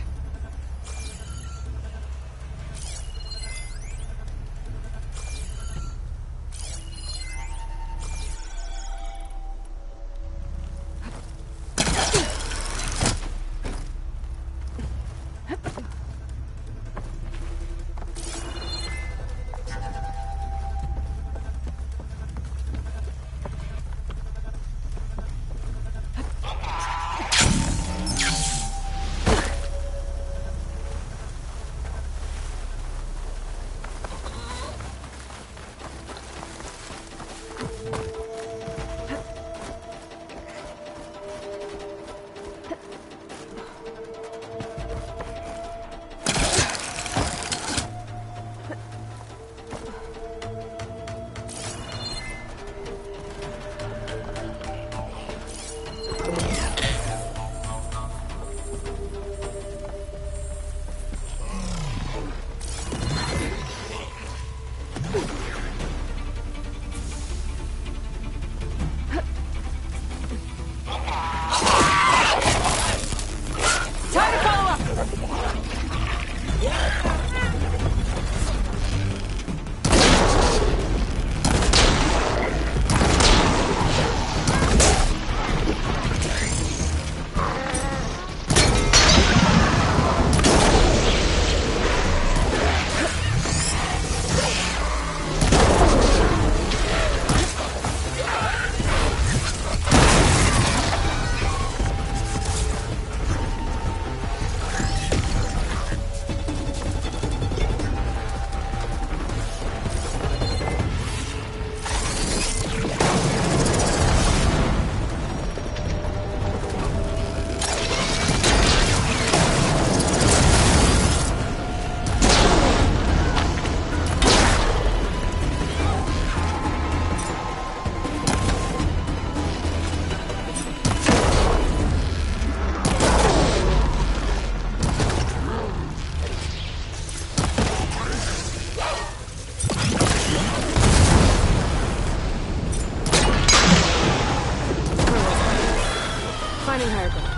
Finding higher ground. I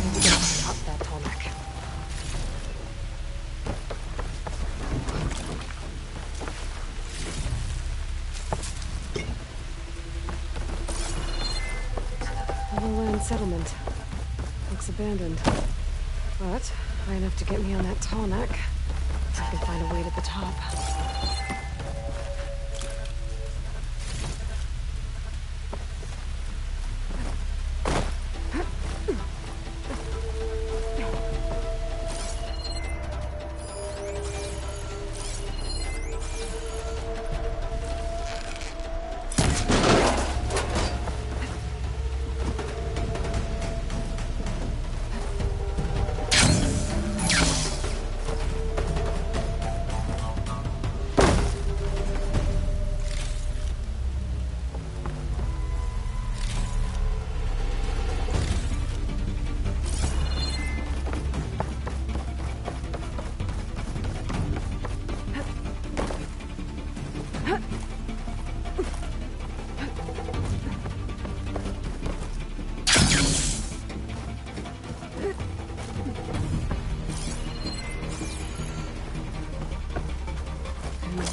need to get on top of that tall neck. A lowland settlement. Looks abandoned. But high enough to get me on that tall neck. So I can find a way to the top.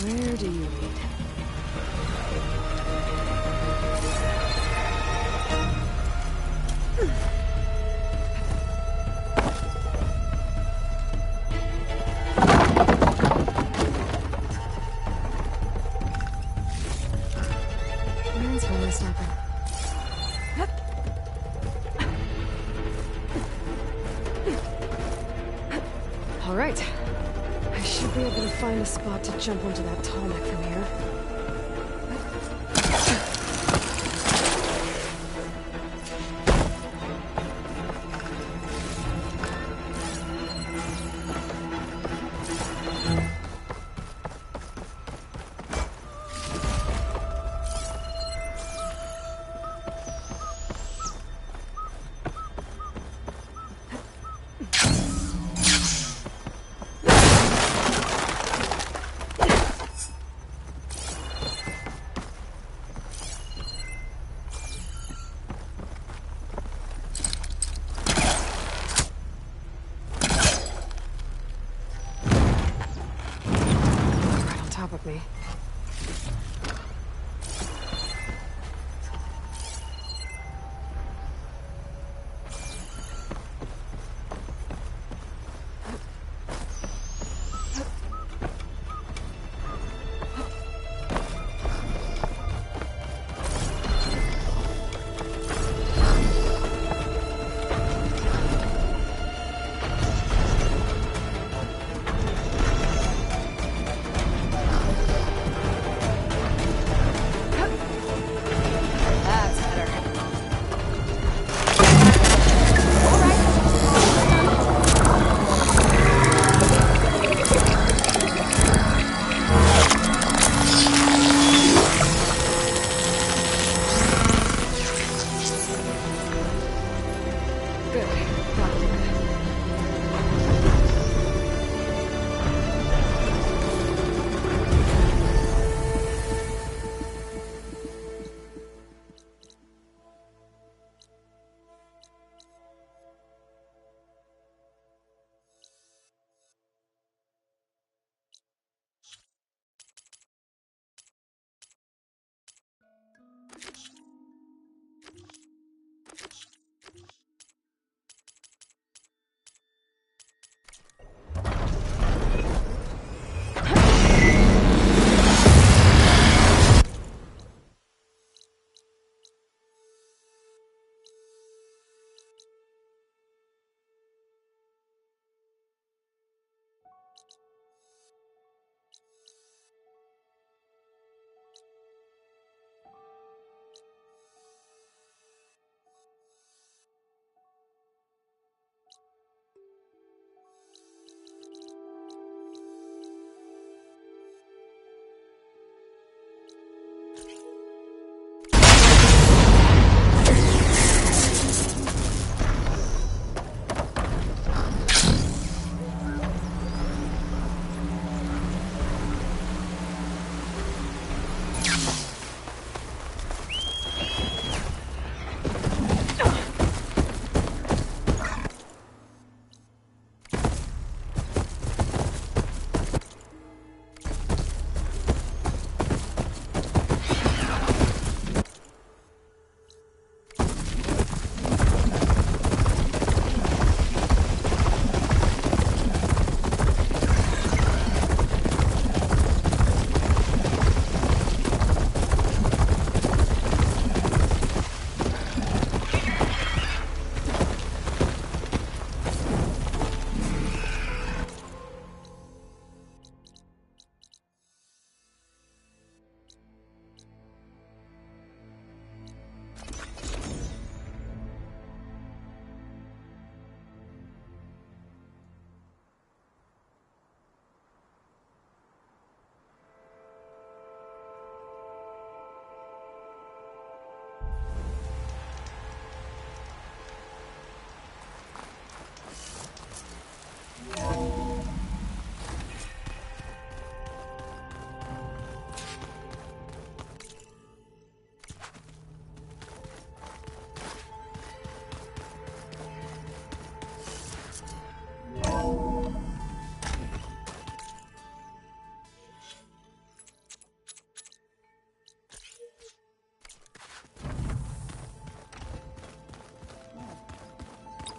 Where do you lead? Man's finally stopping. All right. I should be able to find a spot to jump onto that tall neck from here. with me.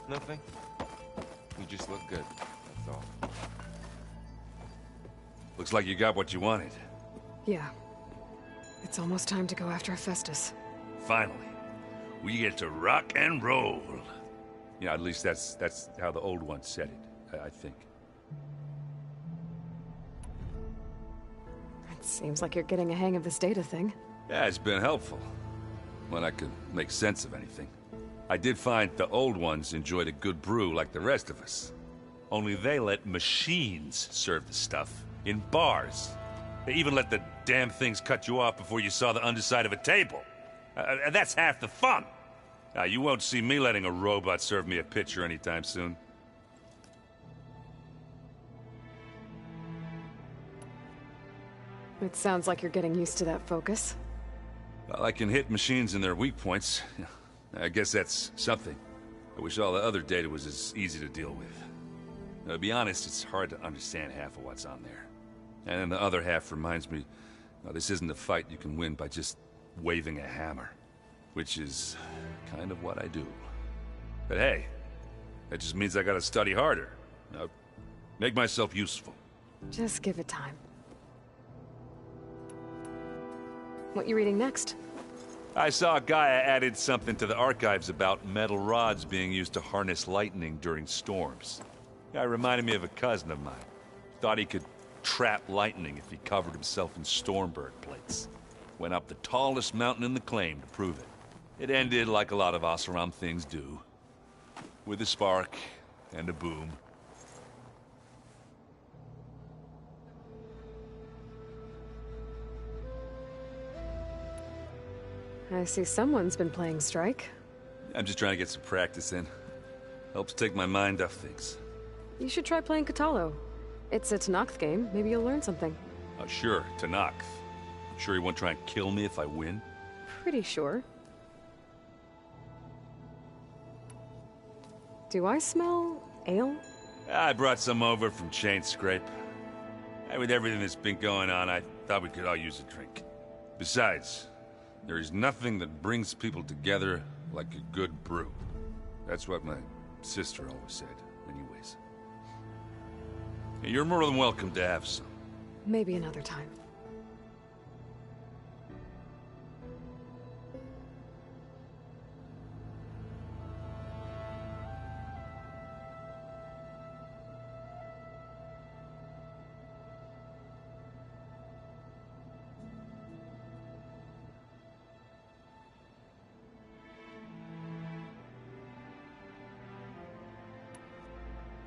Nothing. You just look good, that's all. Looks like you got what you wanted. Yeah. It's almost time to go after Hephaestus. Finally. We get to rock and roll. Yeah, at least that's how the old one said it, I think. It seems like you're getting a hang of this data thing. Yeah, it's been helpful. When I could make sense of anything. I did find the old ones enjoyed a good brew like the rest of us. Only they let machines serve the stuff in bars. They even let the damn things cut you off before you saw the underside of a table. That's half the fun. You won't see me letting a robot serve me a pitcher anytime soon. It sounds like you're getting used to that focus. Well, I can hit machines in their weak points. I guess that's something. I wish all the other data was as easy to deal with. To be honest, it's hard to understand half of what's on there. And then the other half reminds me, this isn't a fight you can win by just waving a hammer. Which is kind of what I do. But hey, that just means I gotta study harder. Make myself useful. Just give it time. What you reading next? I saw Gaia added something to the archives about metal rods being used to harness lightning during storms. Guy reminded me of a cousin of mine. Thought he could trap lightning if he covered himself in Stormbird plates. Went up the tallest mountain in the claim to prove it. It ended like a lot of Oseram things do. With a spark and a boom. I see someone's been playing Strike. I'm just trying to get some practice in. Helps take my mind off things. You should try playing Kotallo. It's a Tenakth game. Maybe you'll learn something. Sure, Tenakth. Sure he won't try and kill me if I win? Pretty sure. Do I smell ale? I brought some over from Chain Scrape. With everything that's been going on, I thought we could all use a drink. Besides, there is nothing that brings people together like a good brew. That's what my sister always said, anyways. You're more than welcome to have some. Maybe another time.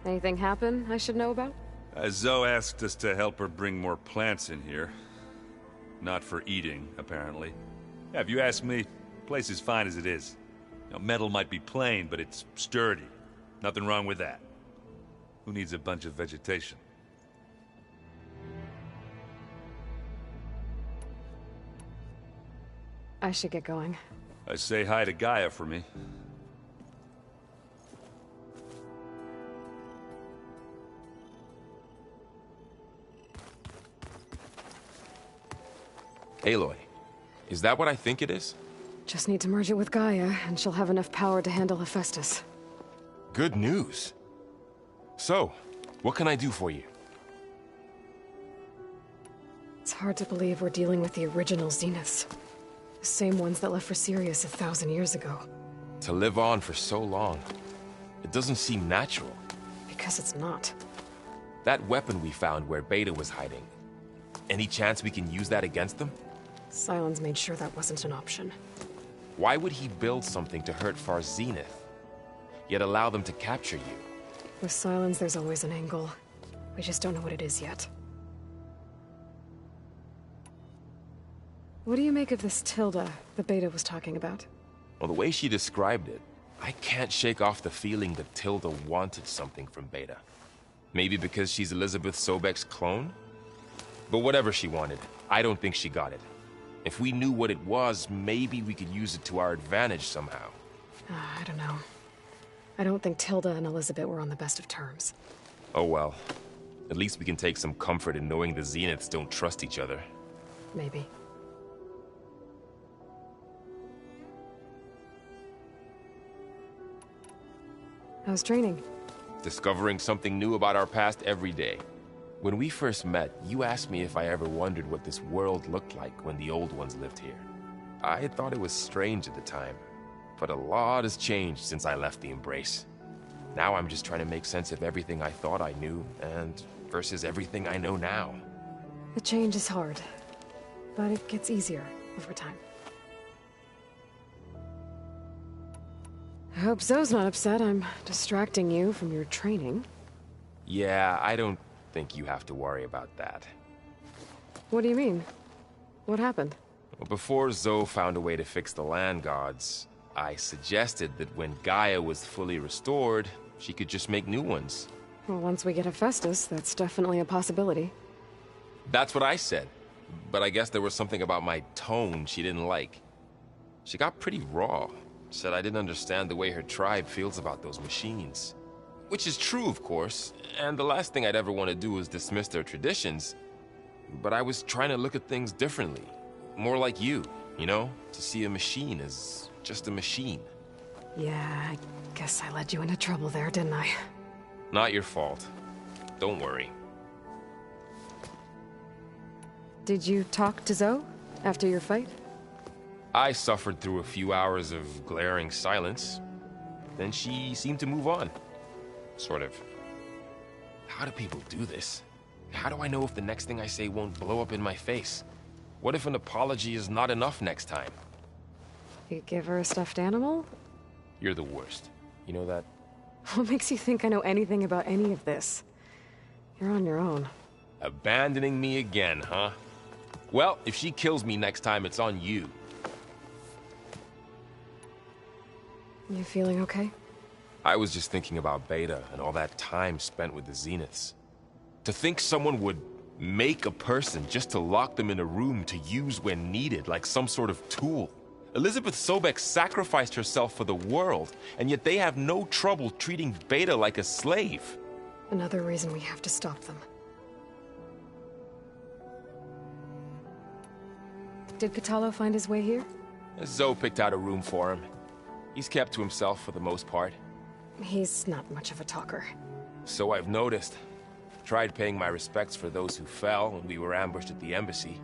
Anything happen I should know about? Zoe asked us to help her bring more plants in here. Not for eating, apparently. Yeah, if you ask me, the place is fine as it is. Metal might be plain, but it's sturdy. Nothing wrong with that. Who needs a bunch of vegetation? I should get going. Say hi to Gaia for me. Aloy, is that what I think it is? Just need to merge it with Gaia, and she'll have enough power to handle Hephaestus. Good news. So, what can I do for you? It's hard to believe we're dealing with the original Zeniths. The same ones that left for Sirius 1,000 years ago. To live on for so long, it doesn't seem natural. Because it's not. That weapon we found where Beta was hiding, any chance we can use that against them? Sylens made sure that wasn't an option. Why would he build something to hurt Far Zenith, yet allow them to capture you? With Sylens, there's always an angle. We just don't know what it is yet. What do you make of this Tilda the Beta was talking about? Well, the way she described it, I can't shake off the feeling that Tilda wanted something from Beta. Maybe because she's Elizabeth Sobek's clone? But whatever she wanted, I don't think she got it. If we knew what it was, maybe we could use it to our advantage somehow. I don't know. I don't think Tilda and Elizabeth were on the best of terms. Oh well. At least we can take some comfort in knowing the Zeniths don't trust each other. Maybe. How's training? Discovering something new about our past every day. When we first met, you asked me if I ever wondered what this world looked like when the old ones lived here. I thought it was strange at the time, but a lot has changed since I left the Embrace. Now I'm just trying to make sense of everything I thought I knew, and versus everything I know now. The change is hard, but it gets easier over time. I hope Zoe's not upset I'm distracting you from your training. Yeah, I don't think you have to worry about that. What do you mean? What happened? Well, before Zoe found a way to fix the land gods, I suggested that when Gaia was fully restored, she could just make new ones. Well, once we get Hephaestus, that's definitely a possibility. That's what I said, but I guess there was something about my tone she didn't like. She got pretty raw, said I didn't understand the way her tribe feels about those machines. Which is true, of course, and the last thing I'd ever want to do is dismiss their traditions. But I was trying to look at things differently. More like you, you know? To see a machine as just a machine. Yeah, I guess I led you into trouble there, didn't I? Not your fault. Don't worry. Did you talk to Zoe after your fight? I suffered through a few hours of glaring silence. Then she seemed to move on. Sort of. How do people do this? How do I know if the next thing I say won't blow up in my face? What if an apology is not enough next time? You give her a stuffed animal? You're the worst. You know that? What makes you think I know anything about any of this? You're on your own. Abandoning me again, huh? Well, if she kills me next time, it's on you. You feeling okay? I was just thinking about Beta and all that time spent with the Zeniths. To think someone would make a person just to lock them in a room to use when needed, like some sort of tool. Elizabeth Sobek sacrificed herself for the world, and yet they have no trouble treating Beta like a slave. Another reason we have to stop them. Did Kotallo find his way here? Zoe picked out a room for him. He's kept to himself for the most part. He's not much of a talker. So I've noticed. Tried paying my respects for those who fell when we were ambushed at the embassy.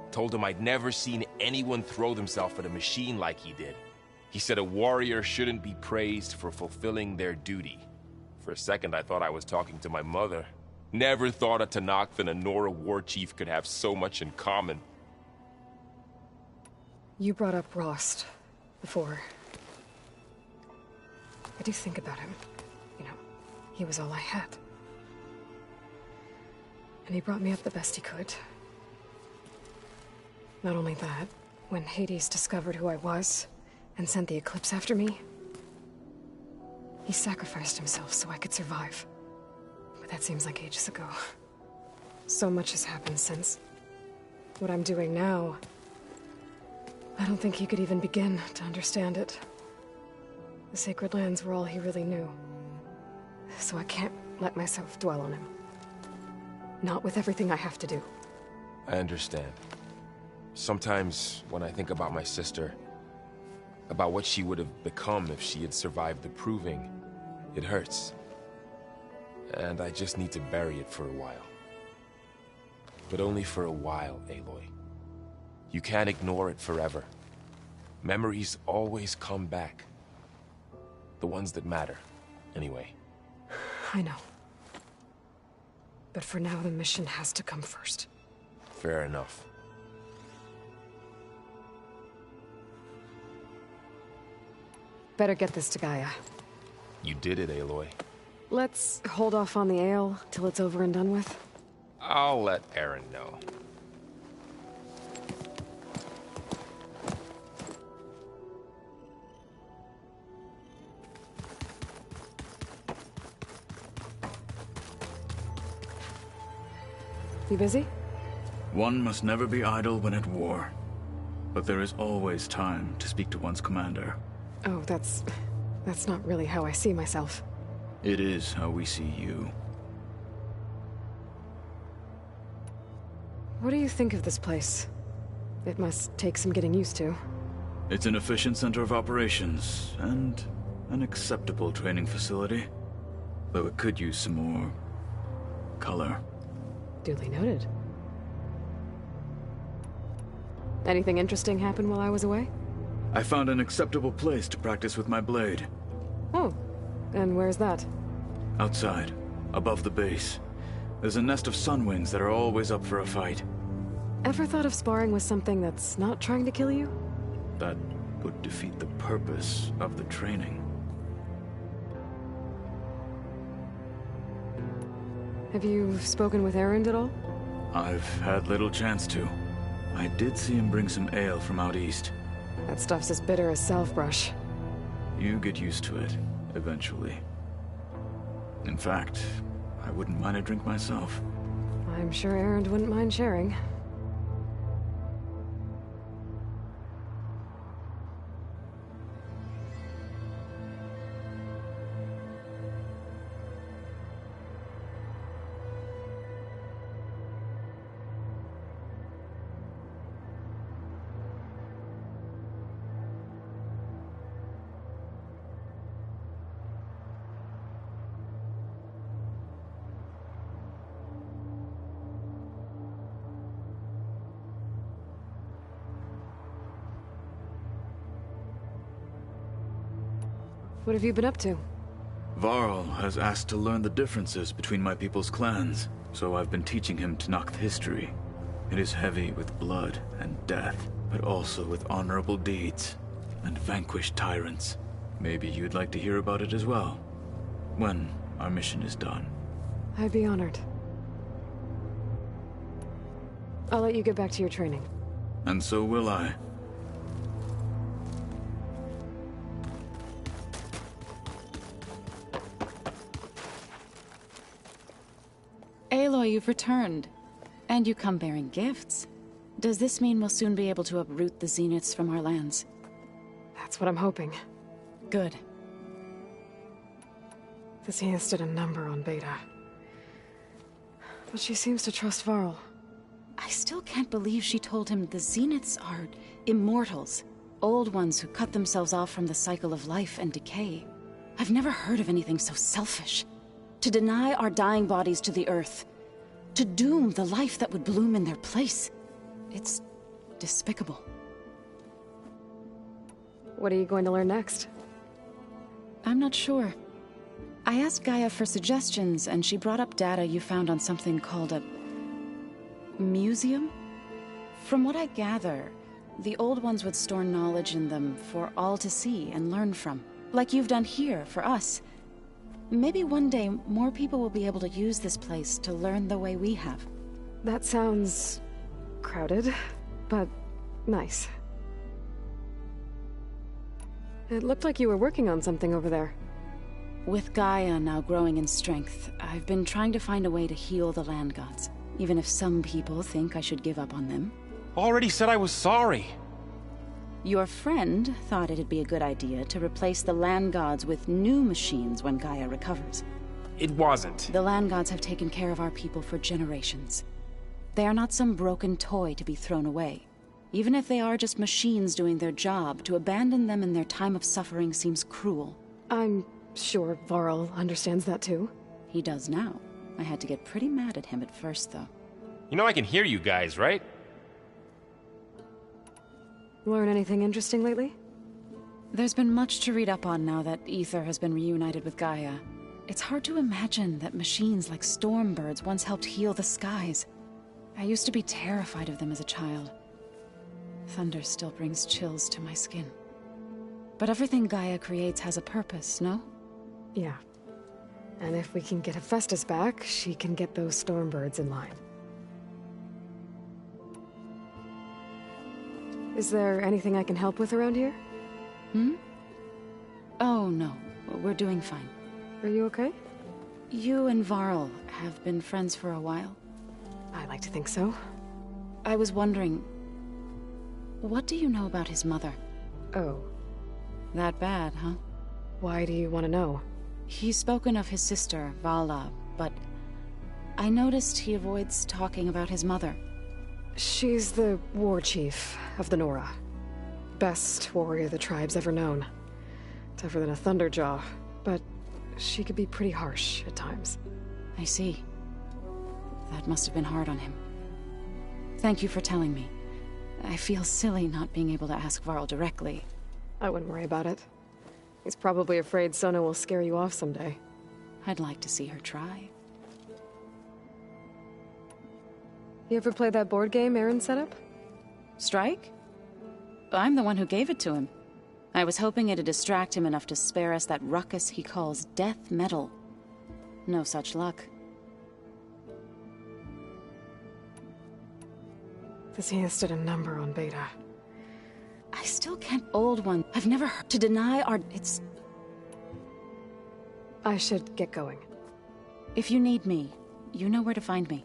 Told him I'd never seen anyone throw themselves at a machine like he did. He said a warrior shouldn't be praised for fulfilling their duty. For a second I thought I was talking to my mother. Never thought a Tenakth and a Nora war chief could have so much in common. You brought up Rost before. I do think about him. You know, he was all I had. And he brought me up the best he could. Not only that, when Hades discovered who I was and sent the Eclipse after me, he sacrificed himself so I could survive. But that seems like ages ago. So much has happened since. What I'm doing now, I don't think he could even begin to understand it. The Sacred Lands were all he really knew. So I can't let myself dwell on him. Not with everything I have to do. I understand. Sometimes, when I think about my sister, about what she would have become if she had survived the Proving, it hurts. And I just need to bury it for a while. But only for a while, Aloy. You can't ignore it forever. Memories always come back. The ones that matter, anyway. I know. But for now, the mission has to come first. Fair enough. Better get this to Gaia. You did it, Aloy. Let's hold off on the ale till it's over and done with. I'll let Aaron know. You busy? One must never be idle when at war. But there is always time to speak to one's commander. Oh, that's not really how I see myself. It is how we see you. What do you think of this place? It must take some getting used to. It's an efficient center of operations, and an acceptable training facility. Though it could use some more color. Duly noted. Anything interesting happen while I was away? I found an acceptable place to practice with my blade. Oh, and where's that? Outside, above the base. There's a nest of sunwings that are always up for a fight. Ever thought of sparring with something that's not trying to kill you? That would defeat the purpose of the training. Have you spoken with Erend at all? I've had little chance to. I did see him bring some ale from out east. That stuff's as bitter as salve-brush. You get used to it, eventually. In fact, I wouldn't mind a drink myself. I'm sure Erend wouldn't mind sharing. What have you been up to? Varl has asked to learn the differences between my people's clans, so I've been teaching him Tenakth history. It is heavy with blood and death, but also with honorable deeds and vanquished tyrants. Maybe you'd like to hear about it as well, when our mission is done. I'd be honored. I'll let you get back to your training. And so will I. Aloy, you've returned. And you come bearing gifts. Does this mean we'll soon be able to uproot the Zeniths from our lands? That's what I'm hoping. Good. The Zeniths did a number on Beta. But she seems to trust Varl. I still can't believe she told him the Zeniths are immortals. Old ones who cut themselves off from the cycle of life and decay. I've never heard of anything so selfish. To deny our dying bodies to the earth. To doom the life that would bloom in their place. It's despicable. What are you going to learn next? I'm not sure. I asked Gaia for suggestions, and she brought up data you found on something called a museum? From what I gather, the old ones would store knowledge in them for all to see and learn from. Like you've done here for us. Maybe one day more people will be able to use this place to learn the way we have. That sounds crowded, but nice. It looked like you were working on something over there. With Gaia now growing in strength, I've been trying to find a way to heal the land gods. Even if some people think I should give up on them. Already said I was sorry. Your friend thought it'd be a good idea to replace the land gods with new machines when Gaia recovers. It wasn't. The land gods have taken care of our people for generations. They are not some broken toy to be thrown away. Even if they are just machines doing their job, to abandon them in their time of suffering seems cruel. I'm sure Varl understands that too. He does now. I had to get pretty mad at him at first, though. You know I can hear you guys, right? Learn anything interesting lately? There's been much to read up on now that Aether has been reunited with Gaia. It's hard to imagine that machines like Stormbirds once helped heal the skies. I used to be terrified of them as a child. Thunder still brings chills to my skin. But everything Gaia creates has a purpose, no? Yeah. And if we can get Hephaestus back, she can get those Stormbirds in line. Is there anything I can help with around here? Oh, no. We're doing fine. Are you okay? You and Varl have been friends for a while. I like to think so. I was wondering... what do you know about his mother? Oh. That bad, huh? Why do you want to know? He's spoken of his sister, Vala, but... I noticed he avoids talking about his mother. She's the war chief of the Nora. Best warrior the tribe's ever known. Tougher than a Thunderjaw, but she could be pretty harsh at times. I see. That must have been hard on him. Thank you for telling me. I feel silly not being able to ask Varl directly. I wouldn't worry about it. He's probably afraid Sona will scare you off someday. I'd like to see her try. You ever play that board game Aaron set up? Strike? I'm the one who gave it to him. I was hoping it'd distract him enough to spare us that ruckus he calls death metal. No such luck. The Zeniths did a number on Beta. I still can't old one. I've never heard to deny our... It's... I should get going. If you need me, you know where to find me.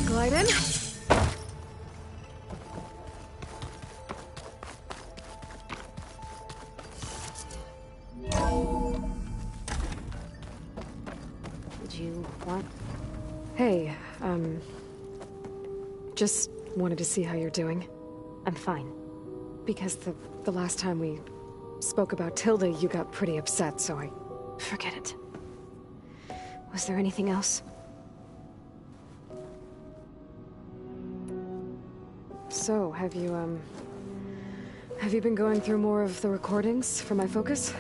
Glide in. Did you want... Hey, just wanted to see how you're doing. I'm fine. Because the last time we spoke about Tilda, you got pretty upset, so I... Forget it. Was there anything else? So, have you been going through more of the recordings for my focus?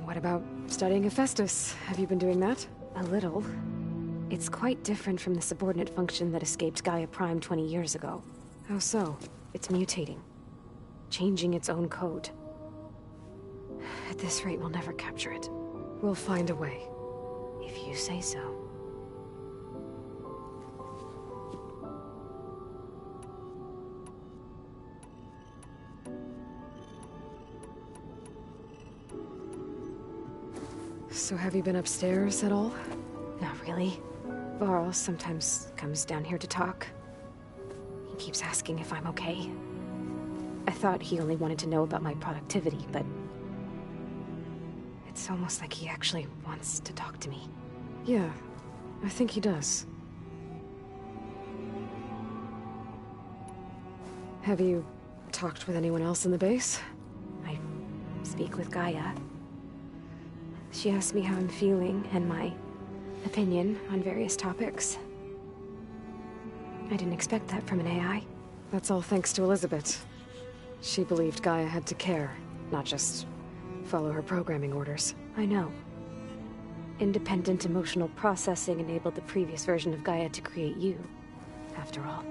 What about studying Hephaestus? Have you been doing that? A little. It's quite different from the subordinate function that escaped Gaia Prime 20 years ago. How so? It's mutating. Changing its own code. At this rate, we'll never capture it. We'll find a way. If you say so. So have you been upstairs at all? Not really. Varl sometimes comes down here to talk. He keeps asking if I'm okay. I thought he only wanted to know about my productivity, but... it's almost like he actually wants to talk to me. Yeah, I think he does. Have you talked with anyone else in the base? I speak with Gaia. She asked me how I'm feeling and my opinion on various topics. I didn't expect that from an AI. That's all thanks to Elizabeth. She believed Gaia had to care, not just follow her programming orders. I know. Independent emotional processing enabled the previous version of Gaia to create you, after all.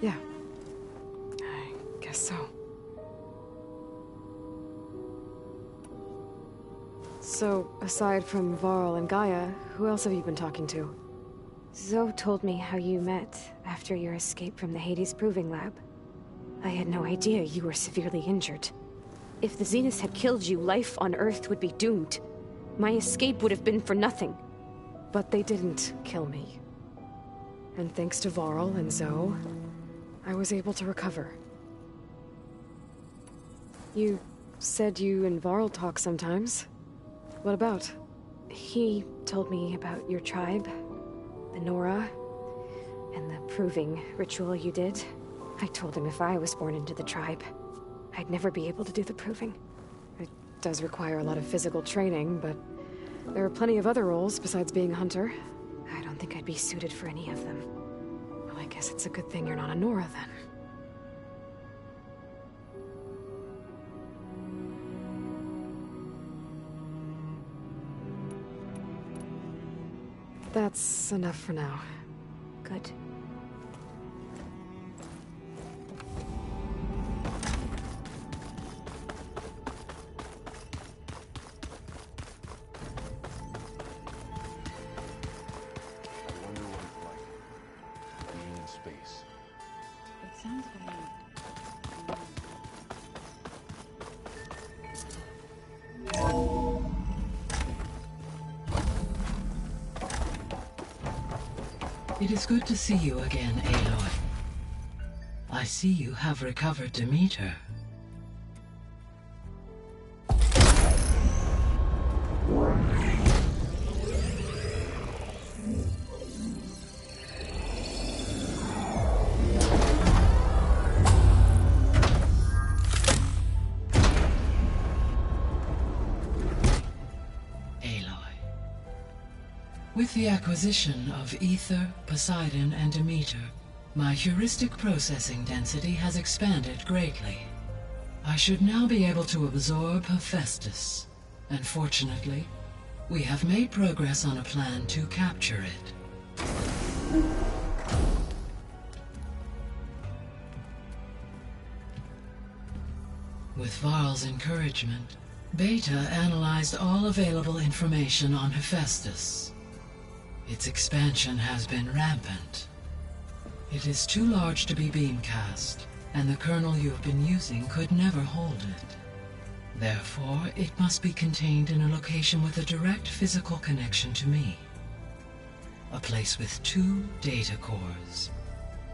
Yeah. I guess so. So, aside from Varl and Gaia, who else have you been talking to? Zoe told me how you met after your escape from the Hades Proving Lab. I had no idea you were severely injured. If the Zeniths had killed you, life on Earth would be doomed. My escape would have been for nothing. But they didn't kill me. And thanks to Varl and Zoe, I was able to recover. You said you and Varl talk sometimes. What about? He told me about your tribe, the Nora, and the proving ritual you did. I told him if I was born into the tribe, I'd never be able to do the proving. It does require a lot of physical training, but there are plenty of other roles besides being a hunter. I don't think I'd be suited for any of them. Well, I guess it's a good thing you're not a Nora, then. That's enough for now. Good. It is good to see you again, Aloy. I see you have recovered Demeter. With the acquisition of Ether, Poseidon, and Demeter, my heuristic processing density has expanded greatly. I should now be able to absorb Hephaestus, and fortunately, we have made progress on a plan to capture it. With Varl's encouragement, Beta analyzed all available information on Hephaestus. Its expansion has been rampant. It is too large to be beamcast, and the kernel you have been using could never hold it. Therefore, it must be contained in a location with a direct physical connection to me. A place with 2 data cores.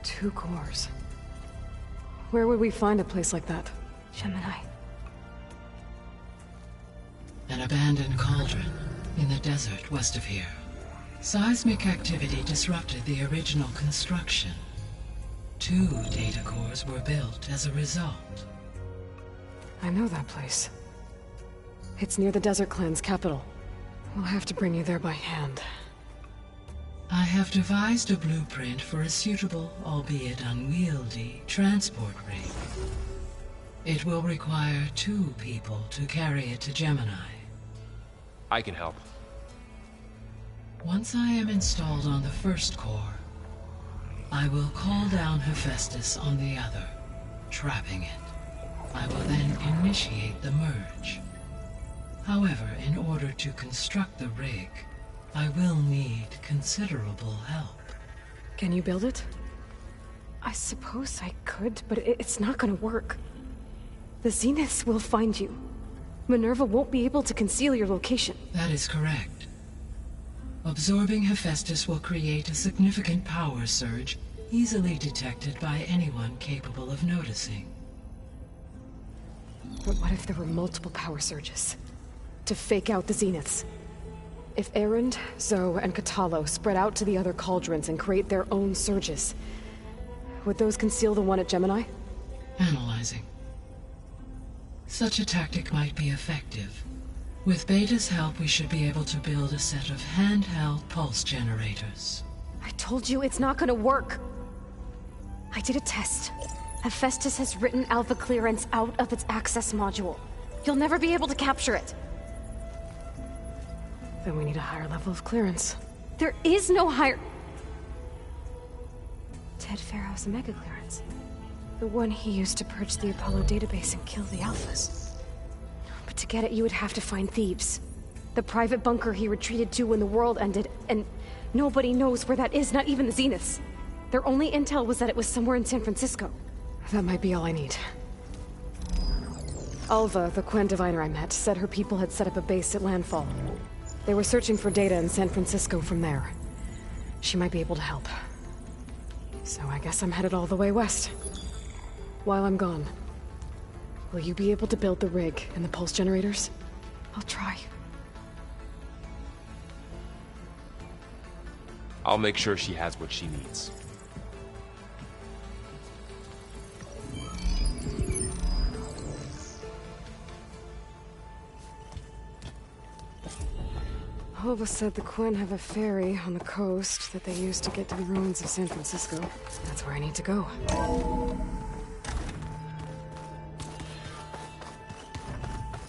2 cores? Where would we find a place like that? Gemini. An abandoned cauldron in the desert west of here. Seismic activity disrupted the original construction. 2 data cores were built as a result. I know that place. It's near the Desert Clan's capital. We'll have to bring you there by hand. I have devised a blueprint for a suitable, albeit unwieldy, transport rig. It will require 2 people to carry it to Gemini. I can help. Once I am installed on the first core, I will call down Hephaestus on the other, trapping it. I will then initiate the merge. However, in order to construct the rig, I will need considerable help. Can you build it? I suppose I could, but it's not gonna work. The Zeniths will find you. Minerva won't be able to conceal your location. That is correct. Absorbing Hephaestus will create a significant power surge, easily detected by anyone capable of noticing. But what if there were multiple power surges? To fake out the Zeniths? If Erend, Zoe, and Katalo spread out to the other cauldrons and create their own surges, would those conceal the one at Gemini? Analyzing. Such a tactic might be effective. With Beta's help, we should be able to build a set of handheld pulse generators. I told you it's not gonna work. I did a test. Hephaestus has written Alpha clearance out of its access module. You'll never be able to capture it. Then we need a higher level of clearance. There is no higher... Ted Pharaoh's mega clearance. The one he used to purge the Apollo database and kill the Alphas. But to get it, you would have to find Thebes. The private bunker he retreated to when the world ended, and nobody knows where that is, not even the Zeniths. Their only intel was that it was somewhere in San Francisco. That might be all I need. Alva, the Quen diviner I met, said her people had set up a base at Landfall. They were searching for data in San Francisco from there. She might be able to help. So I guess I'm headed all the way west. While I'm gone, will you be able to build the rig and the pulse generators? I'll try. I'll make sure she has what she needs. Alva said the Quen have a ferry on the coast that they use to get to the ruins of San Francisco. That's where I need to go.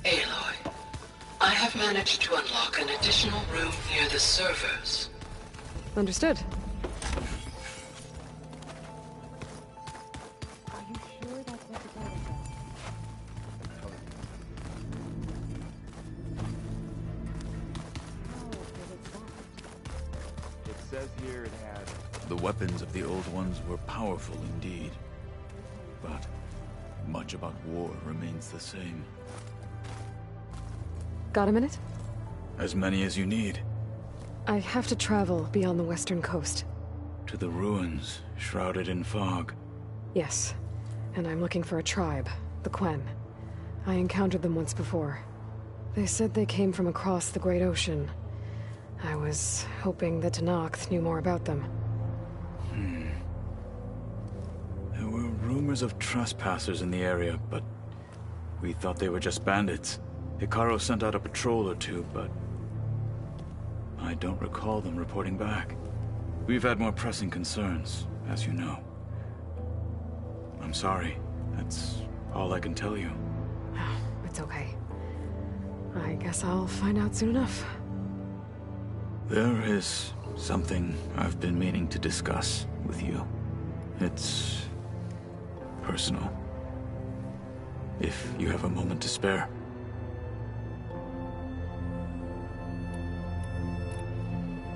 Aloy, I have managed to unlock an additional room near the servers. Understood. The weapons of the Old Ones were powerful indeed, but much about war remains the same. Got a minute? As many as you need. I have to travel beyond the western coast. To the ruins, shrouded in fog. Yes, and I'm looking for a tribe, the Quen. I encountered them once before. They said they came from across the Great Ocean. I was hoping that Tenakth knew more about them. There were rumors of trespassers in the area, but we thought they were just bandits. Hekarro sent out a patrol or two, but I don't recall them reporting back. We've had more pressing concerns, as you know. I'm sorry. That's all I can tell you. It's okay. I guess I'll find out soon enough. There is something I've been meaning to discuss with you. It's personal. If you have a moment to spare.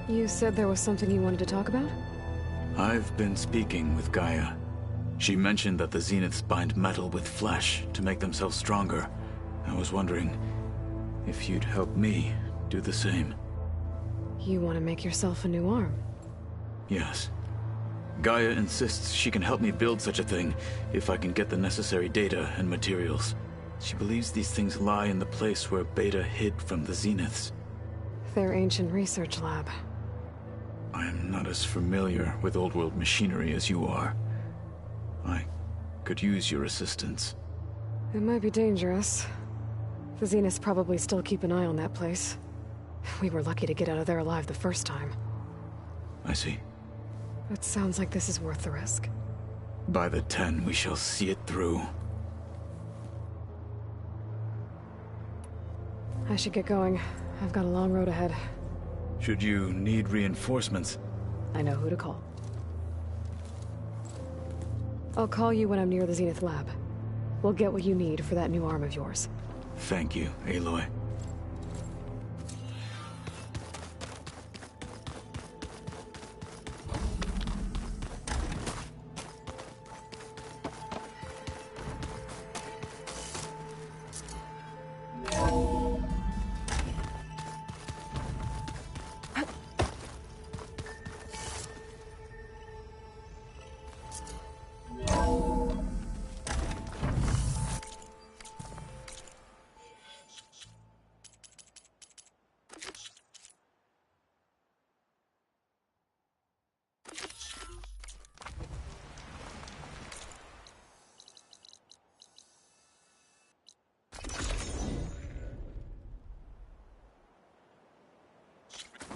You said there was something you wanted to talk about? I've been speaking with Gaia. She mentioned that the Zeniths bind metal with flesh to make themselves stronger. I was wondering if you'd help me do the same. You want to make yourself a new arm? Yes. Gaia insists she can help me build such a thing if I can get the necessary data and materials. She believes these things lie in the place where Beta hid from the Zeniths. Their ancient research lab. I am not as familiar with old world machinery as you are. I could use your assistance. It might be dangerous. The Zeniths probably still keep an eye on that place. We were lucky to get out of there alive the first time. I see. It sounds like this is worth the risk. By the 10, we shall see it through. I should get going. I've got a long road ahead. Should you need reinforcements? I know who to call. I'll call you when I'm near the Zenith lab. We'll get what you need for that new arm of yours. Thank you, Aloy.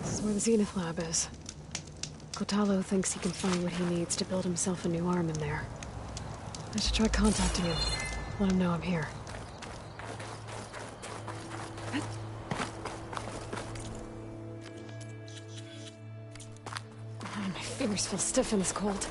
This is where the Zenith lab is. Kotallo thinks he can find what he needs to build himself a new arm in there. I should try contacting him. Let him know I'm here. My fingers feel stiff in this cold.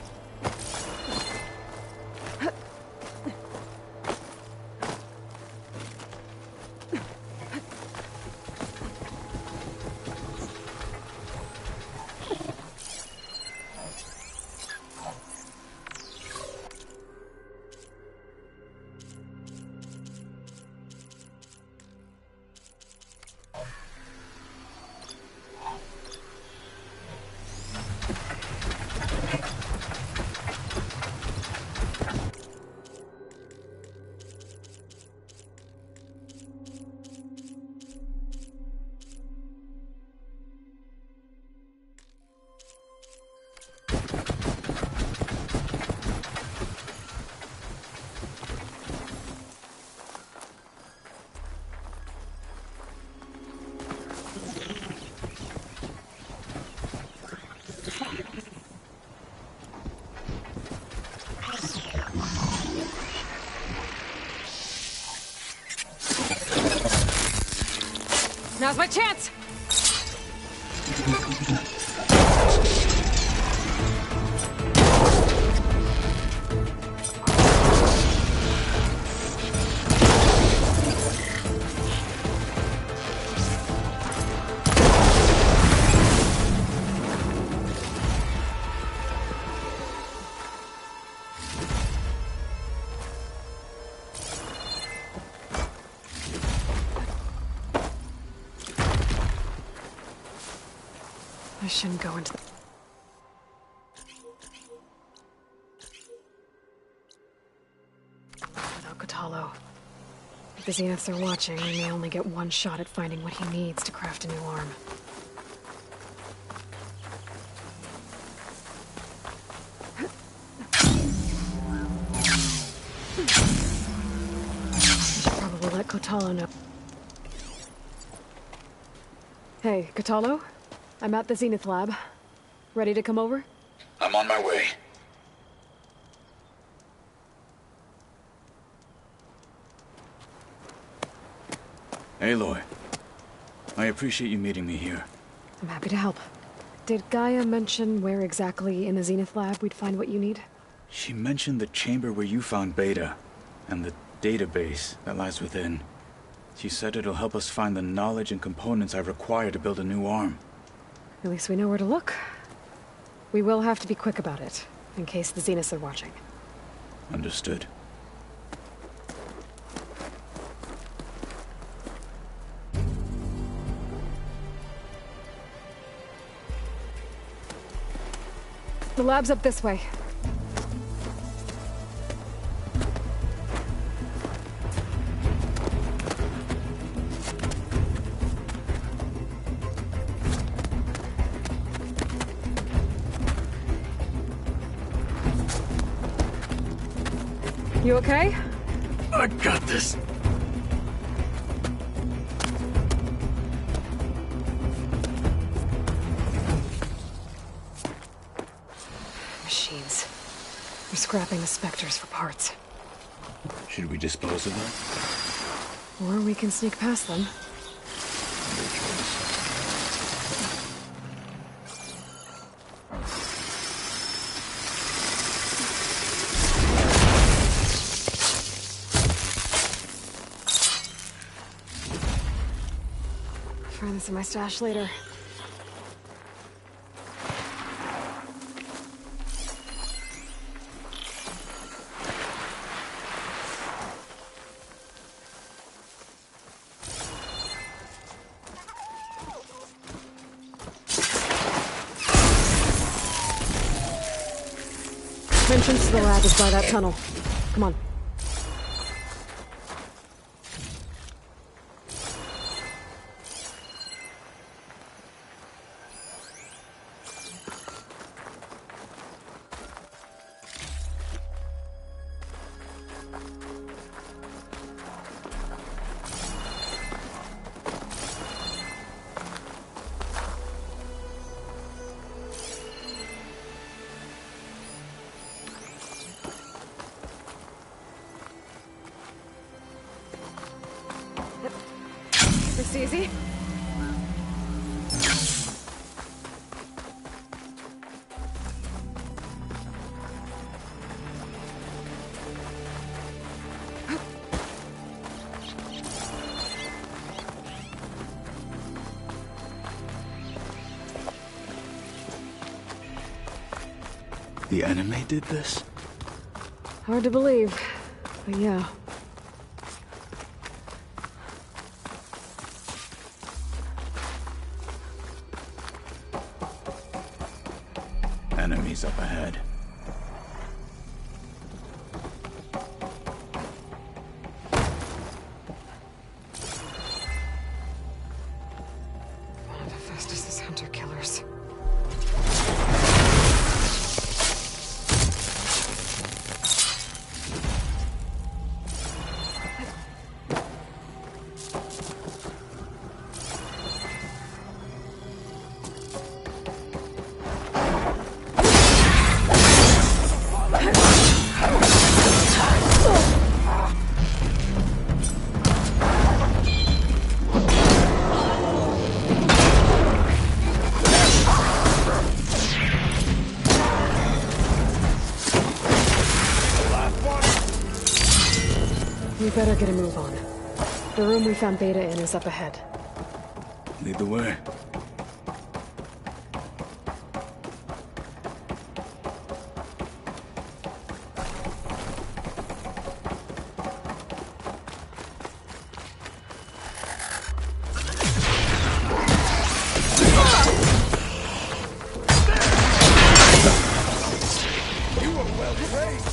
Now's my chance! I shouldn't go into the... Without Kotallo. If the Zeniths are watching, we may only get one shot at finding what he needs to craft a new arm. I should probably let Kotallo know. Hey, Kotallo? I'm at the Zenith lab. Ready to come over? I'm on my way. Aloy, I appreciate you meeting me here. I'm happy to help. Did Gaia mention where exactly in the Zenith lab we'd find what you need? She mentioned the chamber where you found Beta, and the database that lies within. She said it'll help us find the knowledge and components I require to build a new arm. At least we know where to look. We will have to be quick about it, in case the Zeniths are watching. Understood. The lab's up this way. You okay? I got this. Machines. They're scrapping the Spectres for parts. Should we dispose of them? Or we can sneak past them. Find this in my stash later. Entrance to the lab is by that tunnel. Come on. It's easy. The enemy did this? Hard to believe, but yeah. Enemies up ahead. The Festus is hunter-killers. We better get a move on. The room we found Beta in is up ahead. Lead the way. You were well trained.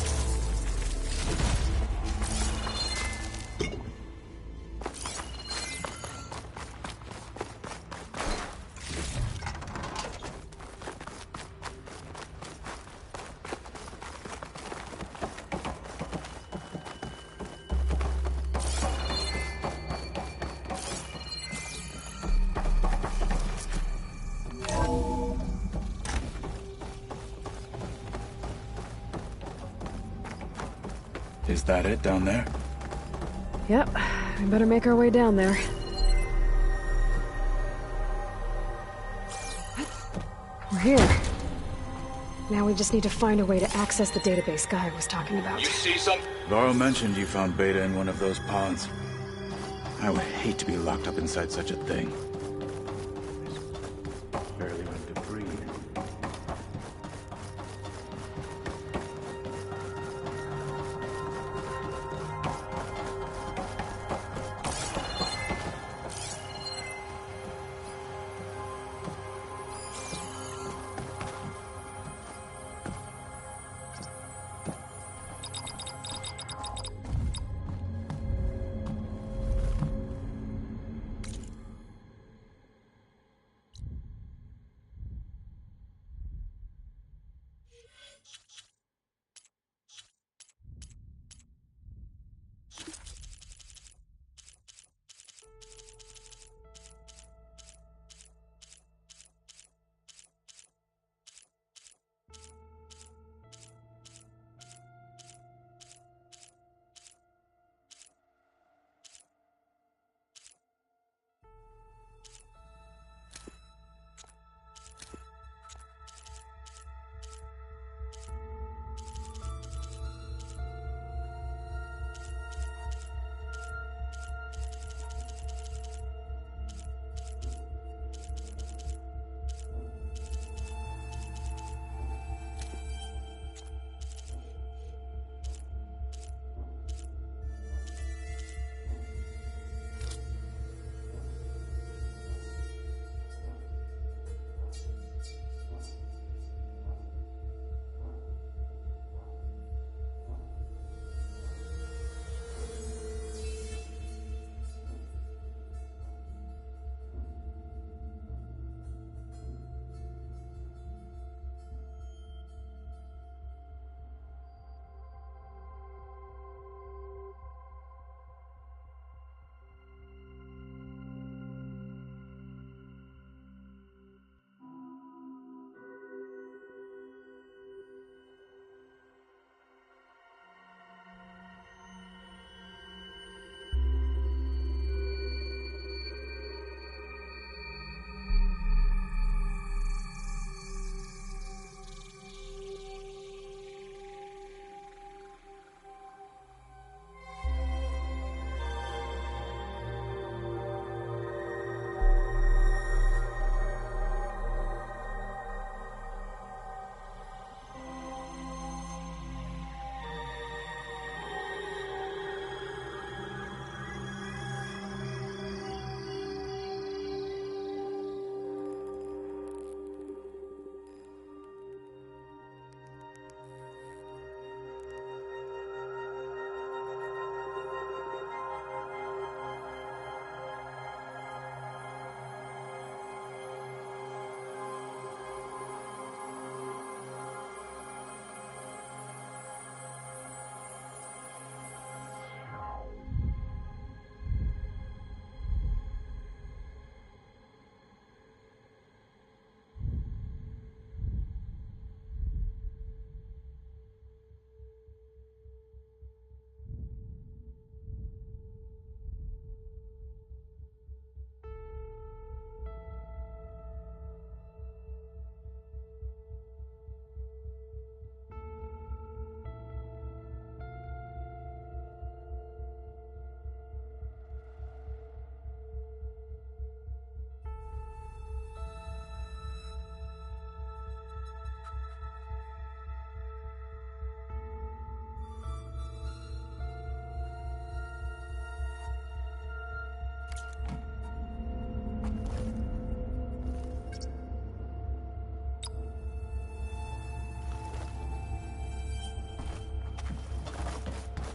Is that it down there? Yep, we better make our way down there. We're here. Now we just need to find a way to access the database Gaia was talking about. You see something? Varl mentioned you found Beta in one of those pods. I would hate to be locked up inside such a thing. Barely room to breathe.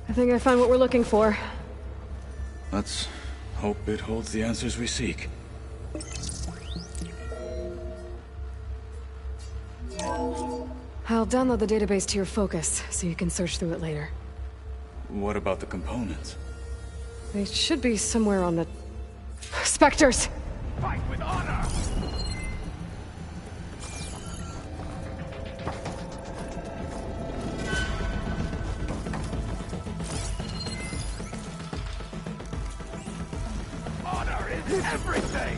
I think I found what we're looking for. Let's hope it holds the answers we seek. I'll download the database to your Focus, so you can search through it later. What about the components? They should be somewhere on the... Spectres! Fight with honor! Honor is everything!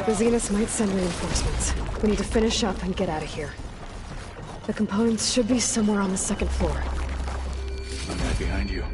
The Zeniths might send reinforcements. We need to finish up and get out of here. The components should be somewhere on the second floor. I'm right behind you.